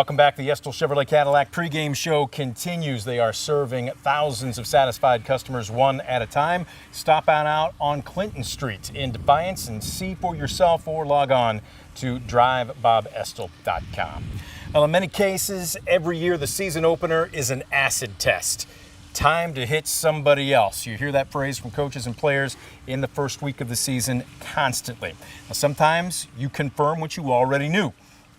Welcome back. The Ayersville Chevrolet Cadillac pregame show continues. They are serving thousands of satisfied customers one at a time. Stop out on Clinton Street in Defiance and see for yourself, or log on to drivebobestel.com. Well, in many cases, every year the season opener is an acid test. Time to hit somebody else. You hear that phrase from coaches and players in the first week of the season constantly. Now, sometimes you confirm what you already knew.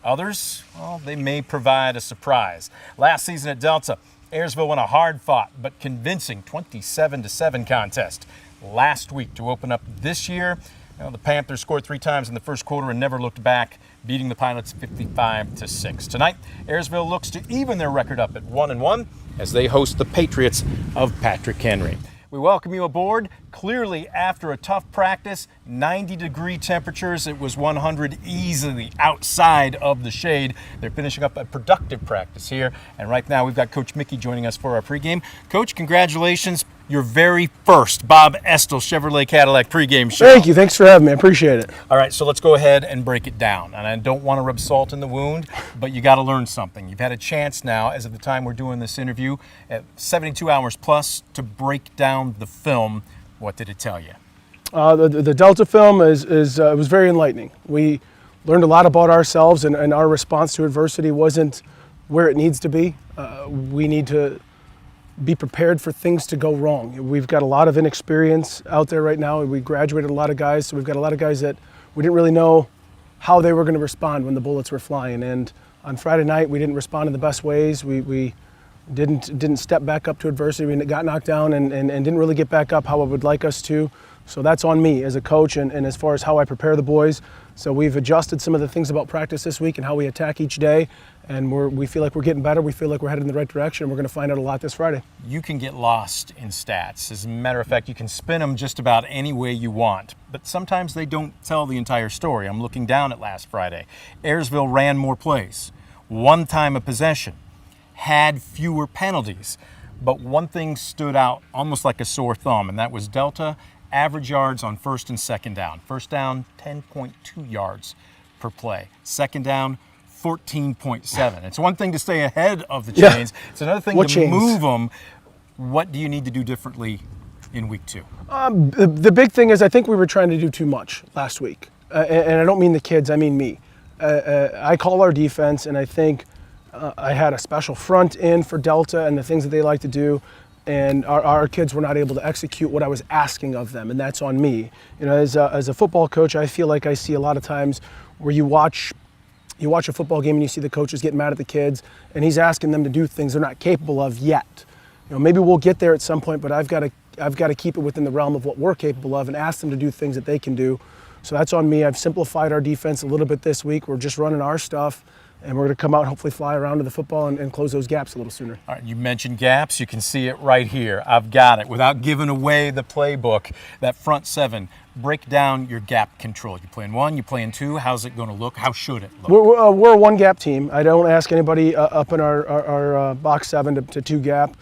Others, well, they may provide a surprise. Last season at Delta, Ayersville won a hard-fought but convincing 27-7 contest. Last week to open up this year, the Panthers scored 3 times in the first quarter and never looked back, beating the Pilots 55-6. Tonight, Ayersville looks to even their record up at 1-1 as they host the Patriots of Patrick Henry. We welcome you aboard. Clearly, after a tough practice, 90-degree temperatures, it was 100 easily outside of the shade. They're finishing up a productive practice here, and right now we've got Coach Mickey joining us for our pregame. Coach, congratulations. Your very first Bob Estel Chevrolet Cadillac pregame show. Thank you. Thanks for having me. I appreciate it. All right, so let's go ahead and break it down. And I don't want to rub salt in the wound, but you got to learn something. You've had a chance now, as of the time we're doing this interview, at 72 hours plus to break down the film. What did it tell you? The Delta film was very enlightening. We learned a lot about ourselves, and our response to adversity wasn't where it needs to be. We need to be prepared for things to go wrong. We've got a lot of inexperience out there right now. We graduated a lot of guys, so we've got a lot of guys that we didn't really know how they were going to respond when the bullets were flying. And on Friday night, we didn't respond in the best ways. We didn't step back up to adversity. We got knocked down and didn't really get back up how I would like us to. So that's on me as a coach and as far as how I prepare the boys. So we've adjusted some of the things about practice this week and how we attack each day. And we feel like we're getting better. We feel like we're headed in the right direction. We're going to find out a lot this Friday. You can get lost in stats. As a matter of fact, you can spin them just about any way you want. But sometimes they don't tell the entire story. I'm looking down at last Friday. Ayersville ran more plays, 1 time of possession, had fewer penalties. But one thing stood out almost like a sore thumb, and that was Delta average yards on first and second down. First down, 10.2 yards per play. Second down, 14.7. It's one thing to stay ahead of the chains. It's another thing to move them. What do you need to do differently in week 2? The big thing is I think we were trying to do too much last week. And I don't mean the kids, I mean me. I call our defense, and I think I had a special front in for Delta and the things that they like to do. And our kids were not able to execute what I was asking of them, and that's on me. You know, as a football coach, I feel like I see a lot of times where you watch a football game and you see the coaches get mad at the kids, and he's asking them to do things they're not capable of yet. You know, maybe we'll get there at some point, but I've got to keep it within the realm of what we're capable of and ask them to do things that they can do. So that's on me. I've simplified our defense a little bit this week. We're just running our stuff, and we're going to come out and hopefully fly around to the football and close those gaps a little sooner. All right, you mentioned gaps. You can see it right here. I've got it. Without giving away the playbook, that front 7, break down your gap control. You're playing 1, you're playing 2. How's it going to look? How should it look? We're a 1-gap team. I don't ask anybody up in our box 7 to 2 gap.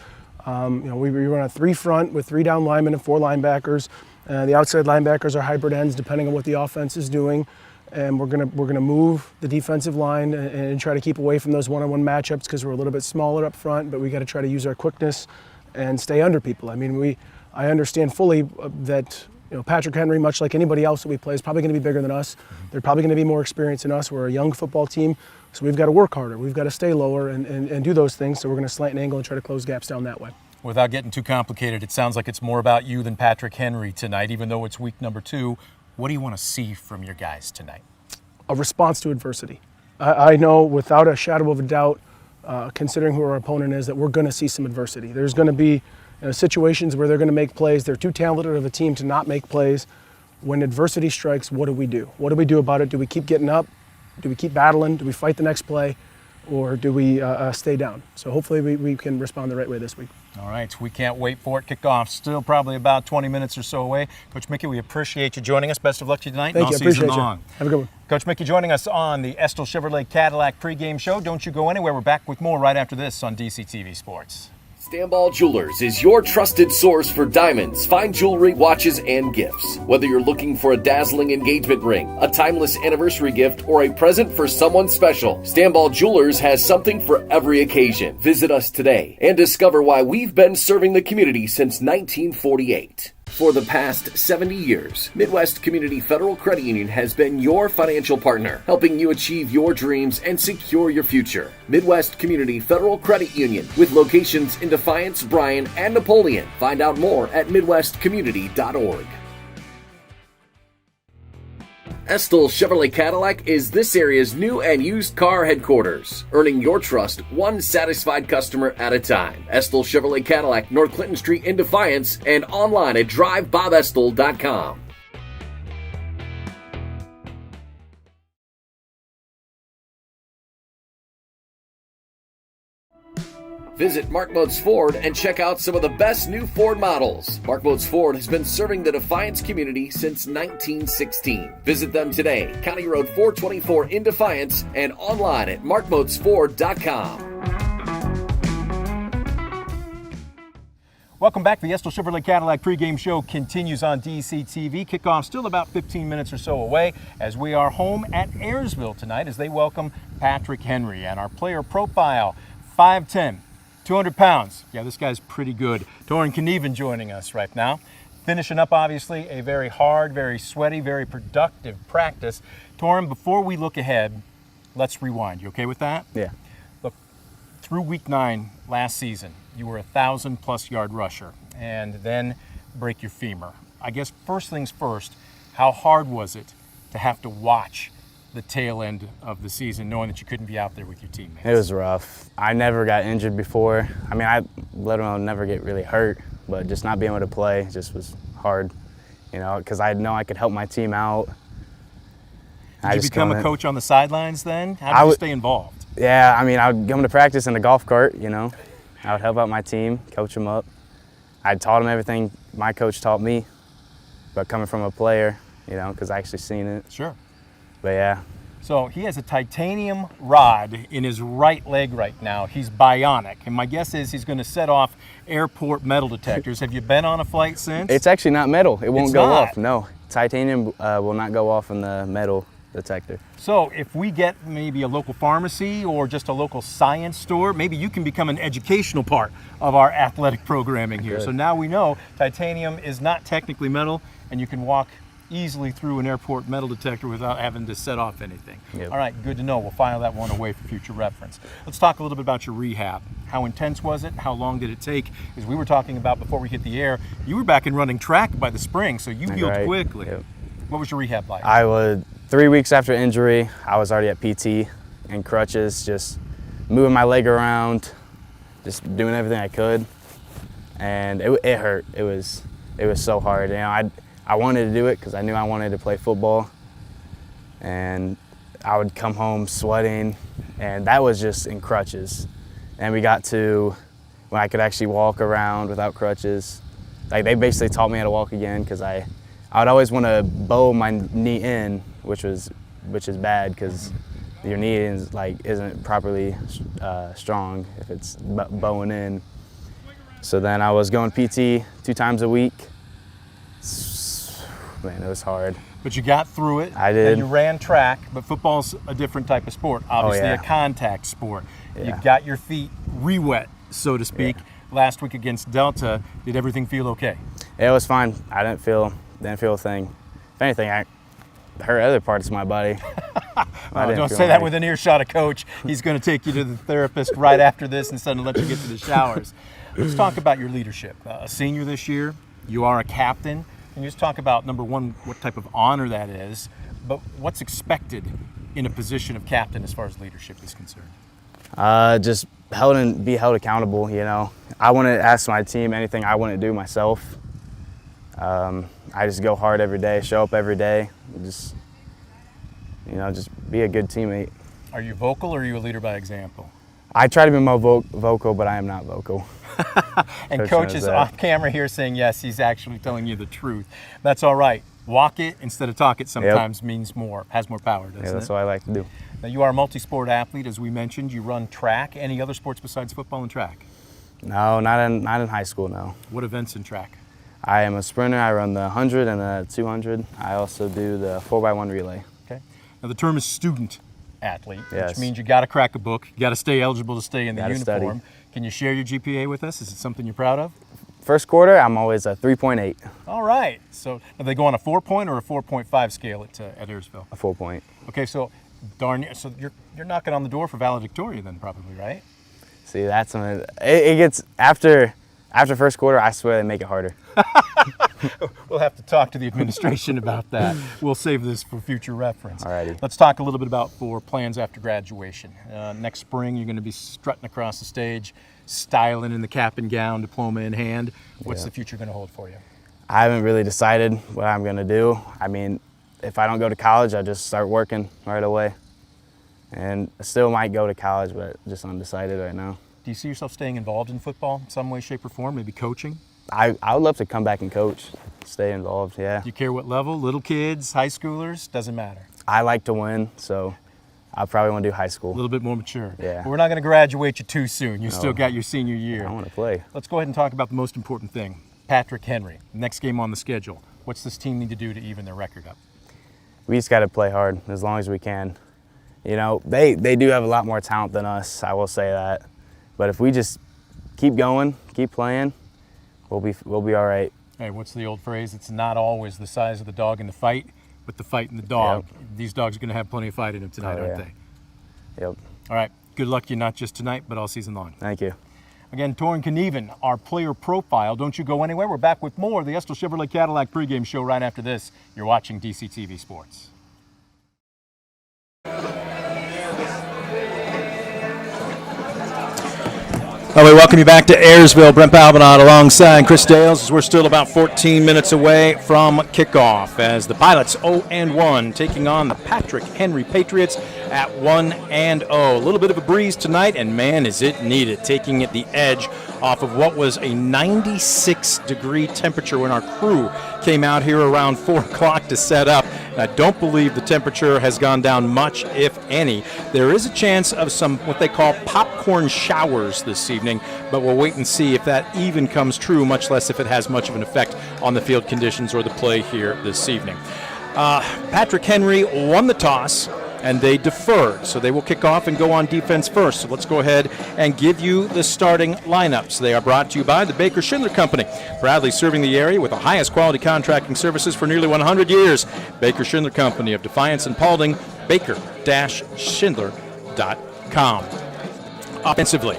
We run a 3 front with 3 down linemen and 4 linebackers. The outside linebackers are hybrid ends depending on what the offense is doing. And we're gonna move the defensive line and try to keep away from those one-on-one matchups because we're a little bit smaller up front, but we got to try to use our quickness and stay under people. I mean, I understand fully that Patrick Henry, much like anybody else that we play, is probably going to be bigger than us. They're probably going to be more experienced than us. We're a young football team, so we've got to work harder. We've got to stay lower and do those things. So we're going to slant and angle and try to close gaps down that way. Without getting too complicated, it sounds like it's more about you than Patrick Henry tonight, even though it's week number 2. What do you want to see from your guys tonight? A response to adversity. I know without a shadow of a doubt, considering who our opponent is, that we're going to see some adversity. There's going to be situations where they're going to make plays. They're too talented of a team to not make plays. When adversity strikes, what do we do? What do we do about it? Do we keep getting up? Do we keep battling? Do we fight the next play? Or do we stay down? So hopefully we can respond the right way this week. All right, we can't wait for it. Kickoff still probably about 20 minutes or so away. Coach Mickey, we appreciate you joining us. Best of luck to you tonight. Thank you. Appreciate you. Have a good one. Coach Mickey joining us on the Ayersville Chevrolet Cadillac pregame show. Don't you go anywhere. We're back with more right after this on DCTV Sports. Stanball Jewelers is your trusted source for diamonds, fine jewelry, watches, and gifts. Whether you're looking for a dazzling engagement ring, a timeless anniversary gift, or a present for someone special, Stanball Jewelers has something for every occasion. Visit us today and discover why we've been serving the community since 1948. For the past 70 years, Midwest Community Federal Credit Union has been your financial partner, helping you achieve your dreams and secure your future. Midwest Community Federal Credit Union, with locations in Defiance, Bryan, and Napoleon. Find out more at midwestcommunity.org. Estill Chevrolet Cadillac is this area's new and used car headquarters, earning your trust one satisfied customer at a time. Estill Chevrolet Cadillac, North Clinton Street in Defiance, and online at drivebobestill.com. Visit Mark Moats Ford and check out some of the best new Ford models. Mark Moats Ford has been serving the Defiance community since 1916. Visit them today, County Road 424 in Defiance, and online at markmoatsford.com. Welcome back. The Estill Chevrolet Cadillac pregame show continues on DCTV. Kickoff still about 15 minutes or so away as we are home at Ayersville tonight as they welcome Patrick Henry. And our player profile, 5'10", 200 pounds. Yeah, this guy's pretty good. Torin Knieven joining us right now. Finishing up, obviously, a very hard, very sweaty, very productive practice. Torin, before we look ahead, let's rewind. You okay with that? Yeah. Look, through week 9 last season, you were a 1,000-plus yard rusher and then break your femur. I guess first things first, how hard was it to have to watch the tail end of the season, knowing that you couldn't be out there with your teammates? It was rough. I never got injured before. I mean, I let alone never get really hurt, but just not being able to play just was hard, you know, because I know I could help my team out. Did you become a coach on the sidelines then? How did you stay involved? Yeah, I mean, I would come to practice in the golf cart, you know. I would help out my team, coach them up. I taught them everything my coach taught me, but coming from a player, you know, because I actually seen it. Sure. But yeah. So he has a titanium rod in his right leg right now. He's bionic. And my guess is he's going to set off airport metal detectors. Have you been on a flight since? It's actually not metal. It won't It's go not. off. No. Titanium will not go off in the metal detector. So if we get maybe a local pharmacy or just a local science store, maybe you can become an educational part of our athletic programming here. Good. So now we know titanium is not technically metal and you can walk easily through an airport metal detector without having to set off anything. Yep. All right, good to know. We'll file that one away for future reference. Let's talk a little bit about your rehab. How intense was it? How long did it take? As we were talking about before we hit the air, you were back and running track by the spring, so you healed Right. quickly. Yep. What was your rehab like? I was 3 weeks after injury. I was already at PT and crutches, just moving my leg around, just doing everything I could, and it hurt. It was so hard. You know, I wanted to do it because I knew I wanted to play football, and I would come home sweating, and that was just in crutches. And we got to when I could actually walk around without crutches. Like, they basically taught me how to walk again because I would always want to bow my knee in, which is bad because your knee isn't properly strong if it's bowing in. So then I was going PT 2 times a week. Man, it was hard. But you got through it. I did. And you ran track, but football's a different type of sport. Obviously yeah. a contact sport. Yeah. You got your feet re-wet, so to speak. Yeah. Last week against Delta, did everything feel okay? It was fine. I didn't feel a thing. If anything, I hurt other parts of my body. Don't say that with an earshot of Coach. He's going to take you to the therapist right after this and suddenly let you get to the showers. Let's talk about your leadership. A senior this year, you are a captain. Can you just talk about, number one, what type of honor that is, but what's expected in a position of captain as far as leadership is concerned? Just be held accountable, you know. I want to ask my team anything I want to do myself. I just go hard every day, show up every day, just be a good teammate. Are you vocal or are you a leader by example? I try to be more vocal, but I am not vocal. And Coach is off camera here saying, yes, he's actually telling you the truth. That's all right. Walk it instead of talk it sometimes means more, has more power, doesn't it? Yeah, that's what I like to do. Now, you are a multi-sport athlete, as we mentioned. You run track. Any other sports besides football and track? No, not in high school, no. What events in track? I am a sprinter. I run the 100 and the 200. I also do the 4x1 relay. Okay. Now the term is student athlete, Yes. which means you got to crack a book. You got to stay eligible to stay in the Gotta uniform. study. Can you share your GPA with us? Is it something you're proud of? First quarter, I'm always a 3.8, All right. So do they go on a 4-point or a 4.5 scale at Ayersville? a 4-point. Okay, so so you're knocking on the door for valedictorian then, probably, right? See, that's when it gets after first quarter. I swear they make it harder. We'll have to talk to the administration about that. We'll save this for future reference. Alrighty. Let's talk a little bit about for plans after graduation. Next spring, you're going to be strutting across the stage, styling in the cap and gown, diploma in hand. What's the future going to hold for you? I haven't really decided what I'm gonna do. I mean, if I don't go to college, I just start working right away. And I still might go to college, but just undecided right now. Do you see yourself staying involved in football in some way, shape, or form? Maybe coaching? I would love to come back and coach, stay involved, yeah. Do you care what level? Little kids, high schoolers? Doesn't matter. I like to win, so I probably want to do high A school. little bit more mature. Yeah. We're not going to graduate you too soon. You still got your senior year. I want to play. Let's go ahead and talk about the most important thing. Patrick Henry, next game on the schedule. What's this team need to do to even their record up? We just got to play hard as long as we can. You know, they do have a lot more talent than us, I will say that. But if we just keep going, keep playing, we'll be all right. Hey, what's the old phrase? It's not always the size of the dog in the fight, but the fight in the dog. Yep. These dogs are going to have plenty of fight in them tonight, Oh, aren't yeah. they? Yep. All right. Good luck to you, not just tonight, but all season long. Thank you. Again, Torrin Knieven, our player profile. Don't you go anywhere. We're back with more of the Estill Chevrolet Cadillac pregame show right after this. You're watching DCTV Sports. Well, we welcome you back to Ayersville. Brent Balbinot alongside Chris Dales as we're still about 14 minutes away from kickoff as the Pilots 0-1 taking on the Patrick Henry Patriots at 1-0. A little bit of a breeze tonight, and man, is it needed, taking it the edge off of what was a 96-degree temperature when our crew came out here around 4 o'clock to set up. And I don't believe the temperature has gone down much, if any. There is a chance of some what they call popcorn showers this evening, but we'll wait and see if that even comes true, much less if it has much of an effect on the field conditions or the play here this evening. Patrick Henry won the toss, and they deferred, so they will kick off and go on defense first. So let's go ahead and give you the starting lineups. They are brought to you by the Baker Schindler Company, proudly serving the area with the highest quality contracting services for nearly 100 years. Baker Schindler Company of Defiance and Paulding, baker-schindler.com. Offensively,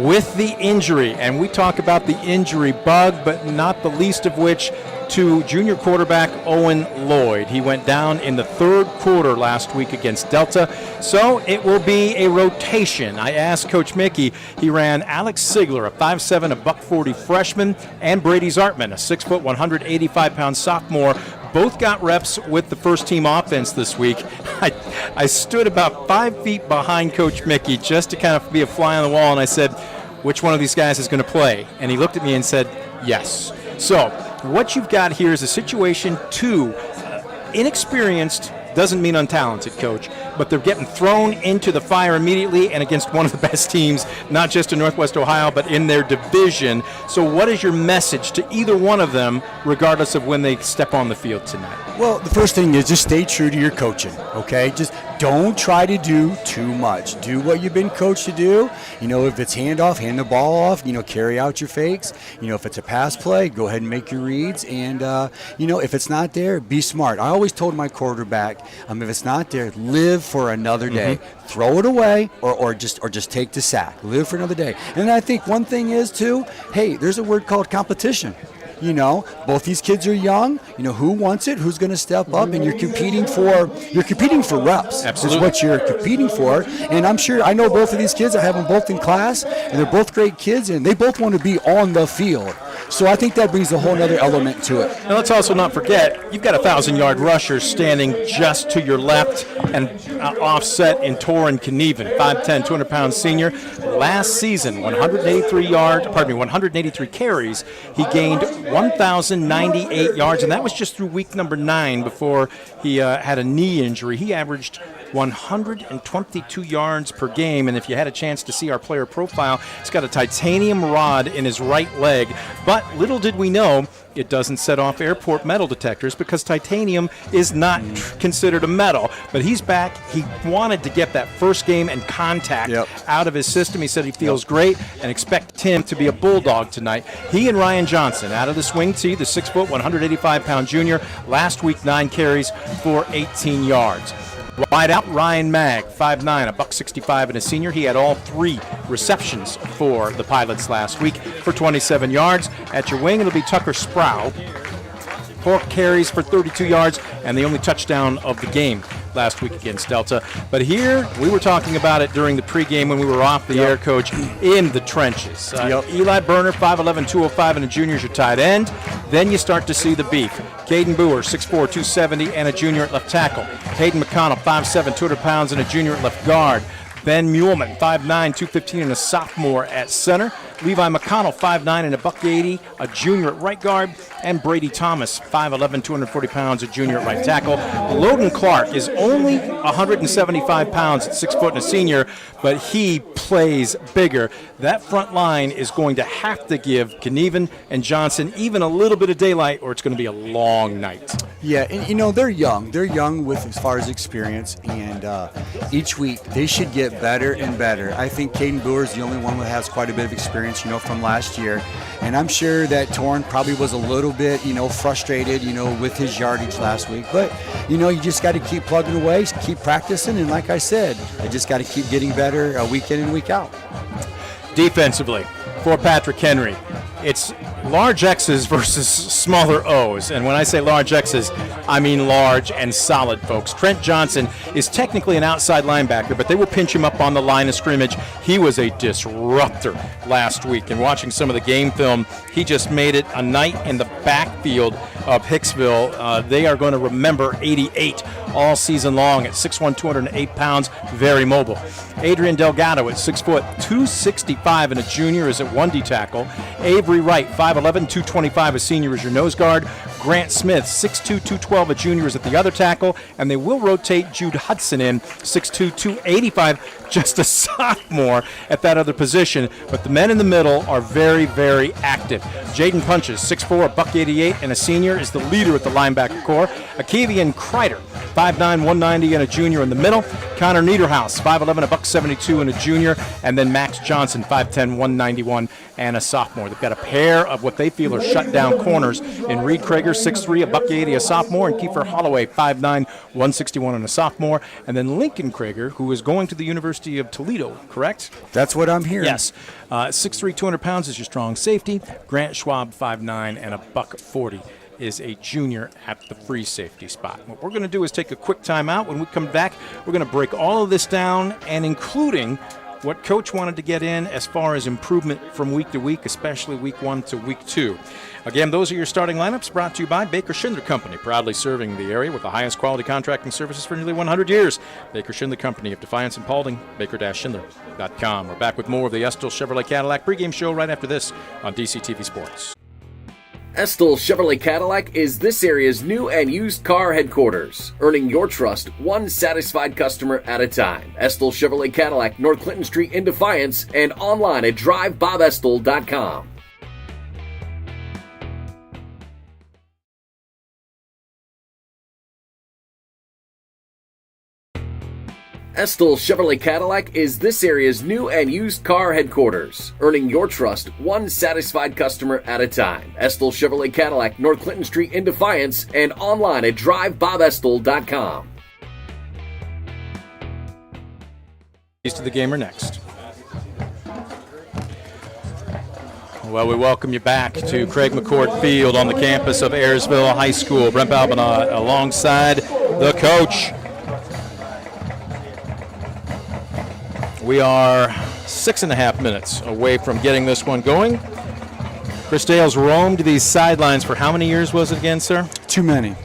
with the injury, and we talk about the injury bug, but not the least of which to junior quarterback Owen Lloyd. He went down in the third quarter last week against Delta, so it will be a rotation. I asked Coach Mickey. He ran Alex Sigler, a 5'7", a $140 freshman, and Brady Zartman, a 6', 185-pound sophomore. Both got reps with the first-team offense this week. I stood about 5 feet behind Coach Mickey just to kind of be a fly on the wall, and I said, which one of these guys is going to play? And he looked at me and said, yes. So what you've got here is a situation, inexperienced doesn't mean untalented, Coach, but they're getting thrown into the fire immediately and against one of the best teams, not just in Northwest Ohio, but in their division. So what is your message to either one of them, regardless of when they step on the field tonight? Well, the first thing is just stay true to your coaching, okay? Just don't try to do too much. Do what you've been coached to do. You know, if it's handoff, hand the ball off, carry out your fakes. If it's a pass play, go ahead and make your reads. And, if it's not there, be smart. I always told my quarterback, if it's not there, live for another day. Mm-hmm. Throw it away or just take the sack. Live for another day. And I think one thing is, too, hey, there's a word called competition. Both these kids are young. Who wants it? Who's going to step up? And you're competing for reps. Absolutely. Is what you're competing for. And I know both of these kids. I have them both in class, and they're both great kids, and they both want to be on the field. So I think that brings a whole other element to it. And let's also not forget, you've got a 1,000-yard rusher standing just to your left and offset in Torrin Knieven, 5'10", 200-pound senior. Last season, 183 carries. He gained 1,098 yards, and that was just through week number 9 before he had a knee injury. He averaged 122 yards per game. And if you had a chance to see our player profile, he's got a titanium rod in his right leg. But little did we know, it doesn't set off airport metal detectors because titanium is not considered a metal. But he's back. He wanted to get that first game and contact out of his system. He said he feels great and expect him to be a bulldog tonight. He and Ryan Johnson out of the swing tee, the 6-foot, 185-pound junior. Last week, 9 carries for 18 yards. Wide out, Ryan Mag, 5'9", $165 and a senior. He had all 3 receptions for the Pilots last week for 27 yards. At your wing, it'll be Tucker Sproul. 4 carries for 32 yards and the only touchdown of the game last week against Delta. But here, we were talking about it during the pregame when we were off the air, Coach, in the trenches. Eli Berner, 5'11", 205 and a junior is your tight end. Then you start to see the beef. Caden Boer, 6'4", 270 and a junior at left tackle. Hayden McConnell, 5'7", 200 pounds and a junior at left guard. Ben Muehlman, 5'9", 215 and a sophomore at center. Levi McConnell, 5'9" and $180, a junior at right guard. And Brady Thomas, 5'11", 240 pounds, a junior at right tackle. Logan Clark is only 175 pounds at 6 foot and a senior, but he plays bigger. That front line is going to have to give Knieven and Johnson even a little bit of daylight, or it's going to be a long night. Yeah, and they're young. They're young with as far as experience, and each week they should get better and better. I think Caden Boer is the only one that has quite a bit of experience, from last year. And I'm sure that Torn probably was a little bit, frustrated, with his yardage last week. But, you just got to keep plugging away, keep practicing. And like I said, I just got to keep getting better week in and week out. Defensively, for Patrick Henry, it's large X's versus smaller O's. And when I say large X's, I mean large and solid, folks. Trent Johnson is technically an outside linebacker, but they will pinch him up on the line of scrimmage. He was a disruptor last week. And watching some of the game film, he just made it a night in the backfield of Hicksville. They are going to remember 88 all season long at 6'1", 208 pounds, very mobile. Adrian Delgado at 6 foot, 265 and a junior is at 1D tackle. Avery Wright, 5'11", 225, a senior is your nose guard. Grant Smith, 6'2", 212, a junior is at the other tackle. And they will rotate Jude Hudson in, 6'2", 285, just a sophomore at that other position. But the men in the middle are very, very active. Jaden Punches, 6'4", $188, and a senior is the leader at the linebacker corps. Akevian Kreider, 5'9", 190, and a junior in the middle. Connor Niederhaus, 5'11", $172, and a junior. And then Max Johnson, 5'10", 191, and a sophomore. They've got a pair of what they feel are shut-down corners in Reed Krager, 6'3", $180, a sophomore, and Kiefer Holloway, 5'9", 161, and a sophomore. And then Lincoln Krager, who is going to the University of Toledo, correct? That's what I'm hearing. Yes. 6'3", 200 pounds is your strong safety. Grant Schwab, 5'9", and a $140. Is a junior at the free safety spot. What we're going to do is take a quick timeout. When we come back, we're going to break all of this down, and including what Coach wanted to get in as far as improvement from week to week, especially week 1 to week 2. Again, those are your starting lineups brought to you by Baker Schindler Company, proudly serving the area with the highest quality contracting services for nearly 100 years. Baker Schindler Company of Defiance and Paulding, baker-schindler.com. We're back with more of the Estill Chevrolet Cadillac pregame show right after this on DCTV Sports. Estill Chevrolet Cadillac is this area's new and used car headquarters, earning your trust one satisfied customer at a time. Estill Chevrolet Cadillac, North Clinton Street in Defiance, and online at drivebobestill.com. Estill Chevrolet Cadillac is this area's new and used car headquarters, earning your trust one satisfied customer at a time. Estill Chevrolet Cadillac, North Clinton Street in Defiance, and online at drivebobestill.com. Keys to the game are next. Well, we welcome you back to Craig McCord Field on the campus of Ayersville High School. Brent Balbinot alongside the coach. We are 6.5 minutes away from getting this one going. Chris Dale's roamed these sidelines for how many years was it again, sir? Too many.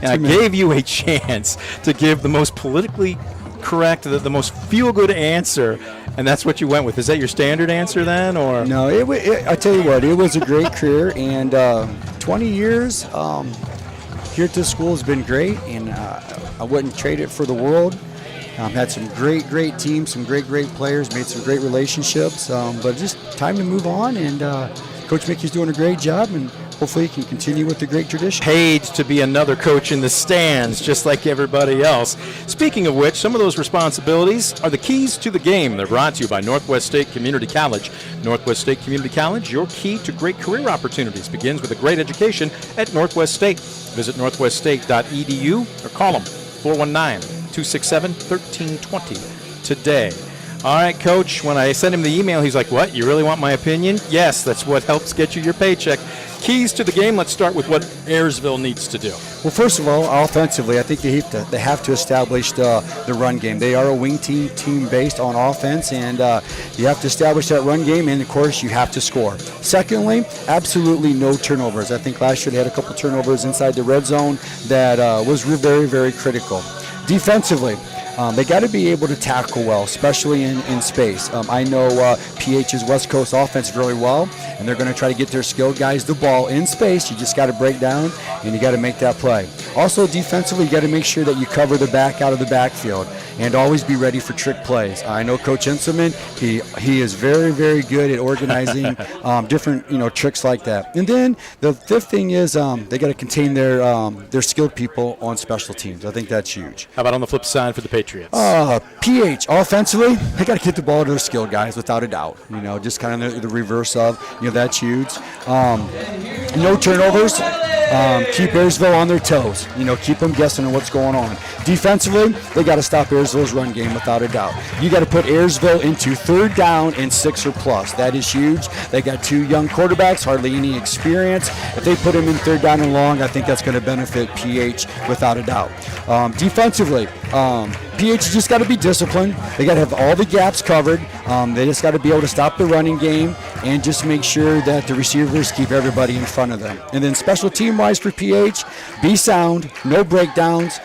And I gave you a chance to give the most politically correct, the most feel-good answer, and that's what you went with. Is that your standard answer then, or? No, I tell you what, it was a great career, and 20 years, here at this school has been great, and I wouldn't trade it for the world. Had some great teams, some great players, made some great relationships, but just time to move on, and Coach Mickey's doing a great job, and hopefully he can continue with the great tradition. Paid to be another coach in the stands, just like everybody else. Speaking of which, some of those responsibilities are the keys to the game. They're brought to you by Northwest State Community College. Northwest State Community College, your key to great career opportunities, begins with a great education at Northwest State. Visit northweststate.edu or call them 419-267-1320 today. All right, Coach, when I sent him the email, he's like, what, you really want my opinion? Yes, that's what helps get you your paycheck. Keys to the game, let's start with what Ayersville needs to do. Well, first of all, offensively, I think they have to establish the run game. They are a wing team based on offense, and you have to establish that run game, and, of course, you have to score. Secondly, absolutely no turnovers. I think last year they had a couple turnovers inside the red zone that was very critical. Defensively, they got to be able to tackle well, especially in space. I know PH's West Coast offense really well, and they're going to try to get their skilled guys the ball in space. You just got to break down, and you got to make that play. Also, defensively, you got to make sure that you cover the back out of the backfield and always be ready for trick plays. I know Coach Enselman, he is very good at organizing different tricks like that. And then the fifth thing is they got to contain their skilled people on special teams. I think that's huge. How about on the flip side for the Patriots? PH, offensively, they got to get the ball to their skilled guys without a doubt. Just kind of the reverse of, that's huge. No turnovers. Keep Ayersville on their toes. Keep them guessing on what's going on. Defensively, they got to stop Ayersville's run game without a doubt. You got to put Ayersville into 3rd down and 6 or plus. That is huge. They got 2 young quarterbacks, hardly any experience. If they put them in 3rd down and long, I think that's going to benefit PH without a doubt. Defensively, PH just got to be disciplined. They got to have all the gaps covered. They just got to be able to stop the running game and just make sure that the receivers keep everybody in front of them. And then special team-wise for PH, be sound, no breakdowns.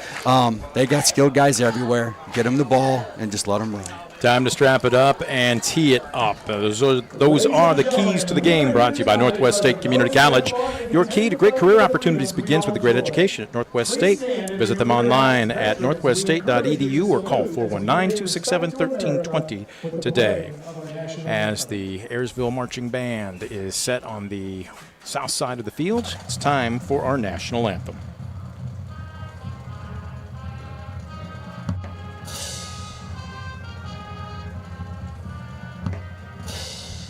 They got skilled guys everywhere. Get them the ball and just let them run. Time to strap it up and tee it up. Those are the keys to the game, brought to you by Northwest State Community College. Your key to great career opportunities begins with a great education at Northwest State. Visit them online at northweststate.edu or call 419-267-1320 today. As the Ayersville Marching Band is set on the south side of the field, it's time for our national anthem.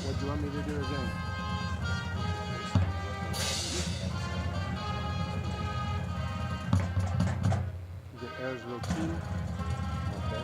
What do you want me to do again? Is it Ayersville team? Okay.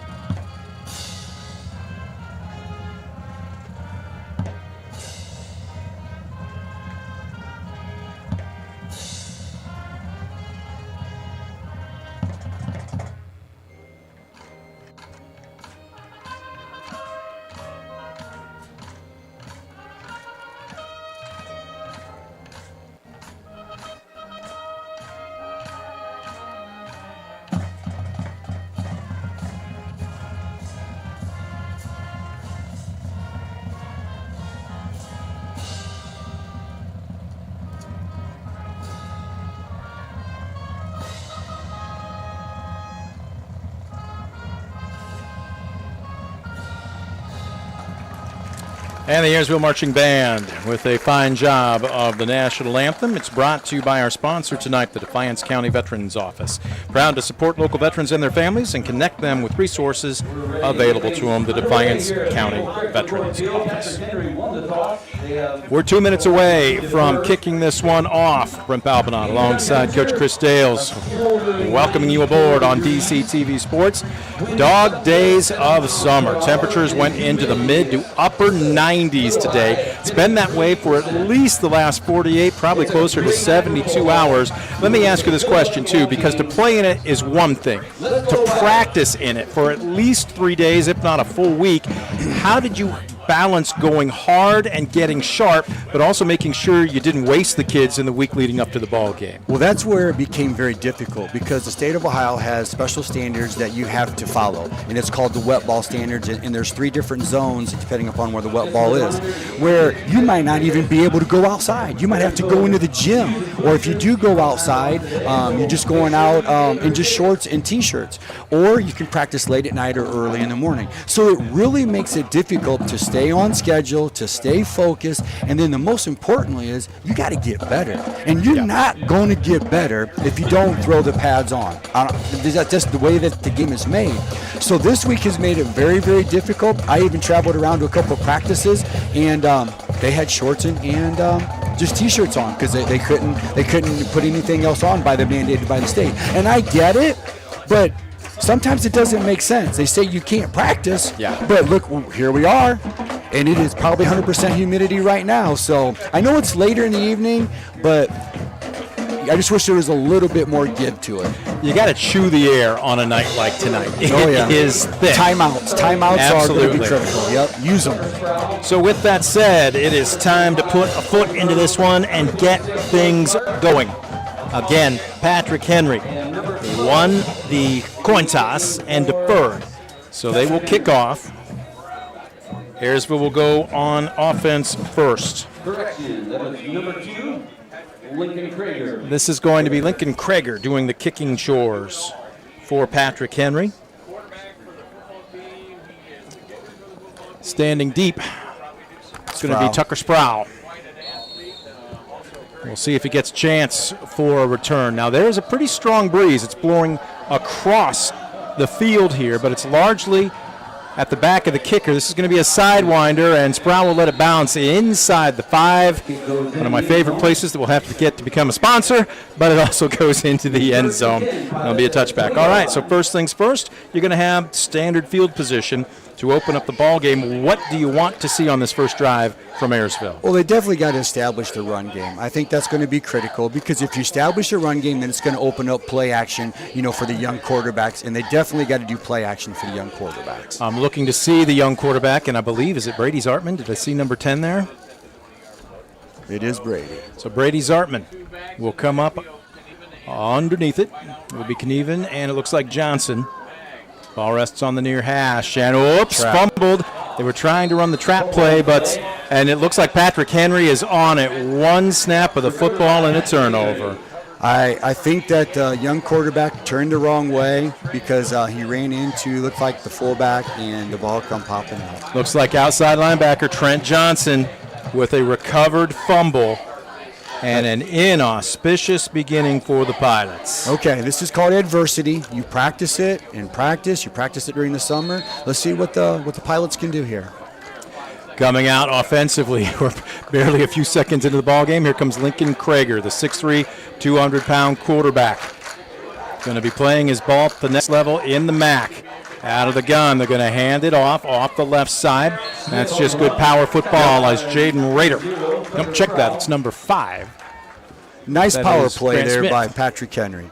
And the Ayersville Marching Band with a fine job of the national anthem. It's brought to you by our sponsor tonight, the Defiance County Veterans Office. Proud to support local veterans and their families and connect them with resources available to them, the Defiance County Veterans Office. We're 2 minutes away from kicking this one off. Brent Balbanon alongside Coach Chris Dales, welcoming you aboard on DCTV Sports. Dog days of summer. Temperatures went into the mid to upper 90s today. It's been that way for at least the last 48, probably closer to 72 hours. Let me ask you this question, too, because to play in it is one thing. To practice in it for at least 3 days, if not a full week, how did you balance going hard and getting sharp, but also making sure you didn't waste the kids in the week leading up to the ball game? Well, that's where it became very difficult because the state of Ohio has special standards that you have to follow, and it's called the wet ball standards, and there's 3 different zones depending upon where the wet ball is, where you might not even be able to go outside. You might have to go into the gym, or if you do go outside, you're just going out in just shorts and t-shirts, or you can practice late at night or early in the morning. So it really makes it difficult to stay on schedule, to stay focused, and then the most importantly is you got to get better. And you're not going to get better if you don't throw the pads on. That's just the way that the game is made. So this week has made it very, very difficult. I even traveled around to a couple of practices, and they had shorts and just t-shirts on because they couldn't put anything else on mandated by the state. And I get it, but sometimes it doesn't make sense. They say you can't practice, but look, here we are, and it is probably 100% humidity right now. So I know it's later in the evening, but I just wish there was a little bit more give to it. You got to chew the air on a night like tonight. It is thick. Timeouts are going to be critical. Yep, use them. So with that said, it is time to put a foot into this one and get things going. Again, Patrick Henry won the coin toss and deferred. So they will kick off. Ayersville will go on offense first. Correction, that is number 2, Lincoln Krager. This is going to be Lincoln Krager doing the kicking chores for Patrick Henry. Standing deep, it's going to be Tucker Sproul. We'll see if he gets a chance for a return. Now, there's a pretty strong breeze. It's blowing across the field here, but it's largely at the back of the kicker. This is going to be a sidewinder, and Sproul will let it bounce inside the 5. One of my favorite places that we'll have to get to become a sponsor, but it also goes into the end zone. It'll be a touchback. All right, so first things first, you're going to have standard field position to open up the ball game. What do you want to see on this first drive from Ayersville? Well, they definitely got to establish the run game. I think that's going to be critical because if you establish a run game, then it's going to open up play action, for the young quarterbacks, and they definitely got to do play action for the young quarterbacks. I'm looking to see the young quarterback, and I believe, is it Brady Zartman? Did I see number 10 there? It is Brady. So Brady Zartman will come up underneath it. It will be Knieven, and it looks like Johnson. Ball rests on the near hash, and fumbled. They were trying to run the trap play, and it looks like Patrick Henry is on it. One snap of the football and a turnover. I think that young quarterback turned the wrong way because he ran into, looked like the fullback, and the ball come popping out. Looks like outside linebacker Trent Johnson with a recovered fumble. And an inauspicious beginning for the Pilots. Okay, this is called adversity. You practice it in practice. You practice it during the summer. Let's see what the Pilots can do here. Coming out offensively, we're barely a few seconds into the ball game. Here comes Lincoln Krager, the 6'3", 200-pound quarterback. Going to be playing his ball at the next level in the MAC. Out of the gun, they're going to hand it off the left side. That's just good power football as Jaden Rader. Don't check that. It's number 5. Nice that power play Grant there Smith by Patrick Henry.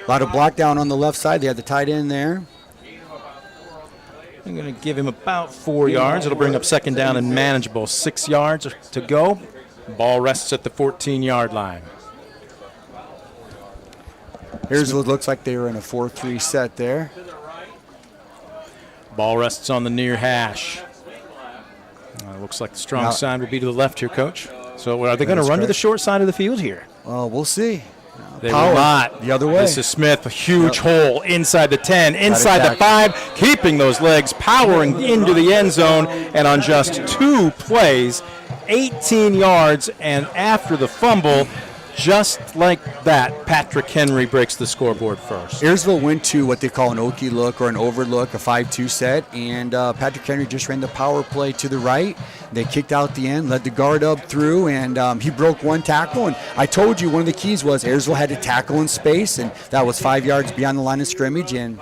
A lot of block down on the left side. They had the tight end there. I'm going to give him about 4 yards. It'll bring up second down and manageable. 6 yards to go. Ball rests at the 14-yard line. Here's what looks like they were in a 4-3 set there. Ball rests on the near hash. Looks like the strong side will be to the left here, Coach. So are they going to run to the short side of the field here? Well, we'll see. They will not. The other way. This is Smith, a huge hole inside the 10, inside the 5, keeping those legs, powering into the end zone, and on just 2 plays, 18 yards, and after the fumble, just like that, Patrick Henry breaks the scoreboard first. Ayersville went to what they call an Okie look or an overlook, a 5-2 set, and Patrick Henry just ran the power play to the right. They kicked out the end, led the guard up through, and he broke 1 tackle. And I told you one of the keys was Ayersville had to tackle in space, and that was 5 yards beyond the line of scrimmage, and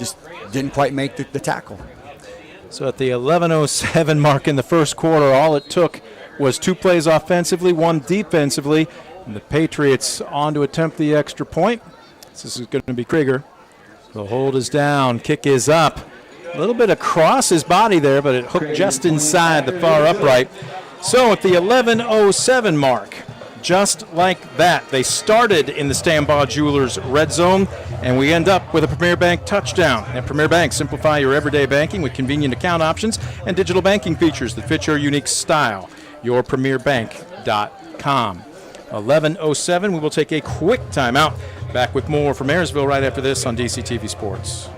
just didn't quite make the tackle. So at the 11:07 mark in the first quarter, all it took was 2 plays offensively, 1 defensively. And the Patriots on to attempt the extra point. This is going to be Krager. The hold is down. Kick is up. A little bit across his body there, but it hooked just inside the far upright. So at the 11:07 mark, just like that, they started in the Stambaugh Jewelers red zone, and we end up with a Premier Bank touchdown. At Premier Bank, simplify your everyday banking with convenient account options and digital banking features that fit your unique style. YourPremierBank.com. 11:07, we will take a quick timeout. Back with more from Ayersville right after this on DCTV Sports.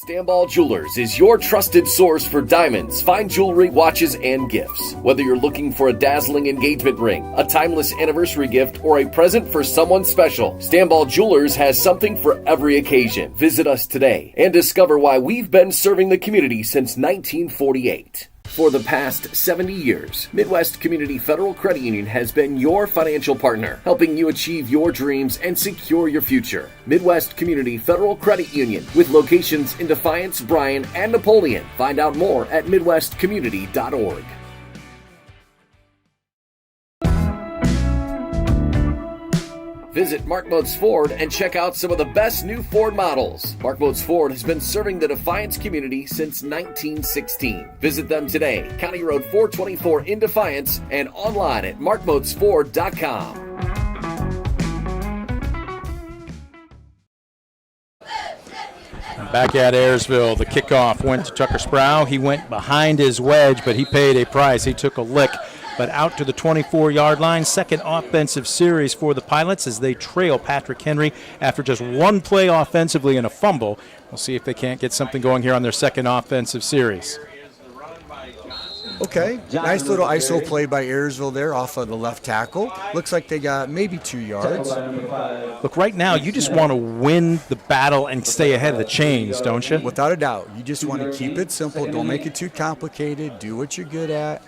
Stambaugh Jewelers is your trusted source for diamonds, fine jewelry, watches, and gifts. Whether you're looking for a dazzling engagement ring, a timeless anniversary gift, or a present for someone special, Stambaugh Jewelers has something for every occasion. Visit us today and discover why we've been serving the community since 1948. For the past 70 years, Midwest Community Federal Credit Union has been your financial partner, helping you achieve your dreams and secure your future. Midwest Community Federal Credit Union, with locations in Defiance, Bryan, and Napoleon. Find out more at midwestcommunity.org. Visit Mark Moats Ford and check out some of the best new Ford models. Mark Moats Ford has been serving the Defiance community since 1916. Visit them today, County Road 424 in Defiance, and online at markmoatsford.com. Back at Ayersville, the kickoff went to Tucker Sproul. He went behind his wedge, but he paid a price. He took a lick, but out to the 24-yard line. Second offensive series for the Pilots as they trail Patrick Henry after just one play offensively and a fumble. We'll see if they can't get something going here on their second offensive series. Okay, nice little ISO play by Ayersville there off of the left tackle. Looks like they got maybe 2 yards. Look, right now, you just want to win the battle and stay ahead of the chains, don't you? Without a doubt. You just want to keep it simple. Don't make it too complicated. Do what you're good at.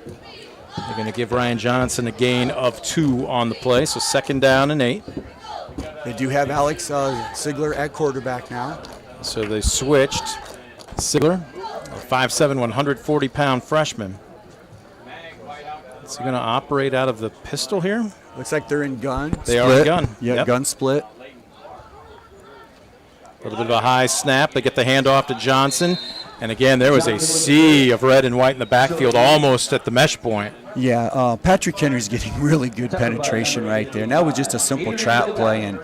They're going to give Ryan Johnson a gain of 2 on the play, so 2nd down and 8. They do have Alex Sigler at quarterback now. So they switched. Sigler, a 5'7", 140-pound freshman. Is he going to operate out of the pistol here? Looks like they're in gun. They are in gun. Yep, gun split. A little bit of a high snap. They get the handoff to Johnson. And again, there was a sea of red and white in the backfield, almost at the mesh point. Yeah, Patrick Henry's getting really good penetration right there. And that was just a simple trap play, and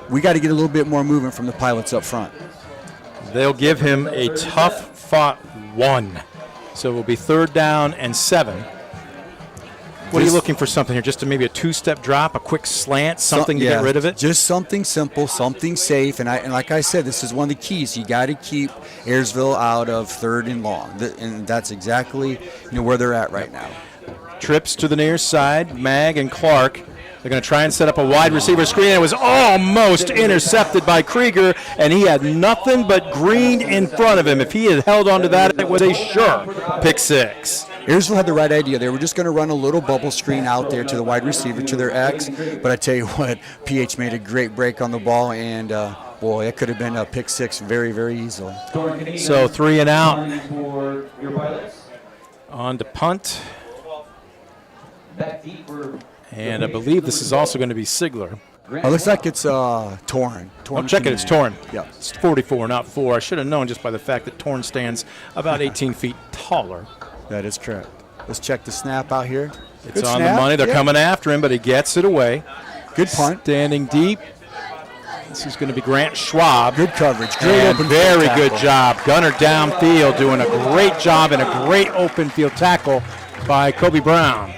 we got to get a little bit more movement from the Pilots up front. They'll give him a tough-fought 1. So it will be 3rd down and 7. What are you looking for something here? Just maybe a 2-step drop, a quick slant, something to get rid of it? Just something simple, something safe. And like I said, this is one of the keys. You got to keep Ayersville out of 3rd and long. And that's exactly where they're at right now. Trips to the near side, Mag and Clark. They're going to try and set up a wide receiver screen. It was almost intercepted by Krieger, and he had nothing but green in front of him. If he had held on to that, it was a sure pick 6. Ayersville had the right idea. They were just going to run a little bubble screen out there to the wide receiver, to their X. But I tell you what, PH made a great break on the ball, and boy, it could have been a pick 6 very, very easily. So 3 and out. On to punt. And I believe this is also going to be Sigler. It looks like it's torn. I'll check it. It's torn. Yeah. It's 44, not 4. I should have known just by the fact that torn stands about 18 feet taller. That is correct. Let's check the snap out here. It's on the money. They're coming after him, but he gets it away. Good punt. Standing deep. This is going to be Grant Schwab. Good coverage. Great very good job. Gunner downfield doing a great job and a great open field tackle by Kobe Brown.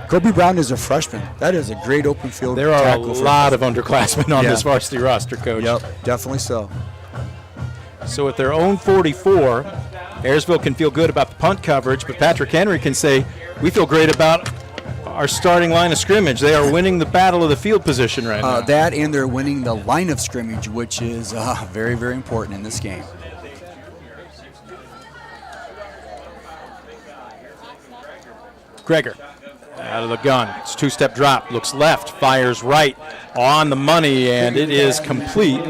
Kobe Brown is a freshman. That is a great open field tackle. There are a lot of underclassmen on this varsity roster, Coach. Yep, definitely so. So at their own 44, Ayersville can feel good about the punt coverage, but Patrick Henry can say, we feel great about our starting line of scrimmage. They are winning the battle of the field position right now. That, and they're winning the line of scrimmage, which is very, very important in this game. Greger out of the gun. It's 2-step drop. Looks left. Fires right on the money, and it is complete.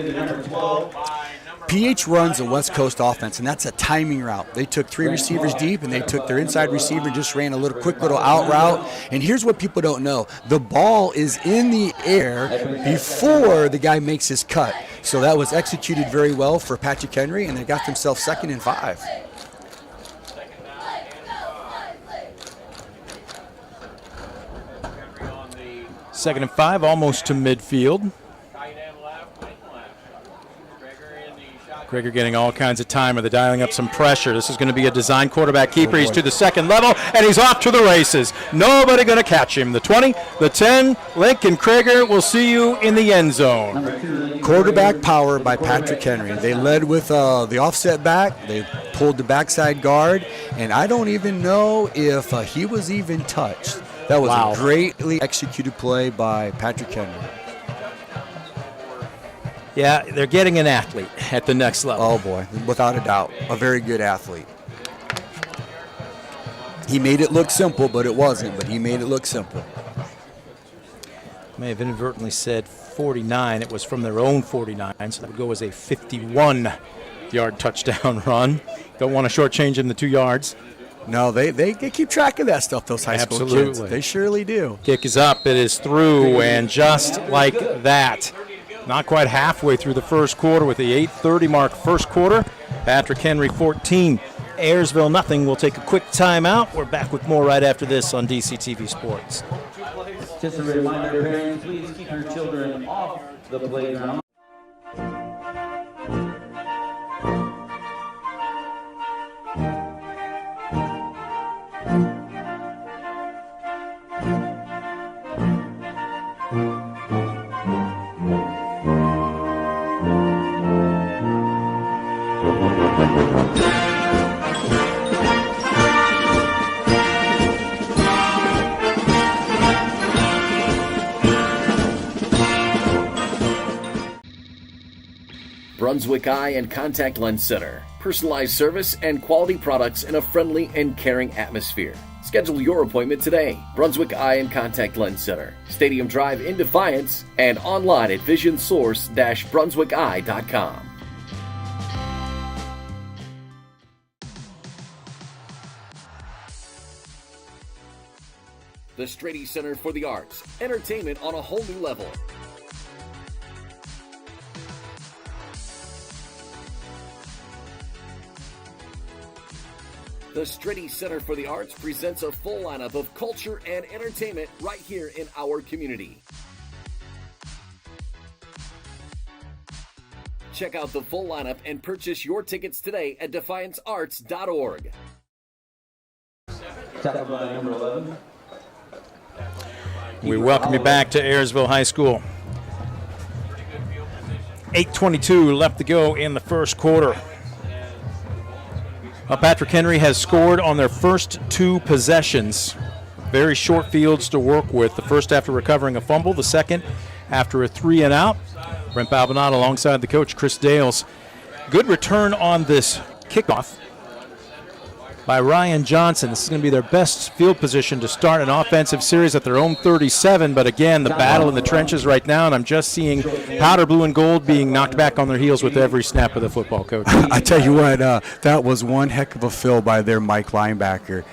PH runs a West Coast offense, and that's a timing route. They took 3 receivers deep, and they took their inside receiver, just ran a quick little out route. And here's what people don't know. The ball is in the air before the guy makes his cut. So that was executed very well for Patrick Henry, and they got themselves 2nd and 5. Second and 5, almost to midfield. Gregor getting all kinds of time. Are they dialing up some pressure? This is going to be a design quarterback keeper. He's to the second level, and he's off to the races. Nobody going to catch him. The 20, the 10, Lincoln Gregor will see you in the end zone. Quarterback power by Patrick Henry. They led with the offset back. They pulled the backside guard, and I don't even know if he was even touched. That was a greatly executed play by Patrick Henry. Yeah, they're getting an athlete at the next level. Oh, boy, without a doubt. A very good athlete. He made it look simple, but it wasn't. But he made it look simple. May have inadvertently said 49. It was from their own 49, so that would go as a 51-yard touchdown run. Don't want to shortchange him the 2 yards. No, they keep track of that stuff, those high school kids. They surely do. Kick is up. It is through, and just like that. Not quite halfway through the first quarter with the 8:30 mark first quarter. Patrick Henry 14, Ayersville nothing. We'll take a quick timeout. We're back with more right after this on DCTV Sports. Just a reminder, parents, please keep your children off the playground. Brunswick Eye and Contact Lens Center. Personalized service and quality products in a friendly and caring atmosphere. Schedule your appointment today. Brunswick Eye and Contact Lens Center. Stadium Drive in Defiance and online at visionsource-brunswickeye.com. The Strady Center for the Arts. Entertainment on a whole new level. The Strady Center for the Arts presents a full lineup of culture and entertainment right here in our community. Check out the full lineup and purchase your tickets today at defiancearts.org. Tackled by number 11. We welcome you back to Ayersville High School. 8:22 left to go in the first quarter. Patrick Henry has scored on their first 2 possessions. Very short fields to work with. The first after recovering a fumble, the second after a 3-and-out. Brent Balbinot alongside the coach, Chris Dales. Good return on this kickoff by Ryan Johnson. This is going to be their best field position to start an offensive series at their own 37. But again, the battle in the trenches right now, and I'm just seeing powder blue and gold being knocked back on their heels with every snap of the football, coach. I tell you what, that was one heck of a fill by their Mike linebacker.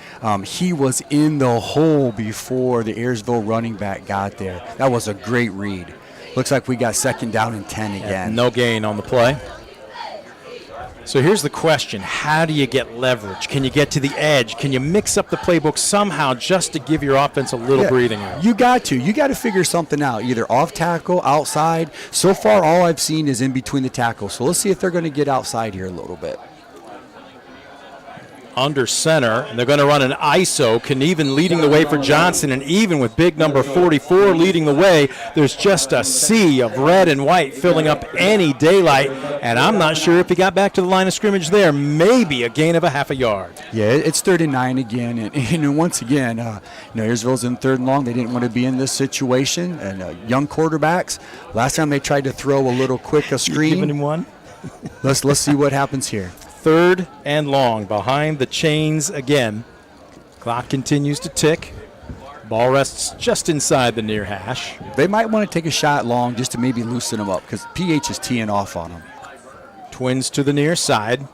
He was in the hole before the Ayersville running back got there. That was a great read. Looks like we got 2nd down and 10 again. No gain on the play. So here's the question. How do you get leverage? Can you get to the edge? Can you mix up the playbook somehow just to give your offense a little breathing room? You got to. You got to figure something out, either off tackle, outside. So far, all I've seen is in between the tackles. So let's see if they're going to get outside here a little bit. Under center, and they're going to run an ISO. Knieven leading the way for Johnson, and even with big number 44 leading the way, there's just a sea of red and white filling up any daylight, and I'm not sure if he got back to the line of scrimmage there. Maybe a gain of a half a yard. Yeah, it's 3rd and 9 again, and once again, Ayersville's in 3rd and long. They didn't want to be in this situation, and young quarterbacks. Last time they tried to throw a little quick screen. Giving him one. Let's see what happens here. 3rd and long, behind the chains again. Clock continues to tick. Ball rests just inside the near hash. They might want to take a shot long just to maybe loosen them up because PH is teeing off on them. Twins to the near side.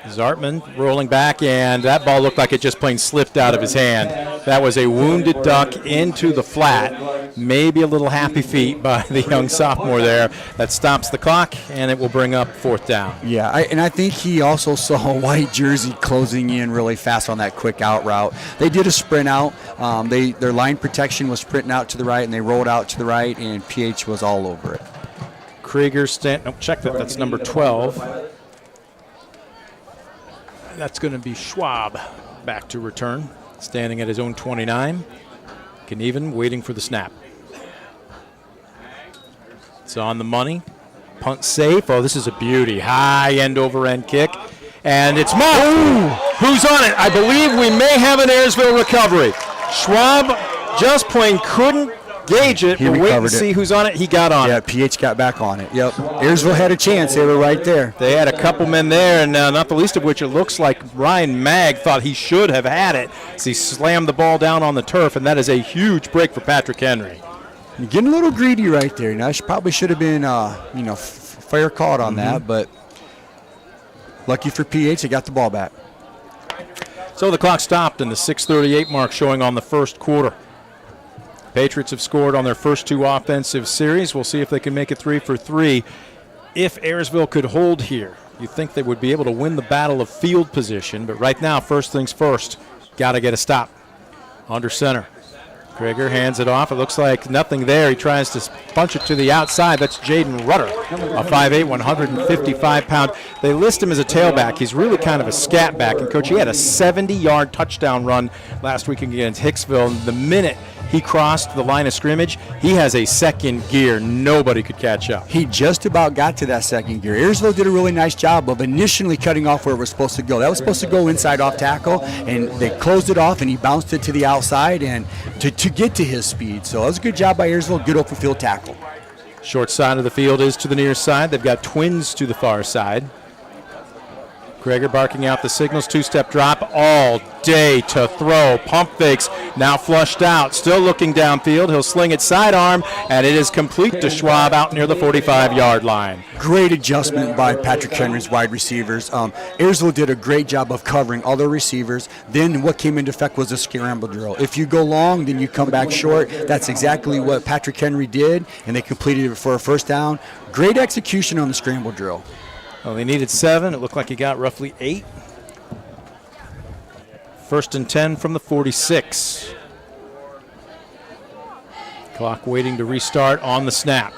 Zartman rolling back, and that ball looked like it just plain slipped out of his hand. That was a wounded duck into the flat. Maybe a little happy feet by the young sophomore there. That stops the clock, and it will bring up 4th down. Yeah, and I think he also saw a white jersey closing in really fast on that quick out route. They did a sprint out. Their line protection was sprinting out to the right, and they rolled out to the right, and PH was all over it. Krieger, check that. That's number 12. That's going to be Schwab back to return, standing at his own 29. Knieven waiting for the snap. It's on the money. Punt safe. Oh, this is a beauty. High end over end kick. And it's Mock. Who's on it? I believe we may have an Ayersville recovery. Schwab just plain couldn't gauge it. We'll wait and see who's on it. He got on it. Yeah, PH got back on it. Yep. Ayersville had a chance. They were right there. They had a couple men there, and not the least of which it looks like Ryan Mag thought he should have had it as he slammed the ball down on the turf, and that is a huge break for Patrick Henry. You're getting a little greedy right there. Now, she probably should have been, fair caught on that, but lucky for PH, they got the ball back. So the clock stopped, and the 6:38 mark showing on the first quarter. Patriots have scored on their first 2 offensive series. We'll see if they can make it 3 for 3. If Ayersville could hold here, you'd think they would be able to win the battle of field position. But right now, first things first, got to get a stop. Under center. Krieger hands it off. It looks like nothing there. He tries to punch it to the outside. That's Jaden Rutter, a 5'8", 155-pound. They list him as a tailback. He's really kind of a scat back. And, Coach, he had a 70-yard touchdown run last week against Hicksville. The minute he crossed the line of scrimmage, he has a second gear. Nobody could catch up. He just about got to that second gear. Ayersville did a really nice job of initially cutting off where it was supposed to go. That was supposed to go inside off tackle, and they closed it off, and he bounced it to the outside and to get to his speed. So that was a good job by Ayersville, good open field tackle. Short side of the field is to the near side. They've got Twins to the far side. Krieger barking out the signals, 2-step drop all day to throw. Pump fakes, now flushed out, still looking downfield. He'll sling it sidearm, and it is complete to Schwab out near the 45-yard line. Great adjustment by Patrick Henry's wide receivers. Ayersville did a great job of covering all their receivers. Then what came into effect was a scramble drill. If you go long, then you come back short. That's exactly what Patrick Henry did, and they completed it for a first down. Great execution on the scramble drill. Well, they needed 7. It looked like he got roughly 8. 1st and 10 from the 46. Clock waiting to restart on the snap.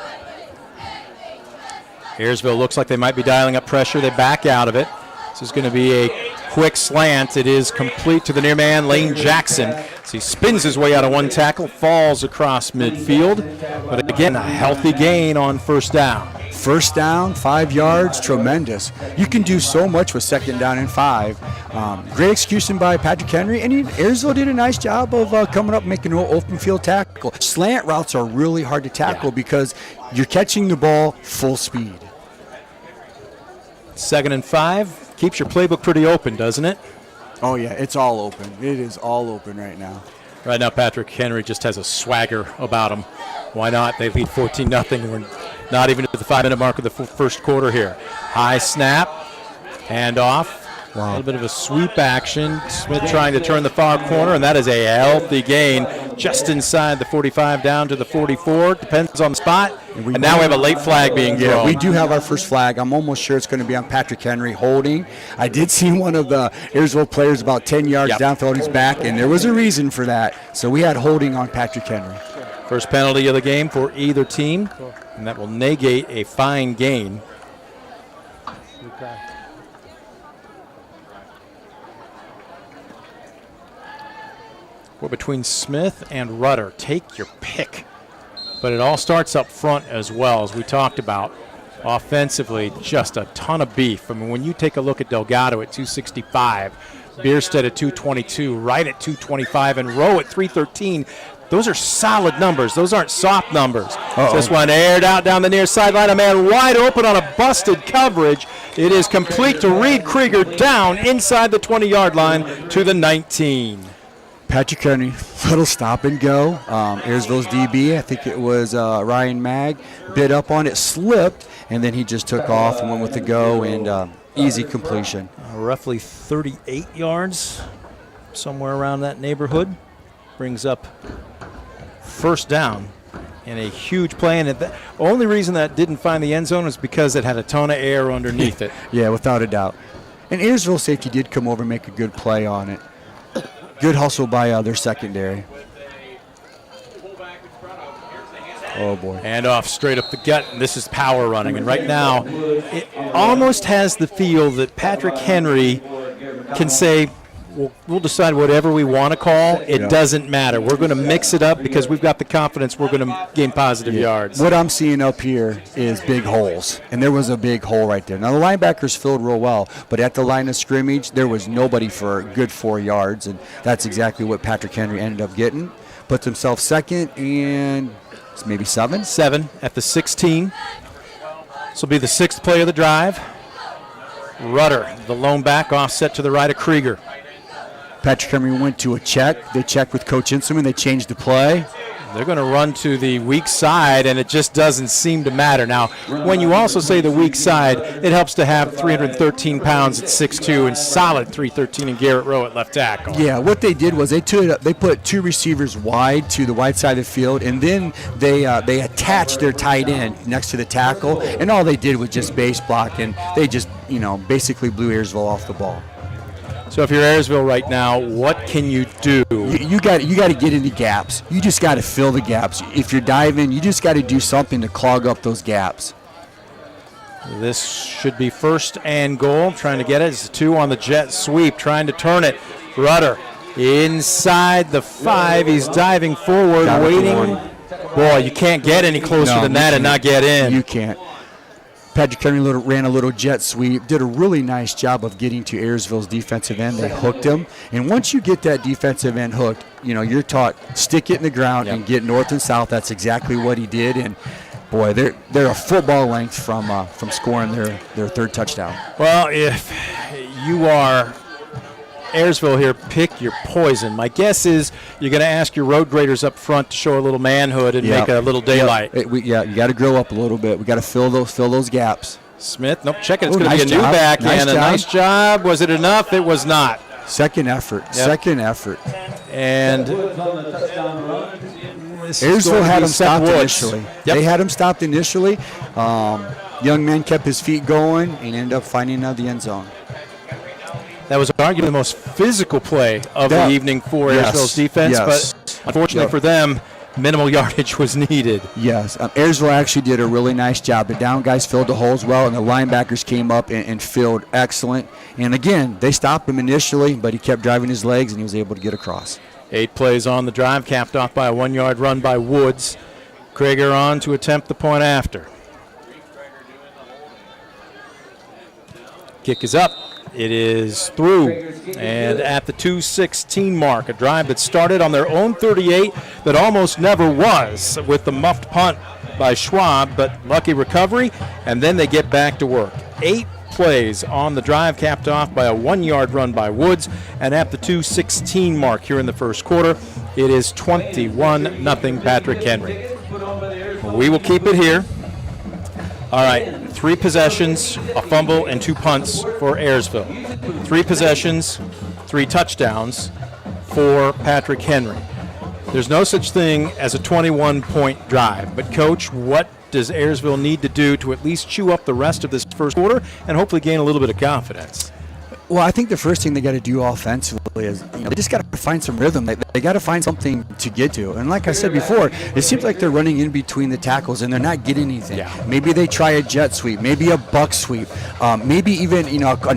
Ayersville looks like they might be dialing up pressure. They back out of it. This is going to be a quick slant. It is complete to the near man, Lane Jackson. As he spins his way out of one tackle, falls across midfield. But again, a healthy gain on first down. First down, 5 yards, tremendous. You can do so much with 2nd down and 5. Great execution by Patrick Henry, and Ayersville did a nice job of coming up, making an open field tackle. Slant routes are really hard to tackle because you're catching the ball full speed. 2nd and 5. Keeps your playbook pretty open, doesn't it? Oh, yeah, it's all open. It is all open right now. Right now, Patrick Henry just has a swagger about him. Why not? They lead 14-0. We're not even at the 5-minute mark of the first quarter here. High snap, hand off. Wow. A little bit of a sweep action. Smith trying to turn the far corner, and that is a healthy gain just inside the 45 down to the 44. Depends on the spot. And now we have a late flag being thrown. Yeah, we do have our first flag. I'm almost sure it's going to be on Patrick Henry holding. I did see one of the Ayersville players about 10 yards downfield his back, and there was a reason for that. So we had holding on Patrick Henry. First penalty of the game for either team, and that will negate a fine gain. We're between Smith and Rutter. Take your pick. But it all starts up front as well, as we talked about. Offensively, just a ton of beef. I mean, when you take a look at Delgado at 265, Bierstead at 222, Wright at 225, and Rowe at 313, those are solid numbers. Those aren't soft numbers. This one aired out down the near sideline. A man wide open on a busted coverage. It is complete to Reed Krieger down inside the 20-yard line to the 19. Patrick Henry, little stop and go. Ayersville's DB, I think it was Ryan Mag, bit up on it, slipped, and then he just took off and went with the go, and easy completion. Roughly 38 yards, somewhere around that neighborhood. Brings up first down. And a huge play, and the only reason that didn't find the end zone is because it had a ton of air underneath it. Yeah, without a doubt. And Ayersville safety did come over and make a good play on it. Good hustle by their secondary. Oh, boy. And off straight up the gut, and this is power running. And right now, it almost has the feel that Patrick Henry can say, we'll decide whatever we want to call. It doesn't matter. We're going to mix it up because we've got the confidence we're going to gain positive yards. What I'm seeing up here is big holes, and there was a big hole right there. Now, the linebackers filled real well, but at the line of scrimmage, there was nobody for a good 4 yards, and that's exactly what Patrick Henry ended up getting. Puts himself second and maybe 7. 7 at the 16. This will be the 6th play of the drive. Rudder, the lone back, offset to the right of Krieger. Patrick Henry went to a check. They checked with Coach Inselman. They changed the play. They're going to run to the weak side, and it just doesn't seem to matter. Now, when you also say the weak side, it helps to have 313 pounds at 6'2", and solid 313 in Garrett Rowe at left tackle. Yeah, what they did was they put 2 receivers wide to the wide side of the field, and then they attached their tight end next to the tackle, and all they did was just base block, and they just basically blew Ayersville off the ball. So if you're Ayersville right now, what can you do? You got to get into gaps. You just got to fill the gaps. If you're diving, you just got to do something to clog up those gaps. This should be 1st and goal. Trying to get it. It's a 2 on the jet sweep. Trying to turn it. Rudder inside the 5. He's diving forward, waiting. Boy, you can't get any closer than that and not get in. You can't. Patrick Henry ran a little jet sweep, did a really nice job of getting to Ayersville's defensive end. They hooked him. And once you get that defensive end hooked, you're taught stick it in the ground and get north and south. That's exactly what he did. And, boy, they're a football length from scoring their 3rd touchdown. Well, if you are Ayersville here, pick your poison. My guess is you're going to ask your road graders up front to show a little manhood and make a little daylight. You got to grow up a little bit. We got to fill those gaps. Smith, nope, check it. It's going to be a new back and a nice job. Was it enough? It was not. Second effort. And Ayersville had him stopped initially. They had him stopped initially. Young man kept his feet going and ended up finding the end zone. That was arguably the most physical play of the evening for Ayersville's defense, but unfortunately for them, minimal yardage was needed. Yes, Ayersville actually did a really nice job. The down guys filled the holes well, and the linebackers came up and filled excellent. And again, they stopped him initially, but he kept driving his legs, and he was able to get across. 8 plays on the drive, capped off by a 1-yard run by Woods. Krieger on to attempt the point after. Kick is up. It is through, and at the 2:16 mark, a drive that started on their own 38 that almost never was, with the muffed punt by Schwab, but lucky recovery, and then they get back to work. 8 plays on the drive, capped off by a 1-yard run by Woods, and at the 2:16 mark here in the first quarter, it is 21-0 Patrick Henry. We will keep it here. All right, 3 possessions, a fumble, and 2 punts for Ayersville. 3 possessions, 3 touchdowns for Patrick Henry. There's no such thing as a 21-point drive. But, Coach, what does Ayersville need to do to at least chew up the rest of this first quarter and hopefully gain a little bit of confidence? Well, I think the first thing they got to do offensively is, they just got to find some rhythm. They got to find something to get to. And like I said before, it seems like they're running in between the tackles and they're not getting anything. Yeah. Maybe they try a jet sweep, maybe a buck sweep, maybe even,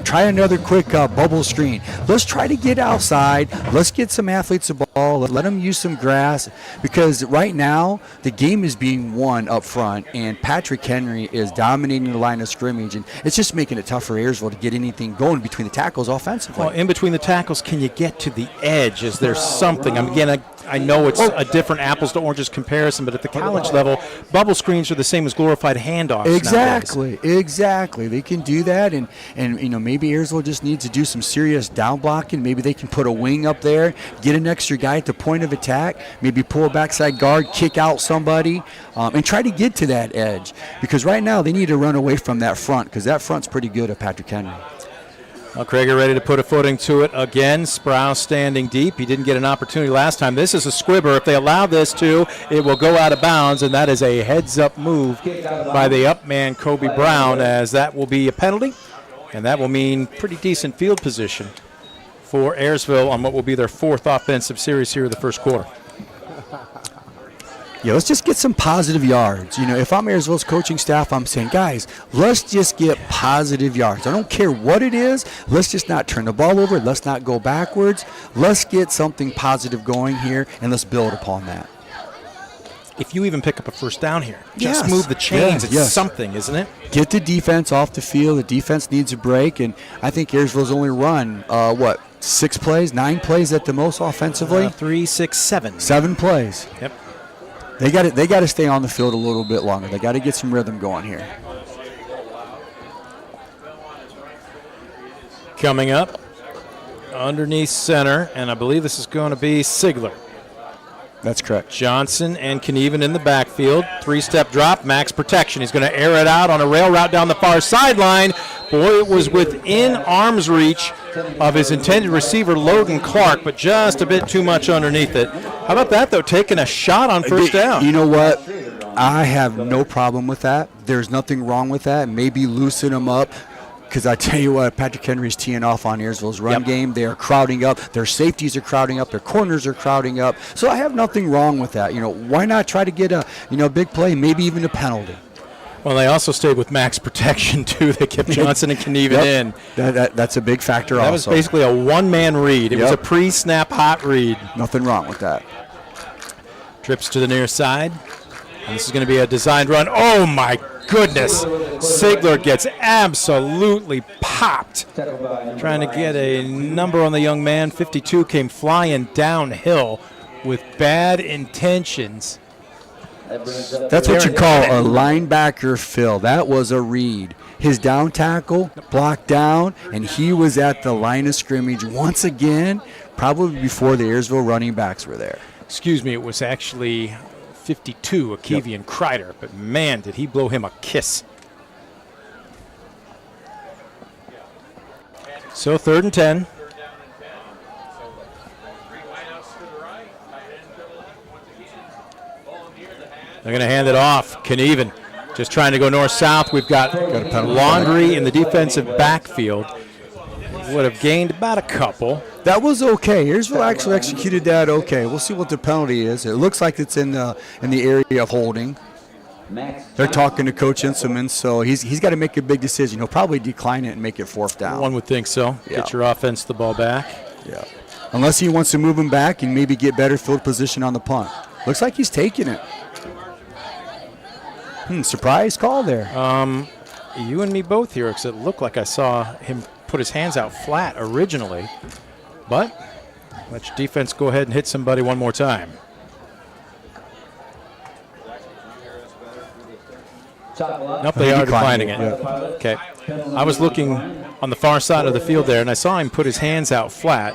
try another quick bubble screen. Let's try to get outside. Let's get some athletes the ball. Let them use some grass, because right now the game is being won up front, and Patrick Henry is dominating the line of scrimmage, and it's just making it tough for Ayersville to get anything going between the tackles offensively. Well, in between the tackles, can you get to the edge? Is there something something. Again, I know it's a different apples to oranges comparison, but at the college level, bubble screens are the same as glorified handoffs. Exactly. They can do that, and maybe Ayersville just needs to do some serious down blocking. Maybe they can put a wing up there, get an extra guy at the point of attack, maybe pull a backside guard, kick out somebody, and try to get to that edge. Because right now they need to run away from that front, because that front's pretty good at Patrick Henry. Well, Krager ready to put a footing to it again. Sprouse standing deep. He didn't get an opportunity last time. This is a squibber. If they allow this to, it will go out of bounds, and that is a heads-up move by the up man, Kobe Brown, as that will be a penalty, and that will mean pretty decent field position for Ayersville on what will be their 4th offensive series here in the first quarter. Yeah, let's just get some positive yards. If I'm Ayersville's coaching staff, I'm saying, guys, let's just get positive yards. I don't care what it is. Let's just not turn the ball over. Let's not go backwards. Let's get something positive going here, and let's build upon that. If you even pick up a first down here, just move the chains. It's something, isn't it? Get the defense off the field. The defense needs a break, and I think Ayersville's only run, 6 plays, 9 plays at the most offensively? 3, 6, 7. 7 plays. Yep. They got to stay on the field a little bit longer. They got to get some rhythm going here. Coming up underneath center, and I believe this is going to be Sigler. That's correct. Johnson and Knieven in the backfield. 3-step drop, max protection. He's going to air it out on a rail route down the far sideline. Boy, it was within arm's reach of his intended receiver, Logan Clark, but just a bit too much underneath it. How about that, though, taking a shot on first down? You know what? I have no problem with that. There's nothing wrong with that. Maybe loosen him up. Because I tell you what, Patrick Henry's teeing off on Ayersville's run game. They are crowding up. Their safeties are crowding up. Their corners are crowding up. So I have nothing wrong with that. Why not try to get a big play, maybe even a penalty? Well, they also stayed with max protection, too. They kept Johnson and Knieven in. That's a big factor also. That was basically a one-man read. It was a pre-snap hot read. Nothing wrong with that. Trips to the near side. And this is going to be a designed run. Oh, my goodness. Sigler gets absolutely popped. Trying to get a number on the young man. 52 came flying downhill with bad intentions. That's what you call a linebacker fill. That was a read. His down tackle blocked down, and he was at the line of scrimmage once again, probably before the Ayersville running backs were there. Excuse me, it was actually 52, Akevian Kreider, but man, did he blow him a kiss. So 3rd and 10. They're going to hand it off. Knieven just trying to go north-south. We've got Laundry in the defensive backfield. Would have gained about a couple. That was okay. Ayersville actually executed that okay. We'll see what the penalty is. It looks like it's in the area of holding. They're talking to Coach Inselman, so he's got to make a big decision. He'll probably decline it and make it 4th down. One would think so. Yeah. Get your offense the ball back. Yeah. Unless he wants to move him back and maybe get better field position on the punt. Looks like he's taking it. Surprise call there. You and me both here, because it looked like I saw him put his hands out flat originally. But let your defense go ahead and hit somebody one more time. Nope, they are declining it. Okay. I was looking on the far side of the field there, and I saw him put his hands out flat.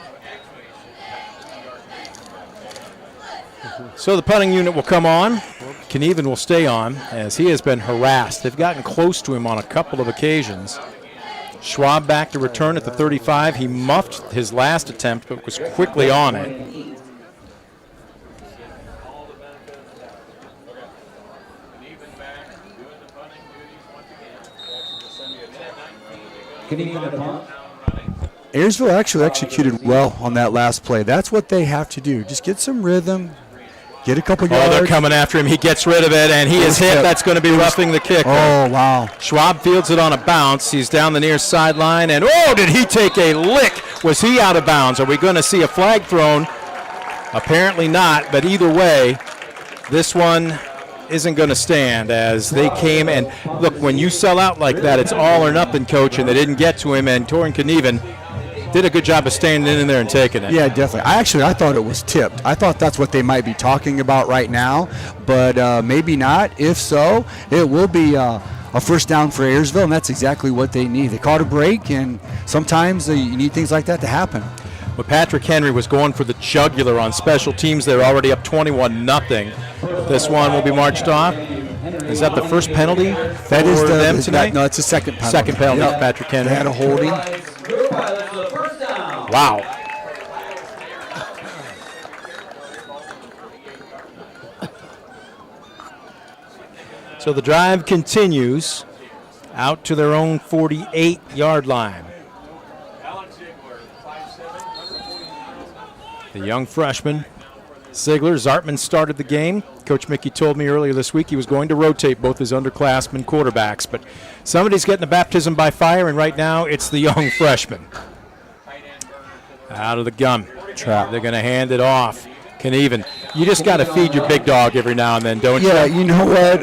So the punting unit will come on. Knieven will stay on, as he has been harassed. They've gotten close to him on a couple of occasions. Schwab back to return at the 35. He muffed his last attempt, but was quickly on it. Ayersville actually executed well on that last play. That's what they have to do. Just get some rhythm, get a couple yards. Oh, they're coming after him. He gets rid of it, and he is hit. That's going to be roughing the kicker. Oh, wow. Schwab fields it on a bounce. He's down the near sideline, and oh, did he take a lick? Was he out of bounds? Are we going to see a flag thrown? Apparently not, but either way, this one isn't going to stand, as they came and look, when you sell out like that, it's all or nothing, coach, and they didn't get to him, and Torin Knieven did a good job of staying in there and taking it. Yeah, definitely. I thought it was tipped. I thought that's what they might be talking about right now, but maybe not. If so, it will be a first down for Ayersville, and that's exactly what they need. They caught a break, and sometimes you need things like that to happen. But Patrick Henry was going for the jugular on special teams. They're already up 21-0. This one will be marched off. Is that the first penalty for them tonight? No, it's the second penalty. Second penalty for Patrick Henry. They had a holding. Wow. So the drive continues out to their own 48-yard line. The young freshman, Ziegler, Zartman started the game. Coach Mickey told me earlier this week he was going to rotate both his underclassmen quarterbacks, but somebody's getting a baptism by fire, and right now it's the young freshman. Out of the gun. Trap. They're going to hand it off. Knieven. You just got to feed your big dog every now and then, don't you? Yeah, you know what?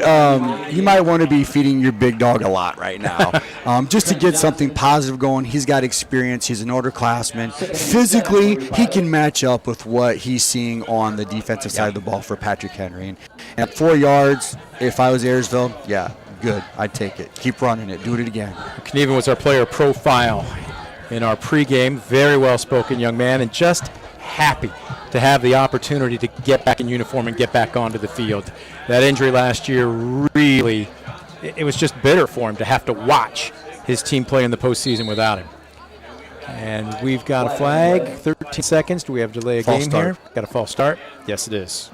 You might want to be feeding your big dog a lot right now. Just to get something positive going. He's got experience. He's an underclassman. Physically, he can match up with what he's seeing on the defensive side of the ball for Patrick Henry. And at 4 yards, if I was Ayersville, yeah, good. I'd take it. Keep running it. Do it again. Knieven was our player profile in our pregame. Very well-spoken young man, and just happy to have the opportunity to get back in uniform and get back onto the field. That injury last year really, it was just bitter for him to have to watch his team play in the postseason without him. And we've got a flag, 13 seconds. Do we have to delay a game here? Got a false start? Yes, it is.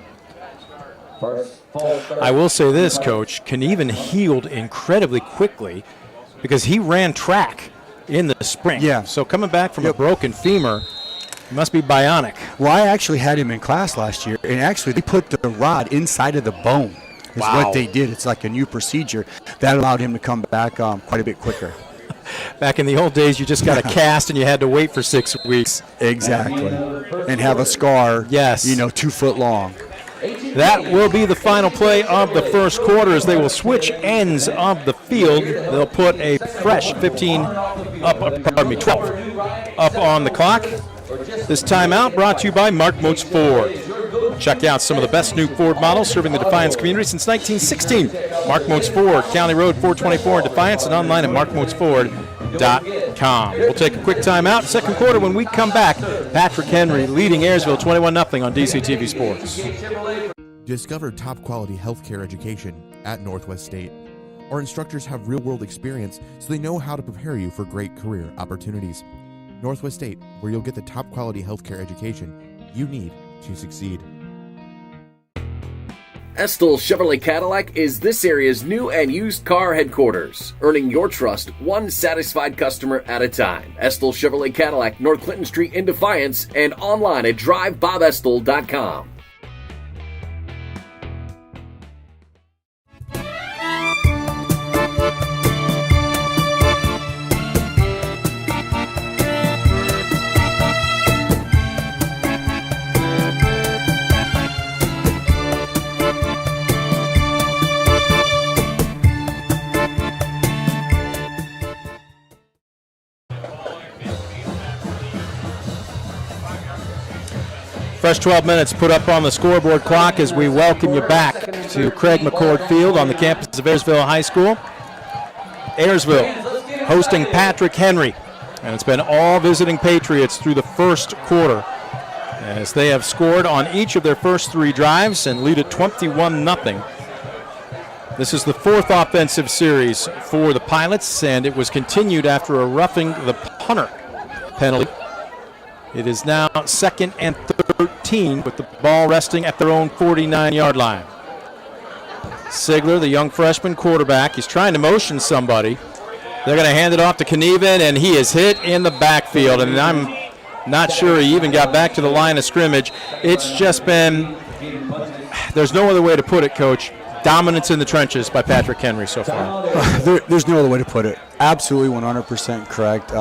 I will say this, Coach, Knieven healed incredibly quickly because he ran track in the spring. Yeah. So coming back from a broken femur, he must be bionic. Well, I actually had him in class last year, and actually they put the rod inside of the bone. Is what they did. It's like a new procedure that allowed him to come back quite a bit quicker. Back in the old days, you just got a cast and you had to wait for 6 weeks. Exactly. And have a scar, 2 foot long. That will be the final play of the first quarter as they will switch ends of the field. They'll put a fresh 12 up on the clock. This timeout brought to you by Mark Moats Ford. Check out some of the best new Ford models serving the Defiance community since 1916. Mark Moats Ford, County Road 424 in Defiance, and online at markmoatsford.com. We'll take a quick timeout. Second quarter, when we come back, Patrick Henry leading Ayersville 21-0 on DCTV Sports. Discover top-quality healthcare education at Northwest State. Our instructors have real-world experience, so they know how to prepare you for great career opportunities. Northwest State, where you'll get the top-quality healthcare education you need to succeed. Estill Chevrolet Cadillac is this area's new and used car headquarters, earning your trust one satisfied customer at a time. Estill Chevrolet Cadillac, North Clinton Street in Defiance, and online at drivebobestill.com. Fresh 12 minutes put up on the scoreboard clock as we welcome you back to Craig McCord Field on the campus of Ayersville High School. Ayersville hosting Patrick Henry, and it's been all visiting Patriots through the first quarter as they have scored on each of their first 3 drives and lead at 21-0. This is the 4th offensive series for the Pilots, and it was continued after a roughing the punter penalty. It is now 2nd and 13 with the ball resting at their own 49-yard line. Ziegler, the young freshman quarterback, he's trying to motion somebody. They're going to hand it off to Knieven, and he is hit in the backfield. And I'm not sure he even got back to the line of scrimmage. It's just been, there's no other way to put it, Coach, dominance in the trenches by Patrick Henry so far. There's no other way to put it. Absolutely 100% correct.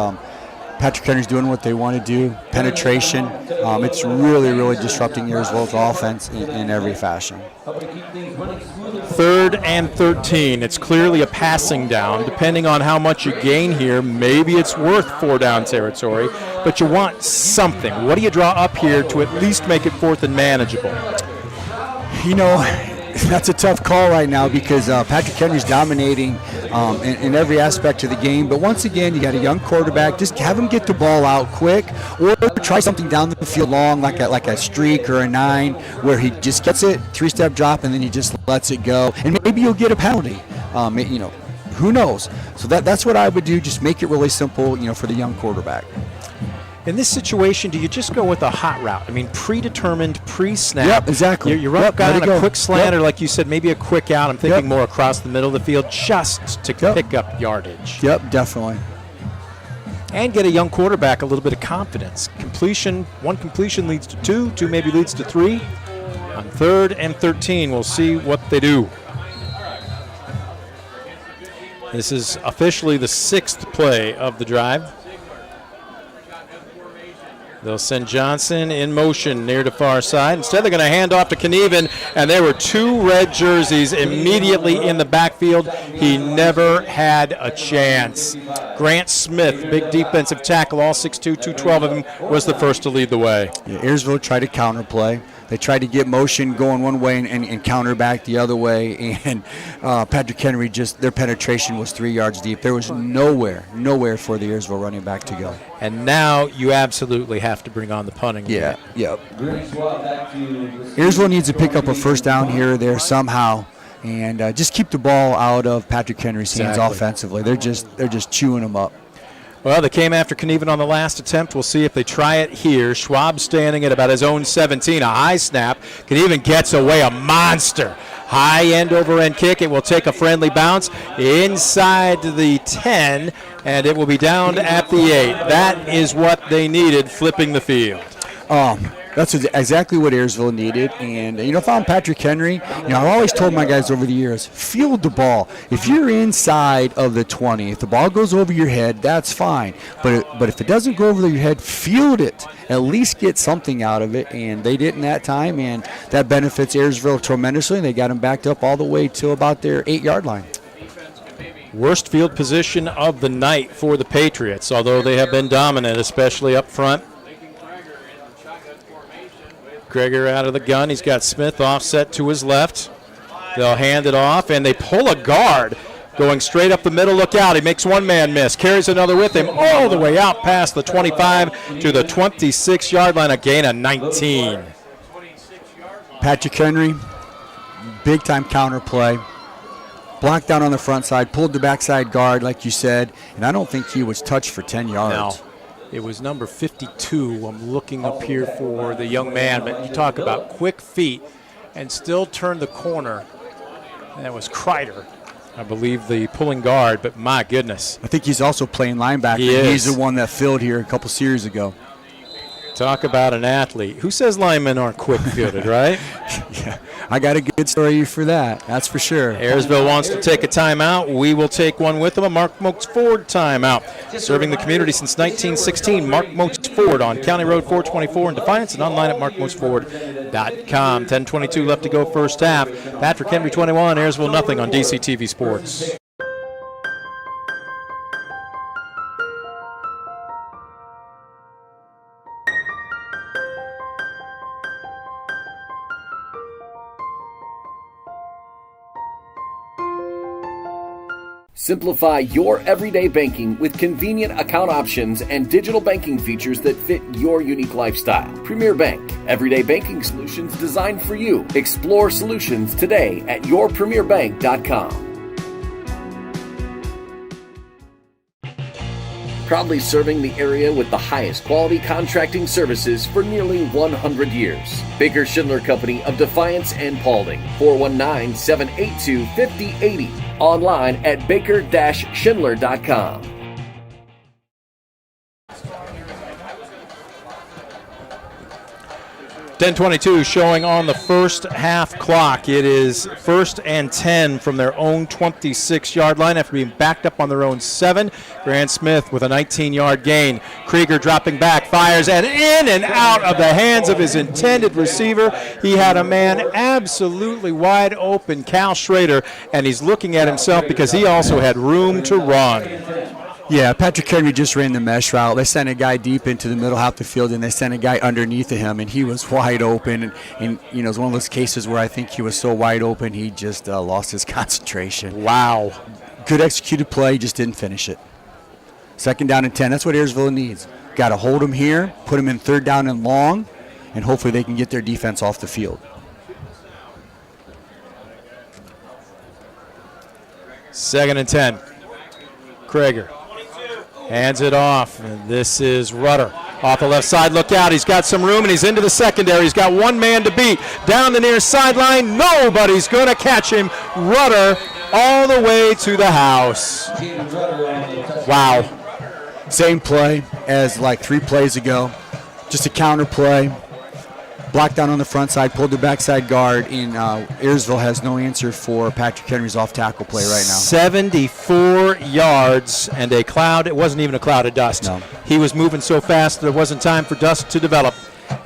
Patrick Henry's doing what they want to do. Penetration. It's really, really disrupting Ayersville's offense in every fashion. 3rd and 13. It's clearly a passing down. Depending on how much you gain here, maybe it's worth 4 down territory. but you want something. What do you draw up here to at least make it 4th and manageable? You know, that's a tough call right now because Patrick Henry's dominating in every aspect of the game. But once again, you got a young quarterback. Just have him get the ball out quick, or try something down the field long, like a streak or a 9, where he just gets it, 3-step drop, and then he just lets it go. And maybe you'll get a penalty. You know, who knows? So that's what I would do. Just make it really simple, you know, for the young quarterback. In this situation, do you just go with a hot route? I mean, predetermined, pre-snap. Yep, exactly. You're up, guy on a quick slant, yep. or like you said, maybe a quick out. I'm thinking more across the middle of the field just to pick up yardage. Yep, definitely. And get a young quarterback a little bit of confidence. One completion leads to 2 maybe leads to 3. On 3rd and 13, we'll see what they do. This is officially the 6th play of the drive. They'll send Johnson in motion near the far side. Instead, they're going to hand off to Knieven, and there were 2 red jerseys immediately in the backfield. He never had a chance. Grant Smith, big defensive tackle, all 6'2", 212 of him, was the first to lead the way. Yeah, Ayersville tried to counterplay. They tried to get motion going one way and counter back the other way, and Patrick Henry, their penetration was 3 yards deep. There was nowhere for the Ayersville running back to go. And now you absolutely have to bring on the punting. Yeah, yep. Ayersville needs to pick up a first down here or there somehow, and just keep the ball out of Patrick Henry's hands offensively. They're just chewing them up. Well, they came after Knieven on the last attempt. We'll see if they try it here. Schwab standing at about his own 17, a high snap. Knieven gets away, a monster. High end-over-end kick. It will take a friendly bounce inside the 10, and it will be down at the 8. That is what they needed, flipping the field. That's exactly what Ayersville needed. And, you know, if I'm Patrick Henry, you know, I've always told my guys over the years, field the ball. If you're inside of the 20, if the ball goes over your head, that's fine. But if it doesn't go over your head, field it. At least get something out of it. And they didn't that time, and that benefits Ayersville tremendously. They got them backed up all the way to about their 8-yard line. Worst field position of the night for the Patriots, although they have been dominant, especially up front. Greger out of the gun. He's got Smith offset to his left. They'll hand it off, and they pull a guard going straight up the middle. Look out. He makes one man miss. Carries another with him all the way out past the 25 to the 26-yard line. A gain of 19. Patrick Henry, big-time counter play. Blocked down on the front side, pulled the backside guard, like you said, and I don't think he was touched for 10 yards. No. It was number 52. I'm looking up here for the young man, but you talk about quick feet and still turn the corner. And that was Kreider, I believe, the pulling guard, but my goodness. I think he's also playing linebacker. He's the one that filled here a couple series ago. Talk about an athlete. Who says linemen aren't quick-footed, right? Yeah, I got a good story for that. That's for sure. Ayersville wants to take a timeout. We will take one with them, a Mark Mokes Ford timeout. Serving the community since 1916, Mark Mokes Ford on County Road 424 in Defiance and online at markmokesford.com. 10:22 left to go first half. Patrick Henry 21, Ayersville nothing on DCTV Sports. Simplify your everyday banking with convenient account options and digital banking features that fit your unique lifestyle. Premier Bank, everyday banking solutions designed for you. Explore solutions today at yourpremierbank.com. Proudly serving the area with the highest quality contracting services for nearly 100 years. Baker Schindler Company of Defiance and Paulding, 419-782-5080. Online at baker-schindler.com. .22 showing on the first half clock. It is 1st and 10 from their own 26-yard line after being backed up on their own 7. Grant Smith with a 19-yard gain. Krieger dropping back, fires, and in and out of the hands of his intended receiver. He had a man absolutely wide open, Cal Schrader, and he's looking at himself because he also had room to run. Yeah, Patrick Henry just ran the mesh route. They sent a guy deep into the middle half the field, and they sent a guy underneath of him, and he was wide open. And you know, it's one of those cases where I think he was so wide open, he just lost his concentration. Wow. Good executed play, just didn't finish it. 2nd down and 10. That's what Ayersville needs. Got to hold him here, put him in 3rd down and long, and hopefully they can get their defense off the field. Second and 10. Krager hands it off, and this is Rudder. Off the left side, look out, he's got some room, and he's into the secondary. He's got one man to beat. Down the near sideline, nobody's going to catch him. Rudder all the way to the house. Wow. Same play as like 3 plays ago. Just a counter play. Blocked down on the front side, pulled the backside guard, and Ayersville has no answer for Patrick Henry's off-tackle play right now. 74 yards and a cloud. It wasn't even a cloud of dust. No. He was moving so fast there wasn't time for dust to develop.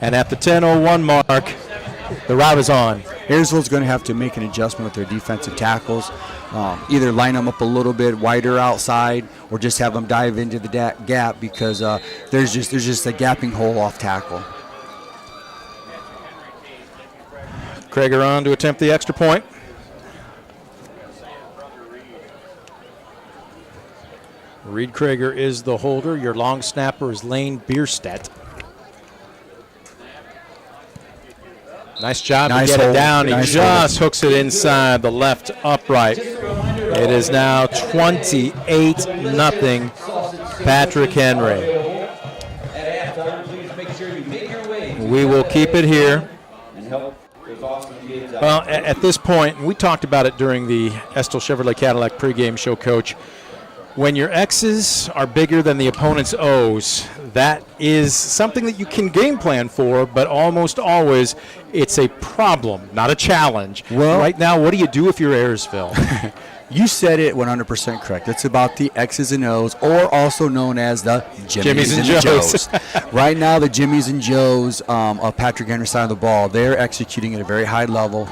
And at the 10:01 mark, the route is on. Ayersville's going to have to make an adjustment with their defensive tackles. Either line them up a little bit wider outside or just have them dive into the gap because there's just a gapping hole off tackle. Krager on to attempt the extra point. Reed Krager is the holder. Your long snapper is Lane Bierstedt. Nice job to get it down. He just hooks it inside the left upright. It is now 28-0 Patrick Henry. We will keep it here. Well, at this point, we talked about it during the Estill Chevrolet Cadillac pregame show, Coach. When your X's are bigger than the opponent's O's, that is something that you can game plan for, but almost always it's a problem, not a challenge. Well, right now, what do you do if you're Ayersville? You said it 100% correct. It's about the X's and O's, or also known as the Jimmies and Joes. Right now, the Jimmies and Joes of Patrick Henry's side of the ball, they're executing at a very high level.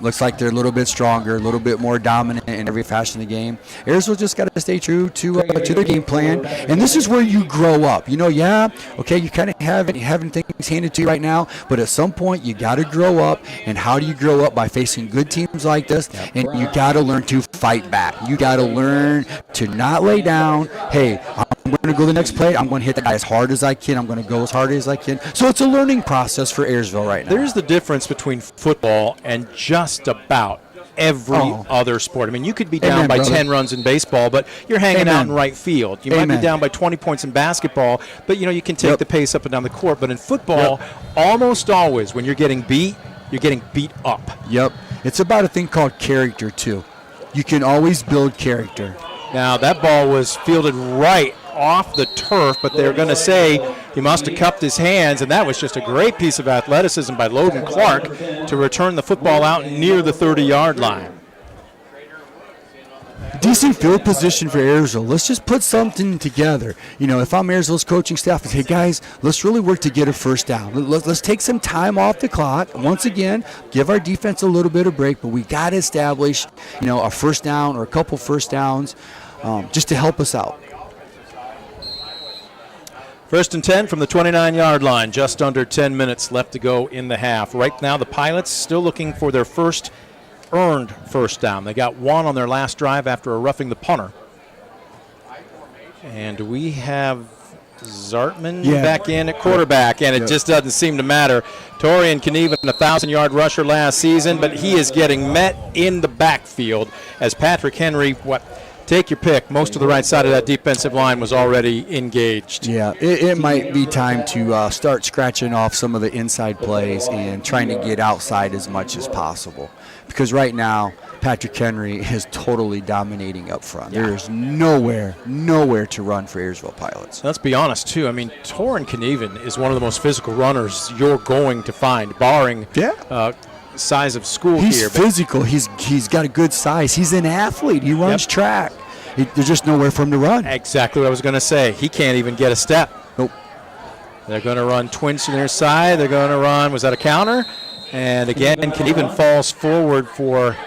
Looks like they're a little bit stronger, a little bit more dominant in every fashion of the game. Ayersville just got to stay true to their game plan, and this is where you grow up. You know, okay, you kind of having things handed to you right now, but at some point you got to grow up. And how do you grow up? By facing good teams like this, and you got to learn to fight back. You got to learn to not lay down. Hey, I'm going to go the next play. I'm going to hit the guy as hard as I can. I'm going to go as hard as I can. So it's a learning process for Ayersville right now. There's the difference between football and just about every other sport. I mean, you could be down by 10 runs in baseball, but you're hanging out in right field. You might be down by 20 points in basketball, but, you know, you can take the pace up and down the court. But in football, almost always when you're getting beat up. Yep. It's about a thing called character, too. You can always build character. Now, that ball was fielded right off the turf, but they're going to say he must have cupped his hands, and that was just a great piece of athleticism by Loden Clark to return the football out near the 30-yard line. Decent field position for Ayersville. Let's just put something together. You know, if I'm Ayersville's coaching staff, I say, hey, guys, let's really work to get a first down. Let's take some time off the clock. Once again, give our defense a little bit of break, but we got to establish, you know, a first down or a couple first downs just to help us out. 1st and 10 from the 29-yard line. Just under 10 minutes left to go in the half. Right now, the Pilots still looking for their first earned first down. They got one on their last drive after a roughing the punter. And we have Zartman back in at quarterback, and it just doesn't seem to matter. Torian Knieven, a 1,000-yard rusher last season, but he is getting met in the backfield as Patrick Henry, take your pick. Most of the right side of that defensive line was already engaged. Yeah, it might be time to start scratching off some of the inside plays and trying to get outside as much as possible. Because right now, Patrick Henry is totally dominating up front. There is nowhere to run for Ayersville Pilots. Let's be honest, too. I mean, Torin Knieven is one of the most physical runners you're going to find, barring size of school. He's physical. He's got a good size. He's an athlete. He runs track. There's just nowhere for him to run. Exactly what I was going to say. He can't even get a step. Nope. They're going to run twins to their side. They're going to run, was that a counter? And again, Knieven falls forward for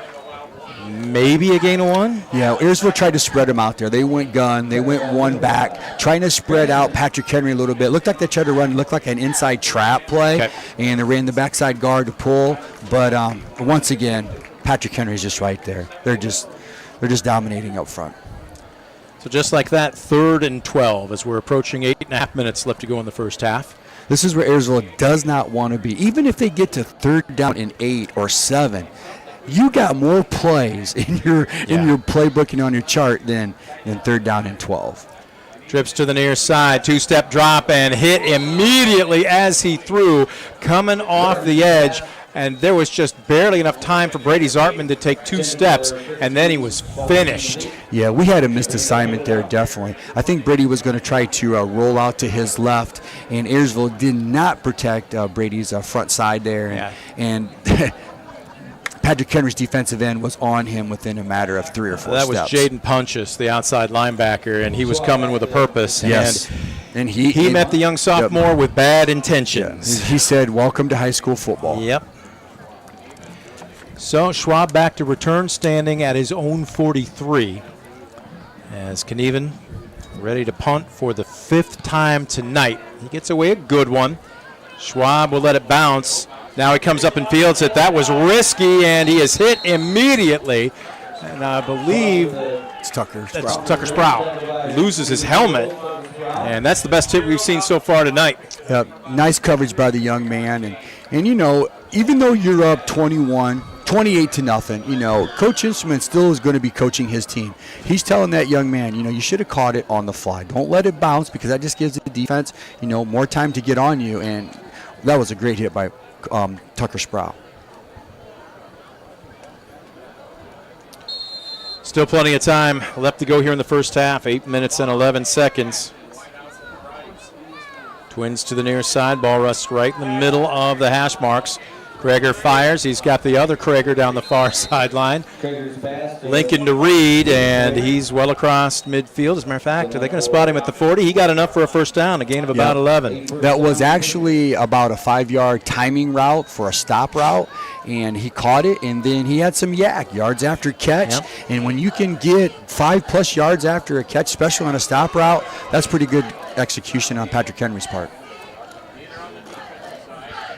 maybe a gain of 1. Yeah, Ayersville tried to spread them out there. They went gun. They went one back, trying to spread out Patrick Henry a little bit. Looked like they tried to run, looked like an inside trap play, and they ran the backside guard to pull. But once again, Patrick Henry's just right there. They're just dominating up front. So just like that, 3rd and 12 as we're approaching 8.5 minutes left to go in the first half. This is where Ayersville does not want to be. Even if they get to 3rd down and 8 or 7, you got more plays in your playbook and on your chart than 3rd down and 12. Trips to the near side, 2-step drop and hit immediately as he threw, coming off the edge. And there was just barely enough time for Brady Zartman to take 2 steps, and then he was finished. Yeah, we had a missed assignment there, definitely. I think Brady was going to try to roll out to his left, and Ayersville did not protect Brady's front side there. And Patrick Henry's defensive end was on him within a matter of 3 or 4 steps. That was Jaden Punchus, the outside linebacker, and he was coming with a purpose. Yes. And he met the young sophomore with bad intentions. He said, "Welcome to high school football." Yep. So Schwab back to return, standing at his own 43. As Knieven ready to punt for the 5th time tonight. He gets away a good one. Schwab will let it bounce. Now he comes up and fields it. That was risky, and he is hit immediately. And I believe it's Tucker Sprout. That's Tucker Sprout. He loses his helmet, and that's the best hit we've seen so far tonight. Yep. Nice coverage by the young man. And you know, even though you're up 28-0, Coach Instrument still is going to be coaching his team. He's telling that young man, you should have caught it on the fly. Don't let it bounce, because that just gives the defense, more time to get on you. And that was a great hit by Tucker Sprout. Still plenty of time left to go here in the first half. 8 minutes and 11 seconds. Twins to the near side. Ball rests right in the middle of the hash marks. Krager fires. He's got the other Krager down the far sideline. Lincoln to Reed, and he's well across midfield. As a matter of fact, are they going to spot him at the 40? He got enough for a first down, a gain of about 11. That was actually about a 5-yard timing route for a stop route, and he caught it, and then he had some yards after catch. Yep. And when you can get 5+ yards after a catch, especially on a stop route, that's pretty good execution on Patrick Henry's part.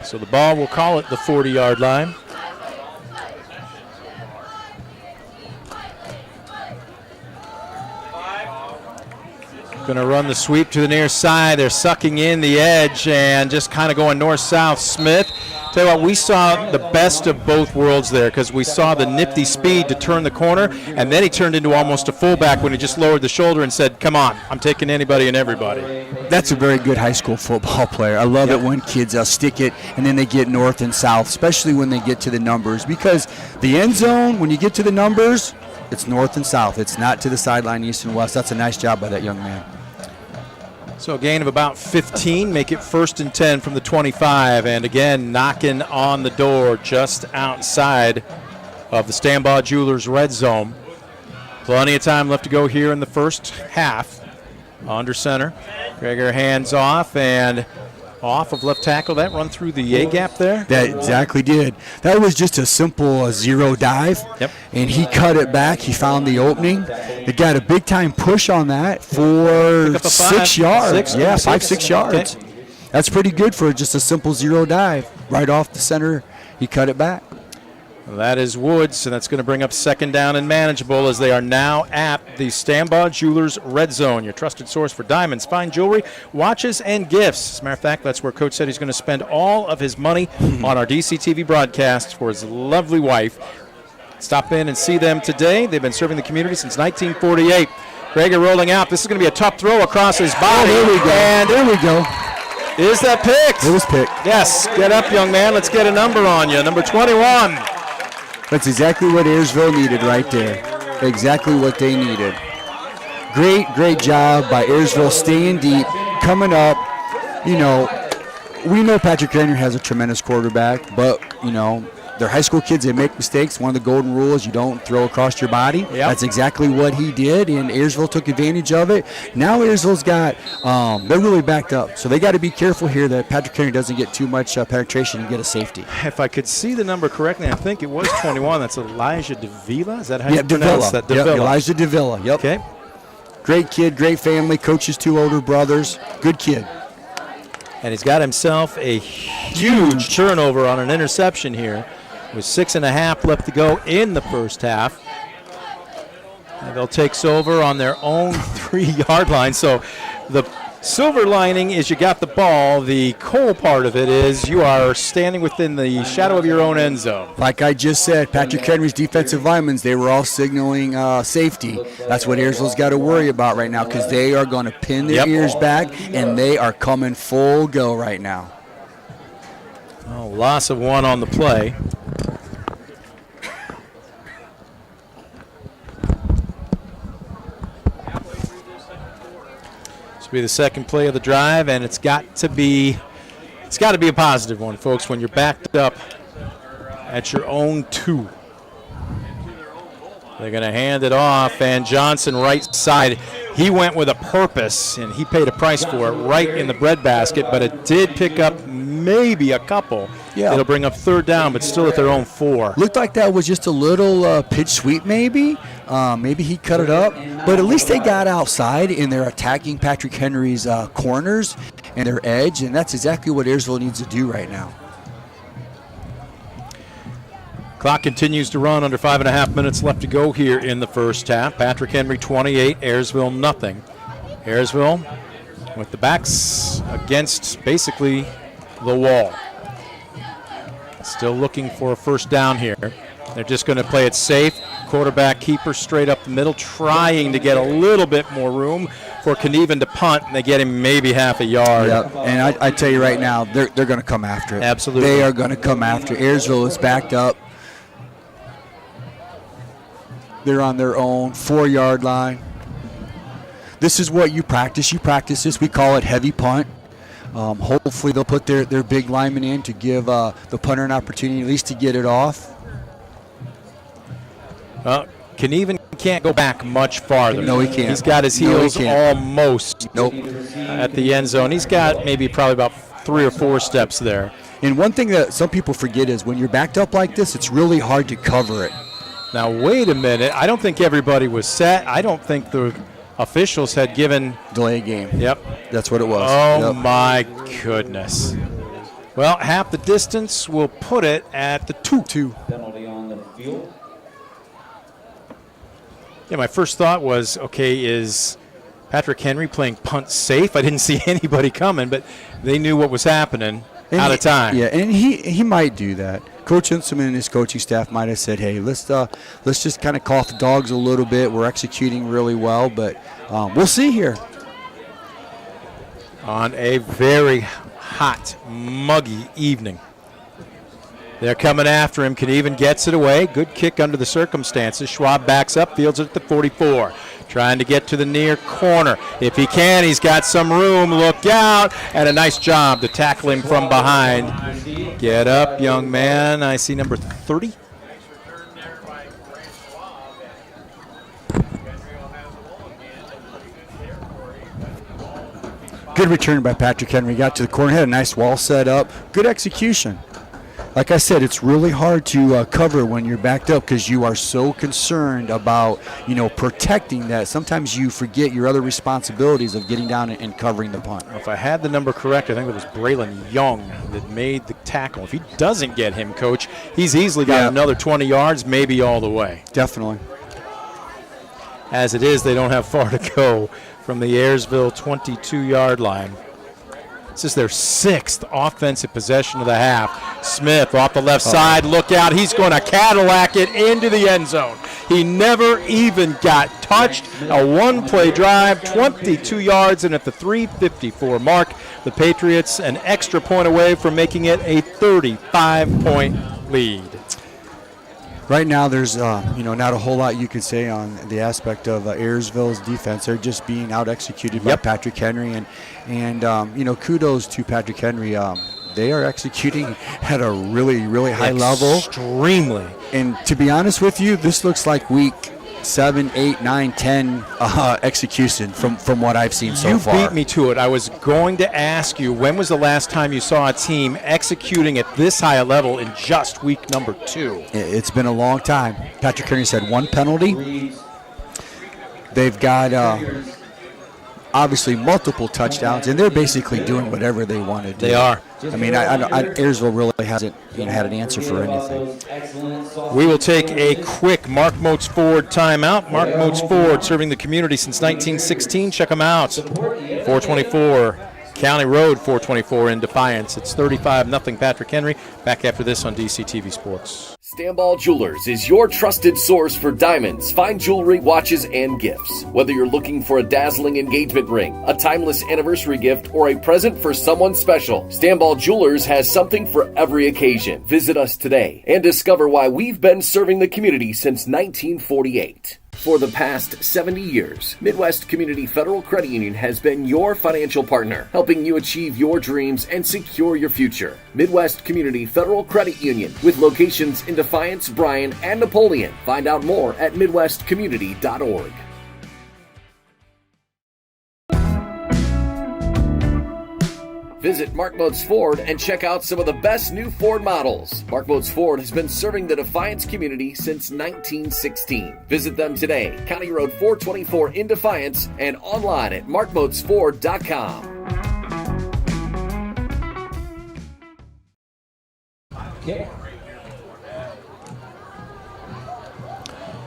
So the ball, will call it the 40-yard line. Going to run the sweep to the near side. They're sucking in the edge and just kind of going north-south. Smith, tell you what, we saw the best of both worlds there, because we saw the nifty speed to turn the corner, and then he turned into almost a fullback when he just lowered the shoulder and said, "Come on, I'm taking anybody and everybody." That's a very good high school football player. I love it when kids stick it and then they get north and south, especially when they get to the numbers, because the end zone, when you get to the numbers, it's north and south. It's not to the sideline, east and west. That's a nice job by that young man. So a gain of about 15, make it 1st and 10 from the 25, and again knocking on the door just outside of the Stambaugh Jewelers red zone. Plenty of time left to go here in the first half. Under center, Krager hands off and off of left tackle. That run through the A gap there? That exactly did. That was just a simple zero dive. Yep. And he cut it back. He found the opening. They got a big time push on that for 6 yards. 5-6 yards. Okay. That's pretty good for just a simple zero dive. Right off the center, he cut it back. That is Woods, and that's going to bring up 2nd down and manageable, as they are now at the Stambaugh Jewelers red zone, your trusted source for diamonds, fine jewelry, watches, and gifts. As a matter of fact, that's where Coach said he's going to spend all of his money on our DCTV broadcast for his lovely wife. Stop in and see them today. They've been serving the community since 1948. Krager rolling out. This is going to be a tough throw across his body. There we go. And there we go. Is that picked? It was picked. Yes. Get up, young man. Let's get a number on you. Number 21. That's exactly what Ayersville needed right there. Exactly what they needed. Great job by Ayersville staying deep, coming up. We know Patrick Henry has a tremendous quarterback, but, they're high school kids. They make mistakes. One of the golden rules, you don't throw across your body. Yep. That's exactly what he did, and Ayersville took advantage of it. Now Ayersville's got, they're really backed up. So they got to be careful here that Patrick Henry doesn't get too much penetration and get a safety. If I could see the number correctly, I think it was 21. That's Elijah Davila. Is that how you pronounce that? Yep, Elijah Davila. Yep. Okay. Great kid, great family, coaches 2 older brothers. Good kid. And he's got himself a huge turnover on an interception here with 6.5 left to go in the first half. And they'll take over on their own 3-yard line. So the silver lining is you got the ball. The coal part of it is you are standing within the shadow of your own end zone. Like I just said, Patrick Henry's defensive linemen, they were all signaling safety. That's what Ayersville's got to worry about right now because they are going to pin their ears back, and they are coming full go right now. Oh, loss of 1 on the play. Be the second play of the drive, and it's got to be a positive one, folks, when you're backed up at your own 2. They're going to hand it off, and Johnson right side. He went with a purpose, and he paid a price for it right in the breadbasket, but it did pick up maybe a couple. Yeah. It'll bring up 3rd down, but still at their own 4. Looked like that was just a little pitch sweep maybe. Maybe he cut it up. But at least they got outside, and they're attacking Patrick Henry's corners and their edge, and that's exactly what Ayersville needs to do right now. Clock continues to run, under 5.5 minutes left to go here in the first half. Patrick Henry 28, Ayersville nothing. Ayersville with the backs against basically the wall. Still looking for a first down here. They're just going to play it safe. Quarterback keeper straight up the middle, trying to get a little bit more room for Knieven to punt, and they get him maybe half a yard. Yep. And I tell you right now, they're going to come after it. Absolutely. They are going to come after it. Ayersville is backed up. They're on their own 4-yard line. This is what you practice. You practice this. We call it heavy punt. Hopefully they'll put their big lineman in to give the punter an opportunity at least to get it off. Knieven can't go back much farther. No, he can't. He's got his heels almost at the end zone. He's got maybe probably about 3 or 4 steps there. And one thing that some people forget is when you're backed up like this, it's really hard to cover it. Now, wait a minute. I don't think everybody was set. I don't think the officials had given delay game. Yep. That's what it was. Oh, my goodness. Well, half the distance will put it at the 2. Penalty on the field. Yeah, my first thought was, okay, is Patrick Henry playing punt safe? I didn't see anybody coming, but they knew what was happening out of time. Yeah, and he might do that. Coach Inselman and his coaching staff might have said, hey, let's just kind of cough the dogs a little bit. We're executing really well, but we'll see here. On a very hot, muggy evening. They're coming after him. Knieven gets it away. Good kick under the circumstances. Schwab backs up, fields it at the 44. Trying to get to the near corner. If he can, he's got some room. Look out. And a nice job to tackle him from behind. Get up, young man. I see number 30. Good return by Patrick Henry. Got to the corner, had a nice wall set up. Good execution. Like I said, it's really hard to cover when you're backed up because you are so concerned about, protecting that. Sometimes you forget your other responsibilities of getting down and covering the punt. If I had the number correct, I think it was Braylon Young that made the tackle. If he doesn't get him, Coach, he's easily got another 20 yards, maybe all the way. Definitely. As it is, they don't have far to go from the Ayersville 22-yard line. This is their 6th offensive possession of the half. Smith off the left side. Look out. He's going to Cadillac it into the end zone. He never even got touched. A one-play drive, 22 yards, and at the 3:54 mark, the Patriots an extra point away from making it a 35-point lead. Right now, there's not a whole lot you could say on the aspect of Ayersville's defense. They're just being out executed by Patrick Henry, and kudos to Patrick Henry. they are executing at a really, really high level. Extremely. And to be honest with you, this looks like week 7, 8, 9, 10 execution from what I've seen so far. You beat me to it. I was going to ask you, when was the last time you saw a team executing at this high a level in just week number 2? It's been a long time. Patrick Kearney's had 1 penalty. They've got obviously multiple touchdowns, and they're basically doing whatever they want to do. They are. I mean, Ayersville really hasn't had an answer for anything. We will take a quick Mark Moats Ford timeout. Mark Moats Ford, serving the community since 1916. Check them out. 424 County Road, 424 in Defiance. It's 35-0 Patrick Henry. Back after this on DCTV Sports. Stanball Jewelers is your trusted source for diamonds, fine jewelry, watches, and gifts. Whether you're looking for a dazzling engagement ring, a timeless anniversary gift, or a present for someone special, Stanball Jewelers has something for every occasion. Visit us today and discover why we've been serving the community since 1948. For the past 70 years, Midwest Community Federal Credit Union has been your financial partner, helping you achieve your dreams and secure your future. Midwest Community Federal Credit Union, with locations in Defiance, Bryan, and Napoleon. Find out more at midwestcommunity.org. Visit Mark Moats Ford and check out some of the best new Ford models. Mark Moats Ford has been serving the Defiance community since 1916. Visit them today, County Road 424 in Defiance, and online at markmoatsford.com. Okay.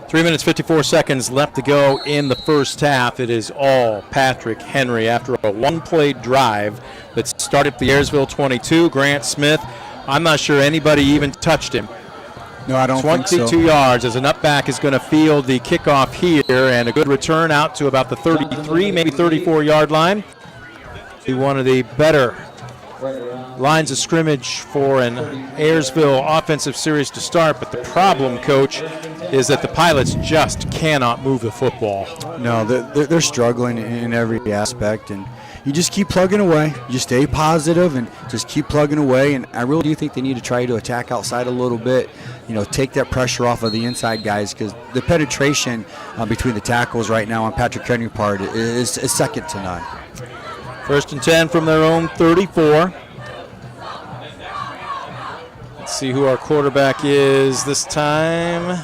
3 minutes, 54 seconds left to go in the first half. It is all Patrick Henry after a one-play drive that started at the Ayersville 22. Grant Smith, I'm not sure anybody even touched him. No, I don't think so. 22 yards as an up back is going to field the kickoff here, and a good return out to about the 33, maybe 34-yard line. Be one of the better lines of scrimmage for an Ayersville offensive series to start, but the problem, Coach, is that the Pilots just cannot move the football. No, they're struggling in every aspect, and you just keep plugging away. You stay positive and just keep plugging away, and I really do think they need to try to attack outside a little bit, take that pressure off of the inside guys, because the penetration between the tackles right now on Patrick Henry's part is second to none. 1st and 10 from their own 34. Let's see who our quarterback is this time.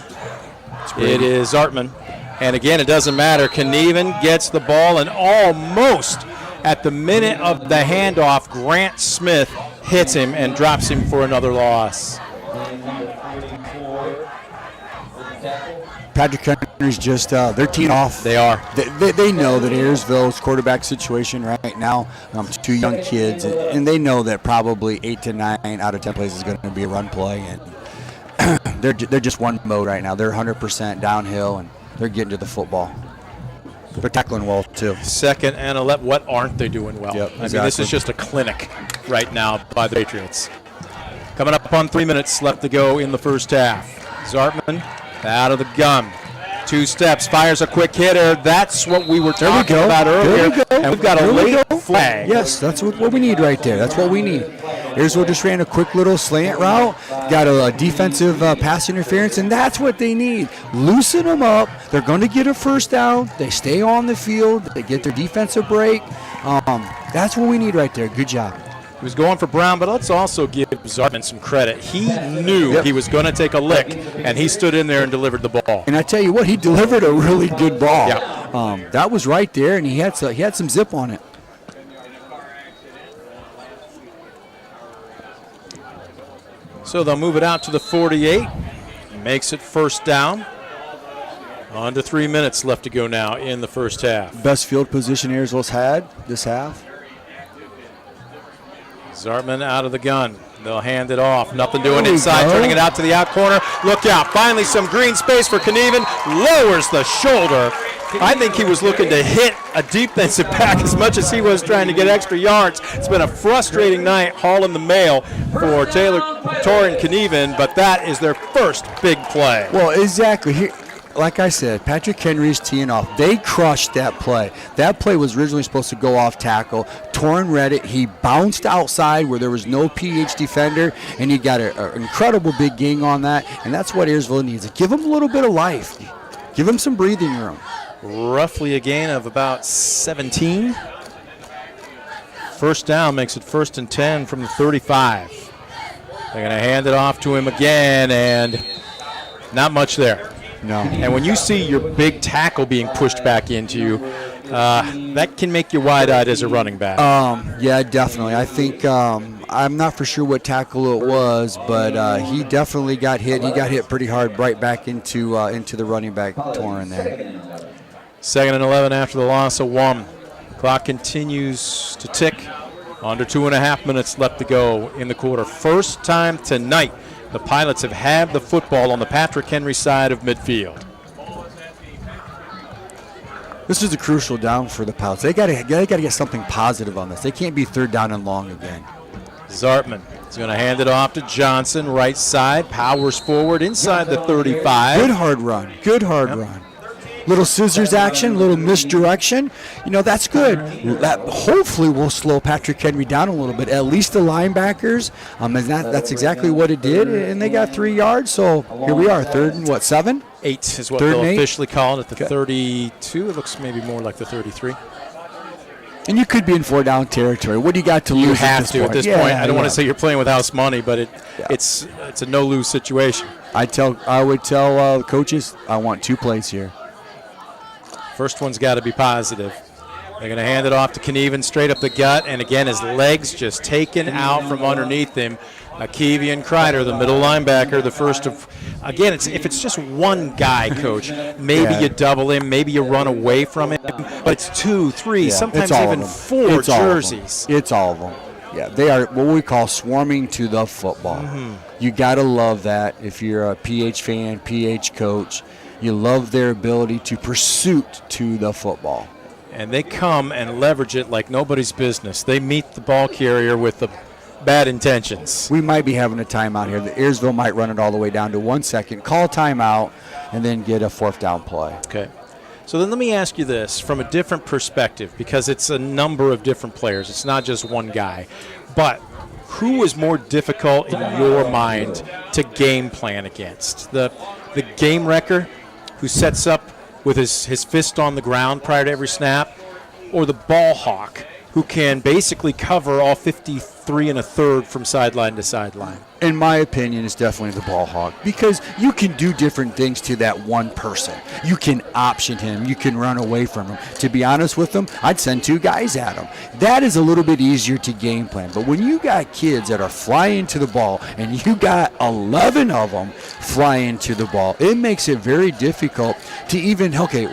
It is Zartman. And again, it doesn't matter. Knieven gets the ball, and almost at the minute of the handoff, Grant Smith hits him and drops him for another loss. Patrick Henry's just, they're teeing off. They are. They know that Ayersville's quarterback situation right now, 2 young kids, and they know that probably 8 to 9 out of 10 plays is going to be a run play, and they're just one mode right now. They're 100% downhill, and they're getting to the football. They're tackling well, too. 2nd and 11. What aren't they doing well? Yep, exactly. I mean, this is just a clinic right now by the Patriots. Coming up on 3 minutes left to go in the first half. Zartman out of the gun. 2 steps, fires a quick hitter. That's what we were talking about earlier. And we've got a late flag. Yes, that's what we need right there. That's what we need. Ayersville just ran a quick little slant route, got a defensive pass interference, and that's what they need. Loosen them up. They're going to get a first down. They stay on the field. They get their defensive break. That's what we need right there. Good job. He was going for Brown, but let's also give Zartman some credit. He knew he was going to take a lick, and he stood in there and delivered the ball. And I tell you what, he delivered a really good ball. Yeah. That was right there, and he had some zip on it. So they'll move it out to the 48. Makes it first down. On to 3 minutes left to go now in the first half. Best field position Ayersville's had this half. Zartman out of the gun. They'll hand it off. Nothing doing inside, turning it out to the out corner. Look out. Finally some green space for Knieven. Lowers the shoulder. I think he was looking to hit a defensive back as much as he was trying to get extra yards. It's been a frustrating night hauling the mail for Taylor Torin Knieven, but that is their first big play. Well, exactly. like I said, Patrick Henry's teeing off. They crushed that play. That play was originally supposed to go off tackle. Torrin read it. He bounced outside where there was no PH defender, and he got an incredible big gain on that, and that's what Ayersville needs. Give him a little bit of life. Give him some breathing room. Roughly a gain of about 17. First down makes it 1st and 10 from the 35. They're going to hand it off to him again, and not much there. No. And when you see your big tackle being pushed back into you, that can make you wide-eyed as a running back. Yeah, definitely. I think I'm not for sure what tackle it was, but he definitely got hit. He got hit pretty hard right back into the running back Torrin there. 2nd and 11 after the loss of 1. Clock continues to tick. Under 2.5 minutes left to go in the quarter. First time tonight the Pilots have had the football on the Patrick Henry side of midfield. This is a crucial down for the Pilots. They got to get something positive on this. They can't be 3rd down and long again. Zartman is going to hand it off to Johnson, right side, powers forward inside the 35. Good hard run. Good hard run. Little scissors action, little misdirection. That's good. That hopefully will slow Patrick Henry down a little bit. At least the linebackers, and that's exactly what it did, and they got 3 yards. So here we are, 3rd and 7? 8 is what Third they'll and 8? officially call it at the 32. It looks maybe more like the 33. And you could be in 4-down territory. What do you got to lose? You have to at this point. I don't want to say you're playing with house money, but it's a no-lose situation. I would tell coaches, I want 2 plays here. First one's got to be positive. They're going to hand it off to Knieven straight up the gut, and again his legs just taken out from underneath him. Keevian Kreider, the middle linebacker, the first of, again, if it's just one guy, Coach, maybe you double him, maybe you run away from him, but it's 2, 3, sometimes even 4 jerseys. It's all of them. Yeah, they are what we call swarming to the football. You got to love that if you're a PH fan, PH coach. You love their ability to pursuit to the football. And they come and leverage it like nobody's business. They meet the ball carrier with the bad intentions. We might be having a timeout here. The Ayersville might run it all the way down to 1 second, call timeout, and then get a 4th down play. Okay. So then let me ask you this from a different perspective, because it's a number of different players. It's not just one guy. But who is more difficult in your mind to game plan against? The game wrecker who sets up with his fist on the ground prior to every snap, or the ball hawk who can basically cover all 53 1/3 from sideline to sideline? In my opinion, it's definitely the ball hawk, because you can do different things to that one person. You can option him. You can run away from him. To be honest with them, I'd send 2 guys at him. That is a little bit easier to game plan. But when you got kids that are flying to the ball and you got 11 of them flying to the ball, it makes it very difficult to even, okay,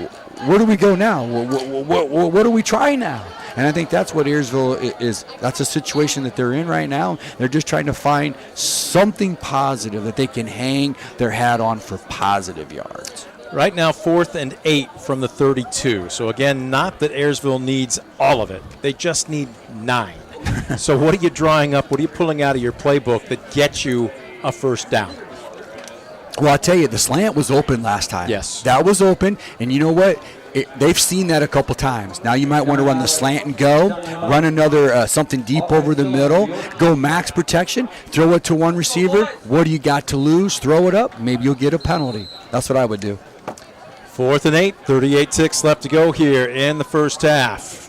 where do we go now? What do we try now? And I think that's what Ayersville is. That's a situation that they're in right now. They're just trying to find something positive that they can hang their hat on for positive yards. Right now, 4th and 8 from the 32. So again, not that Ayersville needs all of it. They just need 9. So what are you drawing up? What are you pulling out of your playbook that gets you a 1st down? Well, I'll tell you, the slant was open last time. Yes. That was open, and you know what? They've seen that a couple times. Now you might want to run the slant and go, run another something deep over the middle, go max protection, throw it to one receiver. What do you got to lose? Throw it up. Maybe you'll get a penalty. That's what I would do. 4th and 8, 38-6 left to go here in the first half.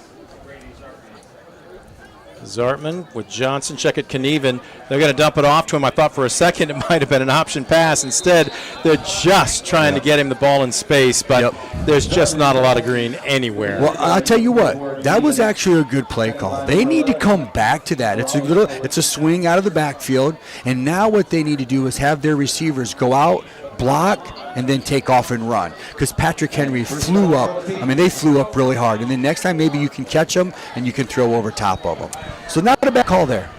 Zartman with Johnson, check it, Knieven. They're going to dump it off to him. I thought for a second it might have been an option pass. Instead, they're just trying to get him the ball in space, but there's just not a lot of green anywhere. Well, I'll tell you what, that was actually a good play call. They need to come back to that. It's a swing out of the backfield, and now what they need to do is have their receivers go out, block, and then take off and run. Because Patrick Henry flew up. I mean, they flew up really hard. And then next time maybe you can catch them and you can throw over top of them. So not a bad call there.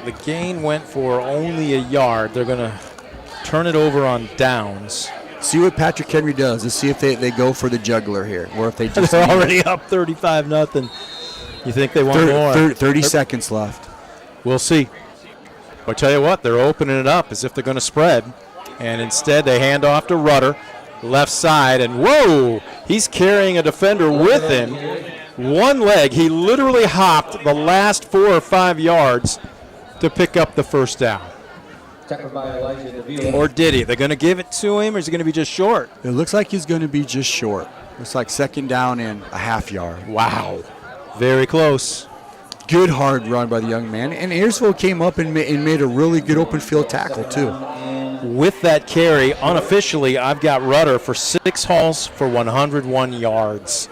The gain went for only a yard. They're going to turn it over on downs. See what Patrick Henry does. Let's see if they go for the juggler here, or if they just they're already up 35-0. You think they want more? 30 seconds left. We'll see. But I tell you what, they're opening it up as if they're going to spread. And instead, they hand off to Rudder. left side, and whoa, he's carrying a defender with him. One leg, he literally hopped the last 4 or 5 yards to pick up the first down. Or did he? They're going to give it to him, or is it going to be just short? It looks like he's going to be just short. Looks like second down and a half yard. Wow. Very close. Good hard run by the young man. And Ayersville came up and made a really good open field tackle, too. With that carry, unofficially, I've got Rudder for 6 hauls for 101 yards.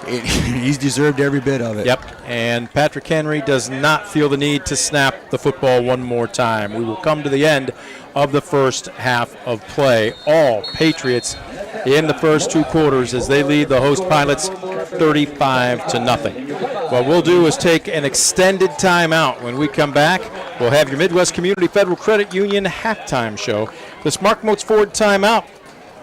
He's deserved every bit of it. Yep, and Patrick Henry does not feel the need to snap the football one more time. We will come to the end of the first half of play. All Patriots in the first 2 quarters as they lead the host Pilots 35-0. What we'll do is take an extended timeout. When we come back, we'll have your Midwest Community Federal Credit Union halftime show. This Mark Moats Ford timeout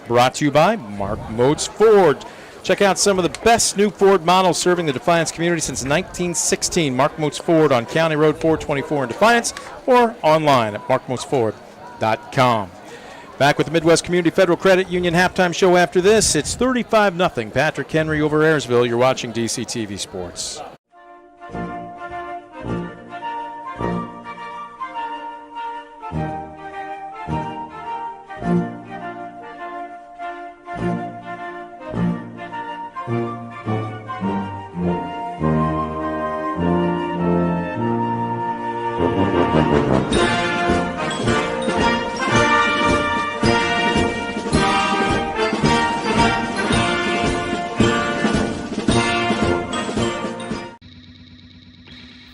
brought to you by Mark Moats Ford. Check out some of the best new Ford models serving the Defiance community since 1916. Mark Moats Ford on County Road 424 in Defiance, or online at markmoatsford.com. Back with the Midwest Community Federal Credit Union halftime show after this. It's 35-0. Patrick Henry over Ayersville. You're watching DCTV Sports.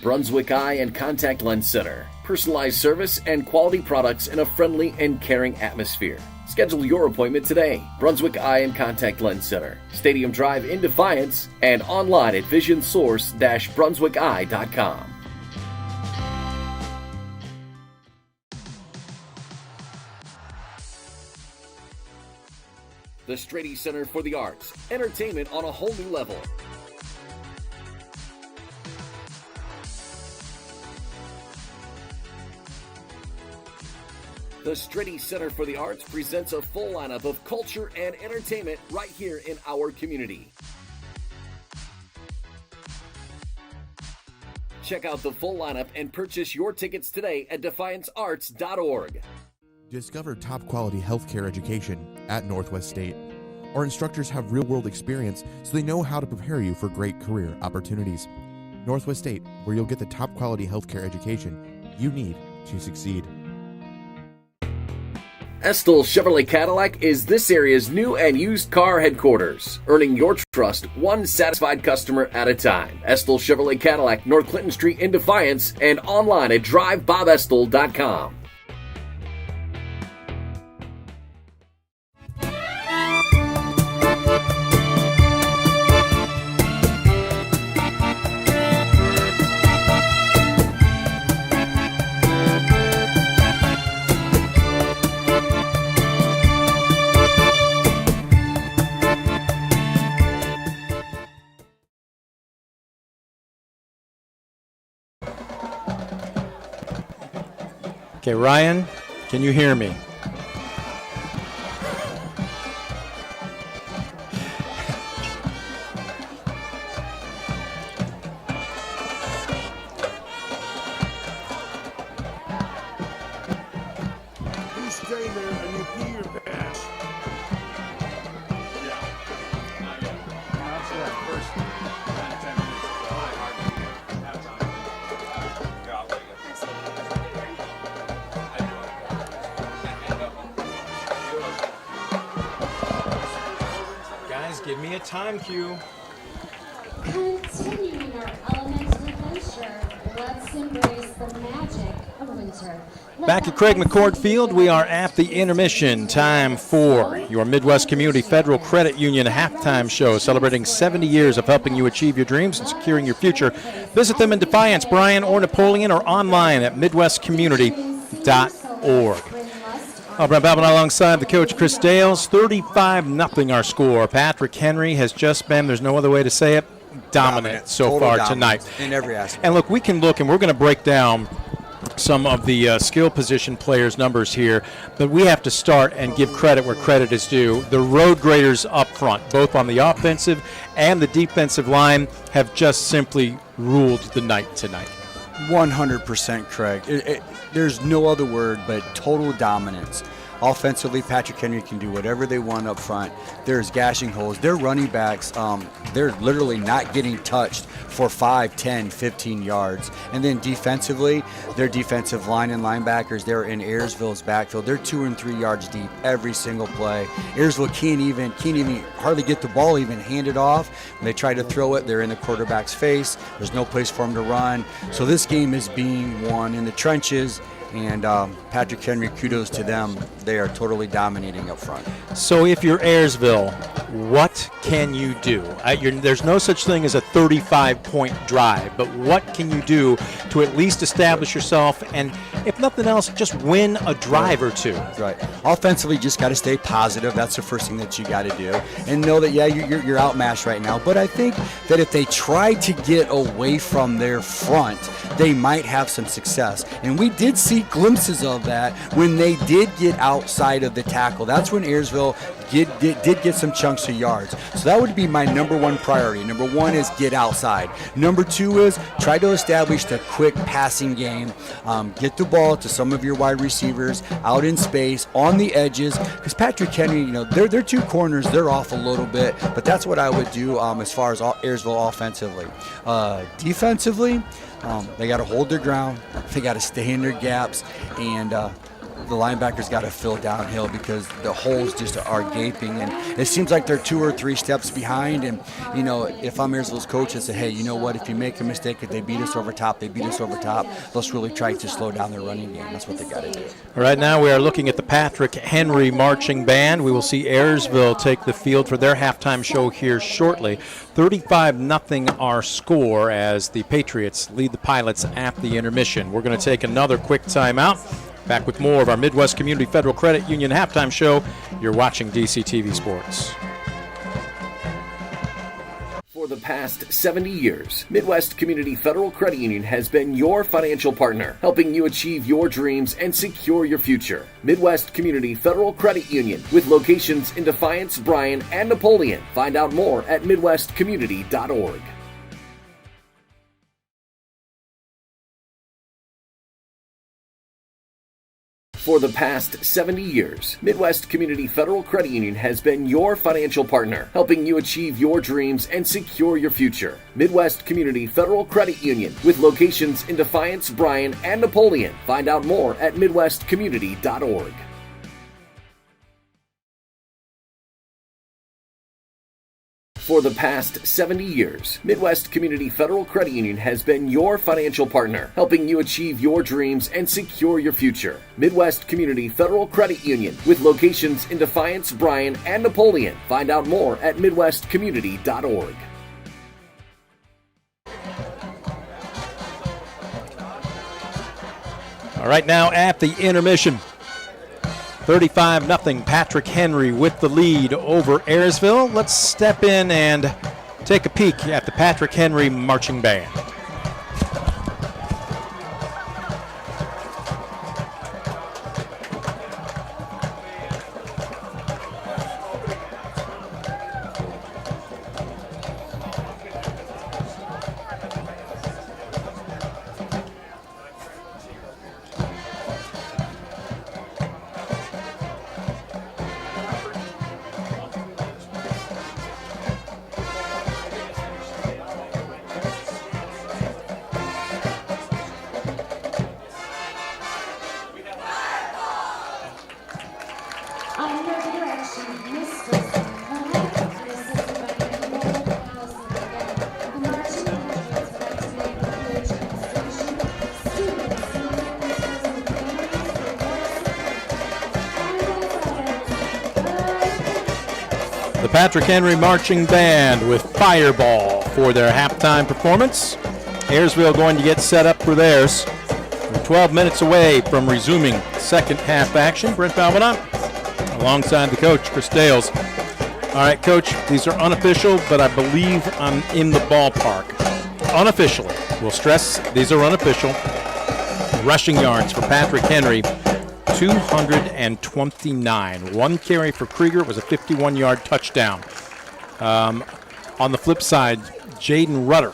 Brunswick Eye and Contact Lens Center. Personalized service and quality products in a friendly and caring atmosphere. Schedule your appointment today. Brunswick Eye and Contact Lens Center. Stadium Drive in Defiance and online at visionsource-brunswickeye.com. The Strady Center for the Arts. Entertainment on a whole new level. The Strady Center for the Arts presents a full lineup of culture and entertainment right here in our community. Check out the full lineup and purchase your tickets today at defiancearts.org. Discover top quality healthcare education at Northwest State. Our instructors have real world experience, so they know how to prepare you for great career opportunities. Northwest State, where you'll get the top quality healthcare education you need to succeed. Estill Chevrolet Cadillac is this area's new and used car headquarters, earning your trust one satisfied customer at a time. Estill Chevrolet Cadillac, North Clinton Street in Defiance, and online at drivebobestill.com. Okay, Ryan, can you hear me? You stay there and you pee your pants. Give me a time cue. Continuing our elemental adventure, let's embrace the magic of winter. Back at Craig McCord Field, we are at the intermission. Time for your Midwest Community Federal Credit Union halftime show, celebrating 70 years of helping you achieve your dreams and securing your future. Visit them in Defiance, Bryan, or Napoleon, or online at midwestcommunity.org. Brent Babin alongside the coach, Chris Dales. 35-0 our score. Patrick Henry has just been, there's no other way to say it, dominant so far tonight. In every aspect. And look, we can look, and we're going to break down some of the skill position players' numbers here, but we have to start and give credit where credit is due. The road graders up front, both on the offensive and the defensive line, have just simply ruled the night tonight. 100% Craig. There's no other word but total dominance. Offensively, Patrick Henry can do whatever they want up front. There's gashing holes. Their running backs, they're literally not getting touched for 5, 10, 15 yards. And then defensively, their defensive line and linebackers, they're in Ayersville's backfield. They're 2 and 3 yards deep every single play. Ayersville can't even hardly get the ball even handed off. When they try to throw it, they're in the quarterback's face. There's no place for them to run. So this game is being won in the trenches. And Patrick Henry, kudos to them. They are totally dominating up front. So if you're Ayersville, what can you do? There's no such thing as a 35-point drive, but what can you do to at least establish yourself and, if nothing else, just win a drive or two? Right. Offensively, just got to stay positive. That's the first thing that you got to do. And know that, yeah, you're outmatched right now. But I think that if they try to get away from their front, they might have some success. And we did see glimpses of that when they did get outside of the tackle. That's when Ayersville did get some chunks of yards. So that would be my number one priority. Number one is get outside. Number two is try to establish the quick passing game. Get the ball to some of your wide receivers out in space, on the edges. Because Patrick Henry, their two corners, they're off a little bit. But that's what I would do as far as Ayersville offensively. Defensively, they got to hold their ground. They got to stay in their gaps. And the linebackers got to fill downhill because the holes just are gaping, and it seems like they're 2 or 3 steps behind. And if I'm Ayersville's coach, I say, hey, you know what? If you make a mistake, if they beat us over top, let's really try to slow down their running game. That's what they got to do. Right now, we are looking at the Patrick Henry marching band. We will see Ayersville take the field for their halftime show here shortly. 35-0 our score as the Patriots lead the Pilots at the intermission. We're going to take another quick timeout. Back with more of our Midwest Community Federal Credit Union halftime show. You're watching DCTV Sports. For the past 70 years, Midwest Community Federal Credit Union has been your financial partner, helping you achieve your dreams and secure your future. Midwest Community Federal Credit Union, with locations in Defiance, Bryan, and Napoleon. Find out more at midwestcommunity.org. For the past 70 years, Midwest Community Federal Credit Union has been your financial partner, helping you achieve your dreams and secure your future. Midwest Community Federal Credit Union, with locations in Defiance, Bryan, and Napoleon. Find out more at midwestcommunity.org. For the past 70 years, Midwest Community Federal Credit Union has been your financial partner, helping you achieve your dreams and secure your future. Midwest Community Federal Credit Union, with locations in Defiance, Bryan, and Napoleon. Find out more at midwestcommunity.org. All right, now at the intermission. 35-0 Patrick Henry with the lead over Ayersville. Let's step in and take a peek at the Patrick Henry marching band. The Patrick Henry Marching Band with Fireball for their halftime performance. Ayersville going to get set up for theirs. We're 12 minutes away from resuming second half action. Brent Balbina alongside the coach, Chris Dales. All right, Coach, these are unofficial, but I believe I'm in the ballpark. Unofficially. We'll stress these are unofficial. Rushing yards for Patrick Henry, 229. One carry for Krieger. It was a 51-yard touchdown. On the flip side, Jaden Rutter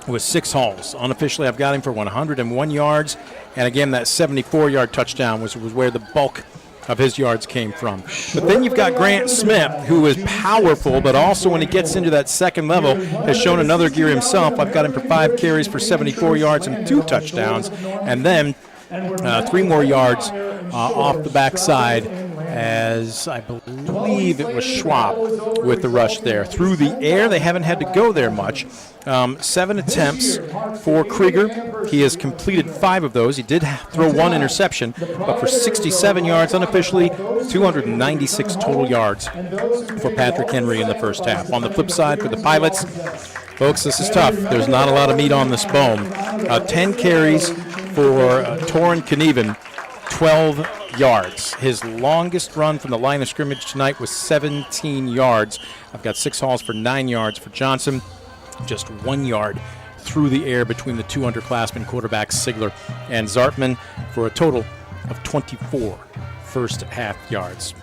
with 6 hauls. Unofficially, I've got him for 101 yards. And again, that 74-yard touchdown was where the bulk of his yards came from. But then you've got Grant Smith, who is powerful, but also when he gets into that second level, has shown another gear himself. I've got him for 5 carries for 74 yards and 2 touchdowns. And then 3 more yards off the backside, as I believe it was Schwab with the rush there. Through the air, they haven't had to go there much. 7 attempts for Krieger. He has completed 5 of those. He did throw 1 interception, but for 67 yards unofficially, 296 total yards for Patrick Henry in the first half. On the flip side for the Pilots, folks, this is tough. There's not a lot of meat on this bone. 10 carries for Torrin Knieven, 12 yards. His longest run from the line of scrimmage tonight was 17 yards. I've got 6 hauls for 9 yards for Johnson. Just 1 yard through the air between the 2 underclassmen quarterbacks, Sigler and Zartman, for a total of 24 first half yards.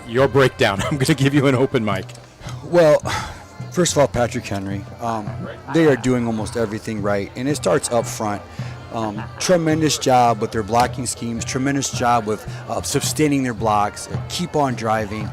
Your breakdown. I'm going to give you an open mic. Well, first of all, Patrick Henry, they are doing almost everything right, and it starts up front. Tremendous job with their blocking schemes, tremendous job with sustaining their blocks, keep on driving.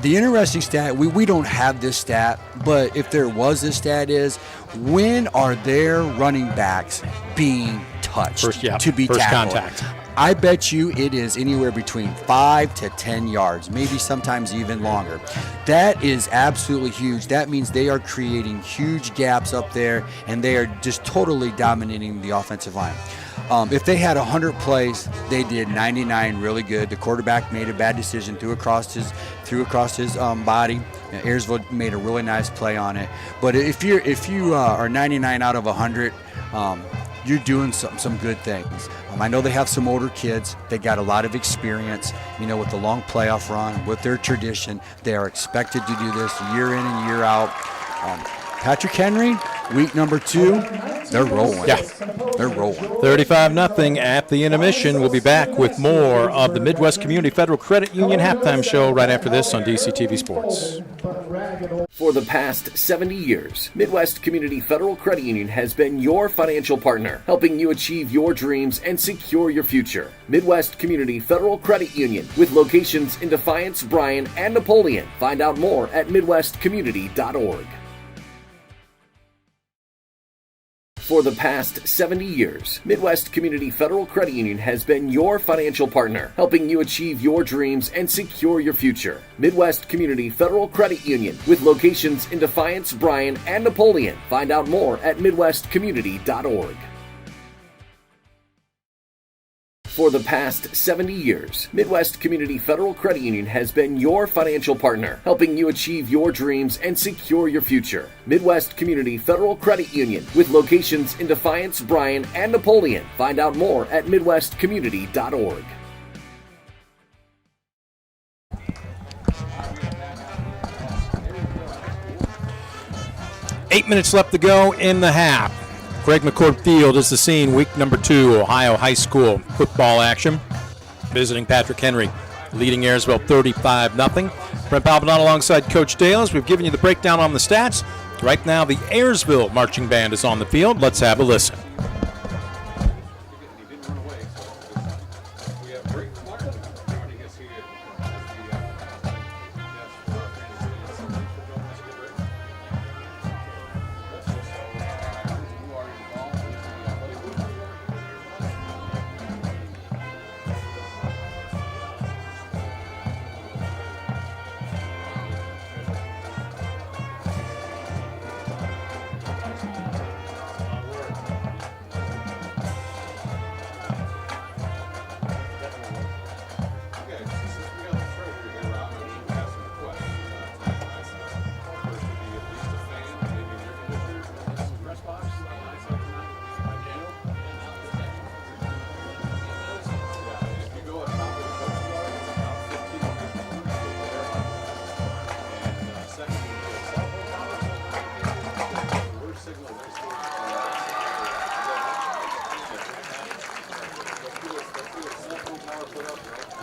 The interesting stat, we don't have this stat, but if there was this stat is, when are their running backs being touched to be first tackled? contact. I bet you it is anywhere between 5 to 10 yards, maybe sometimes even longer. That is absolutely huge. That means they are creating huge gaps up there, and they are just totally dominating the offensive line. If they had 100 plays, they did 99 really good. The quarterback made a bad decision, threw across his body. Ayersville made a really nice play on it. But if you are 99 out of 100, you're doing some good things. I know they have some older kids. They got a lot of experience, with the long playoff run, with their tradition. They are expected to do this year in and year out. Patrick Henry, week number 2, they're rolling. Yeah. They're rolling. 35-0 at the intermission. We'll be back with more of the Midwest Community Federal Credit Union halftime show right after this on DCTV Sports. For the past 70 years, Midwest Community Federal Credit Union has been your financial partner, helping you achieve your dreams and secure your future. Midwest Community Federal Credit Union, with locations in Defiance, Bryan, and Napoleon. Find out more at midwestcommunity.org. For the past 70 years, Midwest Community Federal Credit Union has been your financial partner, helping you achieve your dreams and secure your future. Midwest Community Federal Credit Union, with locations in Defiance, Bryan, and Napoleon. Find out more at midwestcommunity.org. For the past 70 years, Midwest Community Federal Credit Union has been your financial partner, helping you achieve your dreams and secure your future. Midwest Community Federal Credit Union, with locations in Defiance, Bryan, and Napoleon. Find out more at midwestcommunity.org. Eight minutes left to go in the half. Craig McCord Field is the scene, week number 2, Ohio High School football action. Visiting Patrick Henry, leading Ayersville 35-0. Brent Palpinot alongside Coach Dales. We've given you the breakdown on the stats. Right now, the Ayersville Marching Band is on the field. Let's have a listen.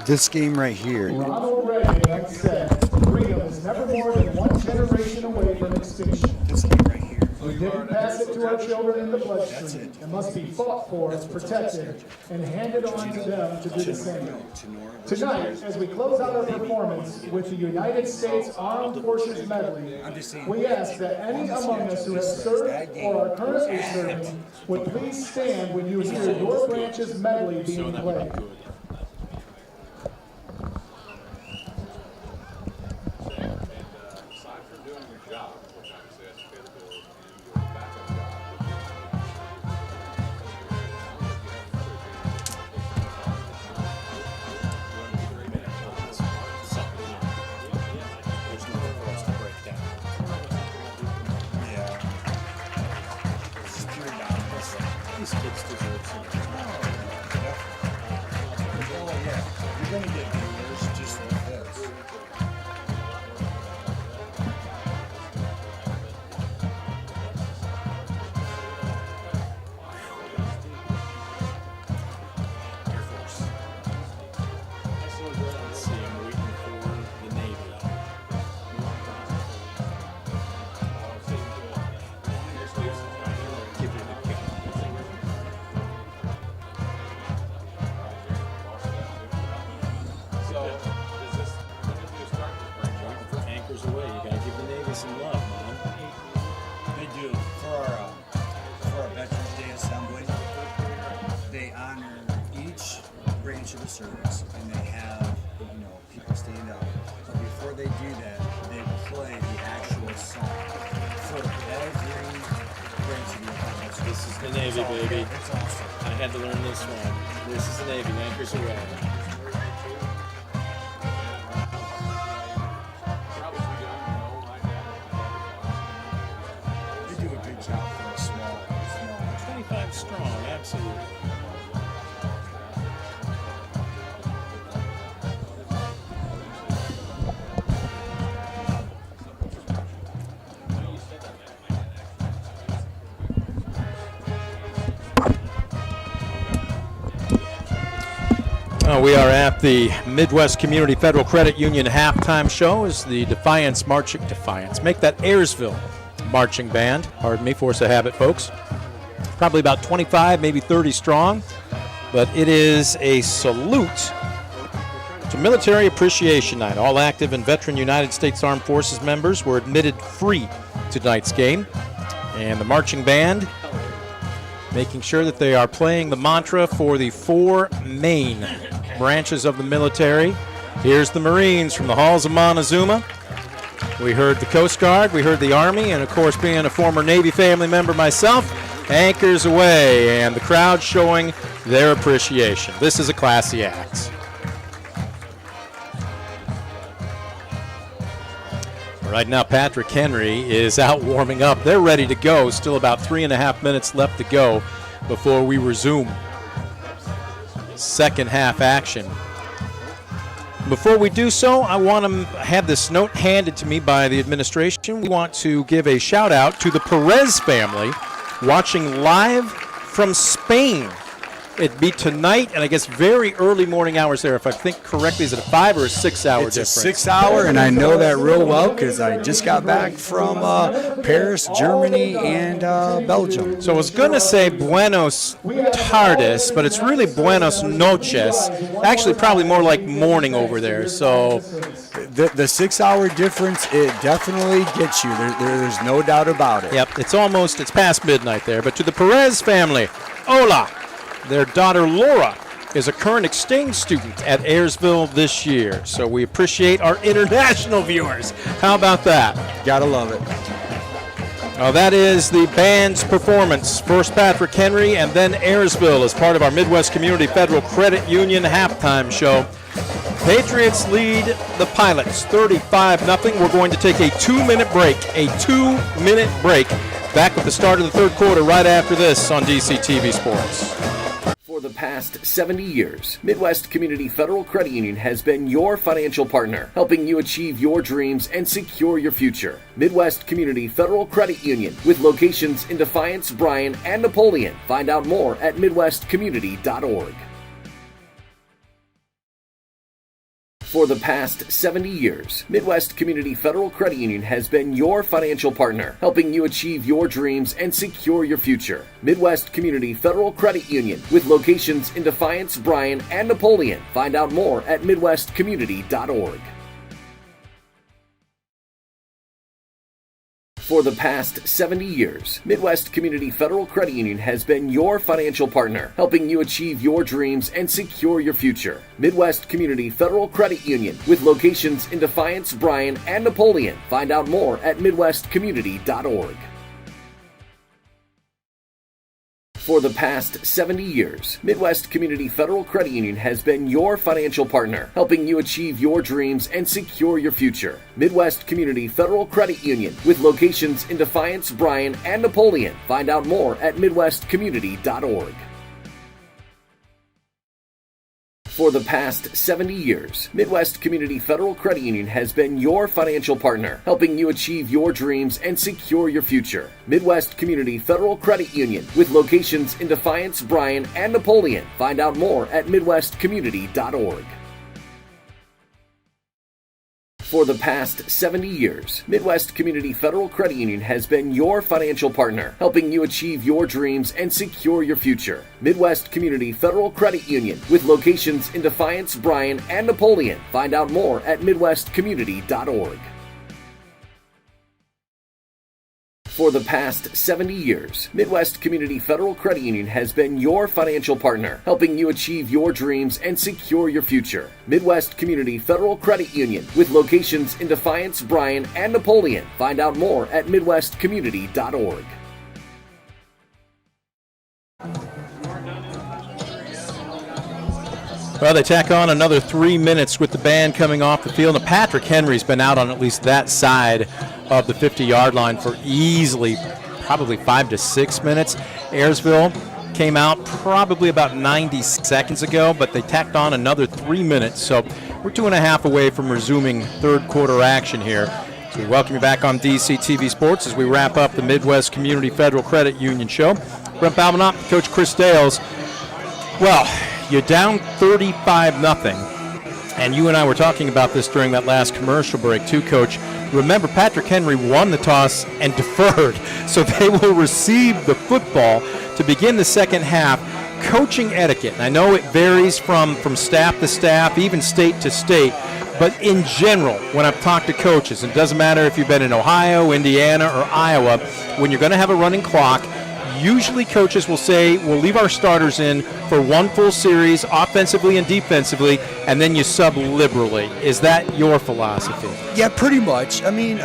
this game right here. Ronald Reagan once said, freedom is never more than one generation away from extinction. This game right here. We didn't pass it to our children in the bloodstream. It must be fought for, protected, and handed on to them to do the same. Tonight, as we close out our performance with the United States Armed Forces Medley, we ask that any among us who have served or are currently serving would please stand when you hear your branch's medley being played. These kids deserve something. Oh, yeah. You're going to get viewers just like this. Air Force. Let's see, I'm waiting for the Navy. Some love, man. They do. For our Veterans Day Assembly, they honor each branch of the service, and they have, people stand up. But before they do that, they play the actual song for every branch of the service. This is the Navy, baby. It's awesome. I had to learn this one. This is the Navy. Anchors away. Job for a small. 25 strong, absolutely. We are at the Midwest Community Federal Credit Union halftime show as the Defiance marching make that Ayersville marching band. Pardon me, force of habit, folks. Probably about 25, maybe 30 strong, but it is a salute to Military Appreciation Night. All active and veteran United States Armed Forces members were admitted free to tonight's game, and the marching band making sure that they are playing the mantra for the four main branches of the military. Here's the Marines from the halls of Montezuma. We heard the Coast Guard, we heard the Army, and of course, being a former Navy family member myself, anchors away, and the crowd showing their appreciation. This is a classy act. Right now, Patrick Henry is out warming up. They're ready to go. Still about 3.5 minutes left to go before we resume second half action. Before we do so, I want to have this note handed to me by the administration. We want to give a shout out to the Perez family watching live from Spain. It'd be tonight, and I guess very early morning hours there. If I think correctly, is it a 5 or a 6 hour difference? It's a 6 hour, and I know that real well because I just got back from Paris, Germany, and Belgium. So I was going to say Buenos Tardes, but it's really Buenos Noches. Actually, probably more like morning over there. So the 6 hour difference, it definitely gets you. There's no doubt about it. Yep, it's past midnight there. But to the Perez family, hola. Their daughter Laura is a current exchange student at Ayersville this year. So we appreciate our international viewers. How about that? Gotta love it. Well, that is the band's performance. First Patrick Henry and then Ayersville as part of our Midwest Community Federal Credit Union halftime show. Patriots lead the Pilots 35-0. We're going to take a 2-minute break. Back with the start of the third quarter right after this on DCTV Sports. For the past 70 years, Midwest Community Federal Credit Union has been your financial partner, helping you achieve your dreams and secure your future. Midwest Community Federal Credit Union, with locations in Defiance, Bryan, and Napoleon. Find out more at midwestcommunity.org. For the past 70 years, Midwest Community Federal Credit Union has been your financial partner, helping you achieve your dreams and secure your future. Midwest Community Federal Credit Union, with locations in Defiance, Bryan, and Napoleon. Find out more at midwestcommunity.org. For the past 70 years, Midwest Community Federal Credit Union has been your financial partner, helping you achieve your dreams and secure your future. Midwest Community Federal Credit Union, with locations in Defiance, Bryan, and Napoleon. Find out more at midwestcommunity.org. For the past 70 years, Midwest Community Federal Credit Union has been your financial partner, helping you achieve your dreams and secure your future. Midwest Community Federal Credit Union, with locations in Defiance, Bryan, and Napoleon. Find out more at midwestcommunity.org. For the past 70 years, Midwest Community Federal Credit Union has been your financial partner, helping you achieve your dreams and secure your future. Midwest Community Federal Credit Union, with locations in Defiance, Bryan, and Napoleon. Find out more at midwestcommunity.org. For the past 70 years, Midwest Community Federal Credit Union has been your financial partner, helping you achieve your dreams and secure your future. Midwest Community Federal Credit Union, with locations in Defiance, Bryan, and Napoleon. Find out more at midwestcommunity.org. For the past 70 years, Midwest Community Federal Credit Union has been your financial partner, helping you achieve your dreams and secure your future. Midwest Community Federal Credit Union, with locations in Defiance, Bryan, and Napoleon. Find out more at midwestcommunity.org. Well, they tack on another 3 minutes with the band coming off the field. And Patrick Henry's been out on at least that side of the 50-yard line for easily probably 5 to 6 minutes. Ayersville came out probably about 90 seconds ago, but they tacked on another 3 minutes. So we're 2.5 away from resuming third quarter action here. So we welcome you back on DCTV Sports as we wrap up the Midwest Community Federal Credit Union show. Brent Balmanot, Coach Chris Dales. Well, you're down 35-0, and you and I were talking about this during that last commercial break too, Coach. Remember, Patrick Henry won the toss and deferred, so they will receive the football to begin the second half. Coaching etiquette, and I know it varies from staff to staff, even state to state, but in general, when I've talked to coaches, it doesn't matter if you've been in Ohio, Indiana, or Iowa, when you're going to have a running clock, usually coaches will say, we'll leave our starters in for one full series, offensively and defensively, and then you sub liberally. Is that your philosophy? Yeah, pretty much. I mean,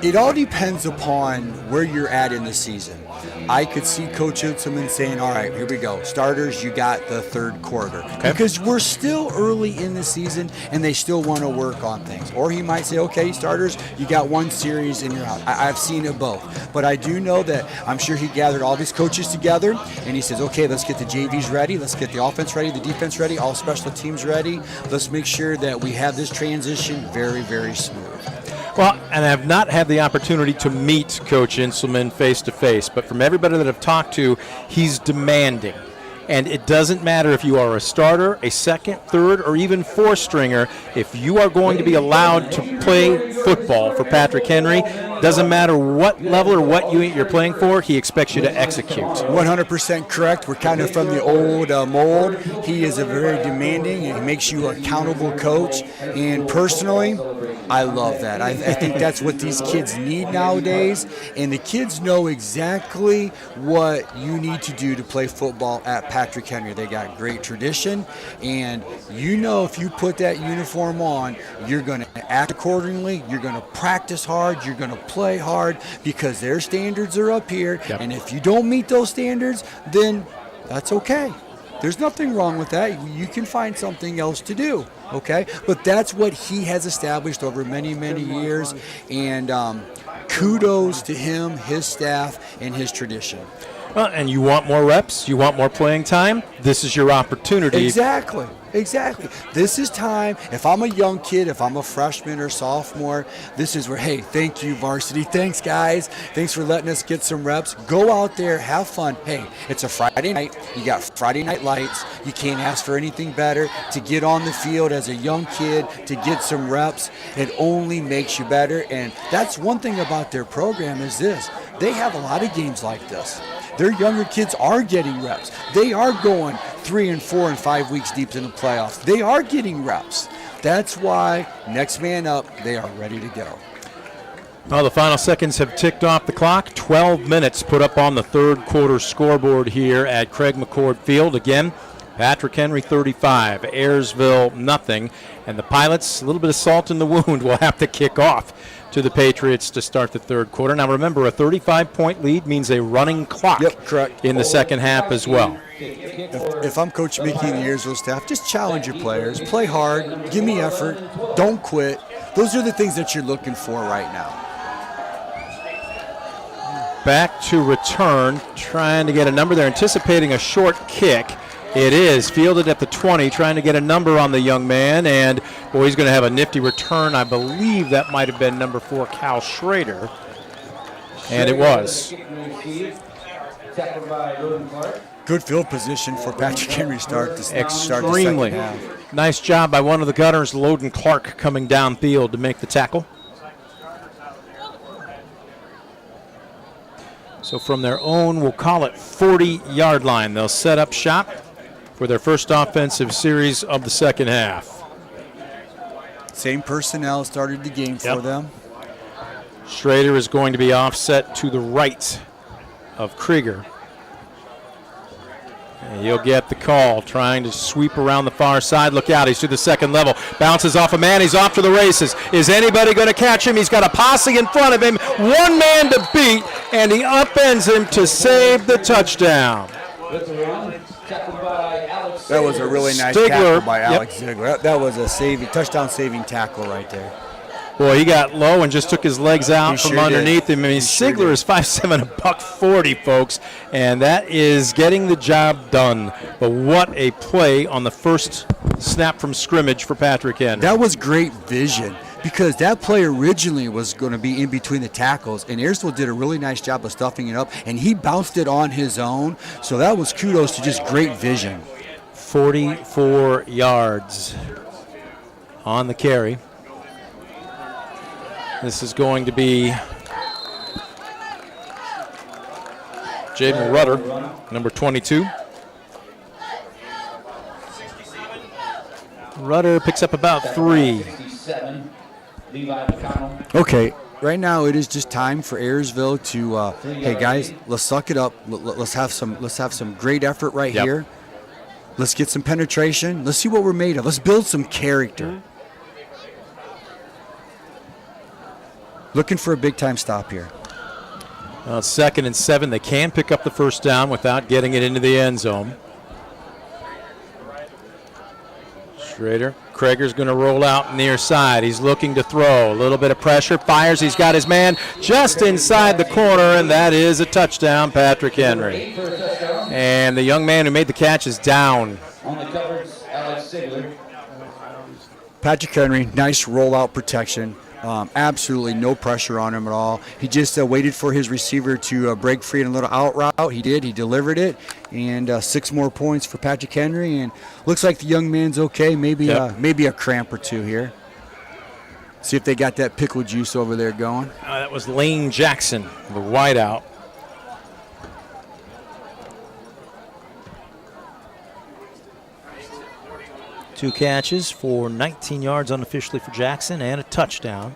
it all depends upon where you're at in the season. I could see Coach Utzelman saying, all right, here we go. Starters, you got the third quarter. Okay. Because we're still early in the season, and they still want to work on things. Or he might say, okay, starters, you got one series and you're out. I've seen it both. But I do know that I'm sure he gathered all these coaches together, and he says, okay, let's get the JVs ready. Let's get the offense ready, the defense ready, all special teams ready. Let's make sure that we have this transition very, very smooth. Well, and I have not had the opportunity to meet Coach Utzelman face-to-face, but from everybody that I've talked to, he's demanding. And it doesn't matter if you are a starter, a second, third, or even fourth stringer. If you are going to be allowed to play football for Patrick Henry, doesn't matter what level or what unit you're playing for, he expects you to execute. 100% correct. We're kind of from the old mold. He is a very demanding and he makes you an accountable coach. And personally, I love that. I think that's what these kids need nowadays. And the kids know exactly what you need to do to play football at Patrick Henry. They got great tradition, and you know if you put that uniform on, you're going to act accordingly, you're going to practice hard, you're going to play hard, because their standards are up here. Yep. And if you don't meet those standards, then that's okay. There's nothing wrong with that. You can find something else to do, okay? But that's what he has established over many, many years, and kudos to him, his staff, and his tradition. Well, and you want more reps, you want more playing time, this is your opportunity. Exactly. Exactly. This is time. If I'm a young kid, if I'm a freshman or sophomore, this is where, hey, thank you, varsity. Thanks, guys. Thanks for letting us get some reps. Go out there, have fun. Hey, it's a Friday night. You got Friday night lights. You can't ask for anything better. To get on the field as a young kid, to get some reps, it only makes you better. And that's one thing about their program is this. They have a lot of games like this. Their younger kids are getting reps. They are going 3 and 4 and 5 weeks deep in the playoffs. They are getting reps. That's why next man up, they are ready to go. Well, the final seconds have ticked off the clock. 12 minutes put up on the third quarter scoreboard here at Craig McCord Field. Again, Patrick Henry 35, Ayersville nothing. And the Pilots, a little bit of salt in the wound, will have to kick off to the Patriots to start the third quarter. Now remember, a 35-point lead means a running clock in the second half as well. If I'm Coach Mickey and the Ayersville staff, just challenge your players. Play hard. Give me effort. Don't quit. Those are the things that you're looking for right now. Back to return, trying to get a number. They're anticipating a short kick. It is fielded at the 20, trying to get a number on the young man, and boy, he's going to have a nifty return. I believe that might have been number 4, Cal Schrader, and it was. Good field position for Patrick Henry start to Extremely. Start the second half. Nice job by one of the gunners, Loden Clark, coming downfield to make the tackle. So from their own, we'll call it 40-yard line, they'll set up shop for their first offensive series of the second half. Same personnel started the game for them. Schrader is going to be offset to the right of Krieger. And he'll get the call, trying to sweep around the far side. Look out, he's to the second level. Bounces off a man, he's off to the races. Is anybody going to catch him? He's got a posse in front of him. One man to beat, and he upends him to save the touchdown. That was a really nice tackle by Alex Ziegler. That was a touchdown-saving tackle right there. Boy, he got low and just took his legs out from underneath him. I mean, Ziegler is 5'7", $140, folks, and that is getting the job done. But what a play on the first snap from scrimmage for Patrick Henry. That was great vision, because that play originally was going to be in between the tackles, and Ayersville did a really nice job of stuffing it up, and he bounced it on his own. So that was kudos to just great vision. 44 yards on the carry. This is going to be Jaden Rudder, number 22. Rudder picks up about 3. Okay, right now it is just time for Ayersville to, hey guys, let's suck it up. Let's have some great effort right here. Let's get some penetration. Let's see what we're made of. Let's build some character. Looking for a big-time stop here. Well, 2nd and 7. They can pick up the first down without getting it into the end zone. Schrader. Krieger's going to roll out near side. He's looking to throw. A little bit of pressure. Fires. He's got his man just inside the corner, and that is a touchdown, Patrick Henry. And the young man who made the catch is down. On the coverage, Alex Ziegler. Patrick Henry, nice rollout protection. Absolutely no pressure on him at all. He just waited for his receiver to break free in a little out route. He did. He delivered it. And 6 more points for Patrick Henry. And looks like the young man's okay. Maybe a cramp or 2 here. See if they got that pickle juice over there going. That was Lane Jackson, the wideout. Two catches for 19 yards unofficially for Jackson and a touchdown.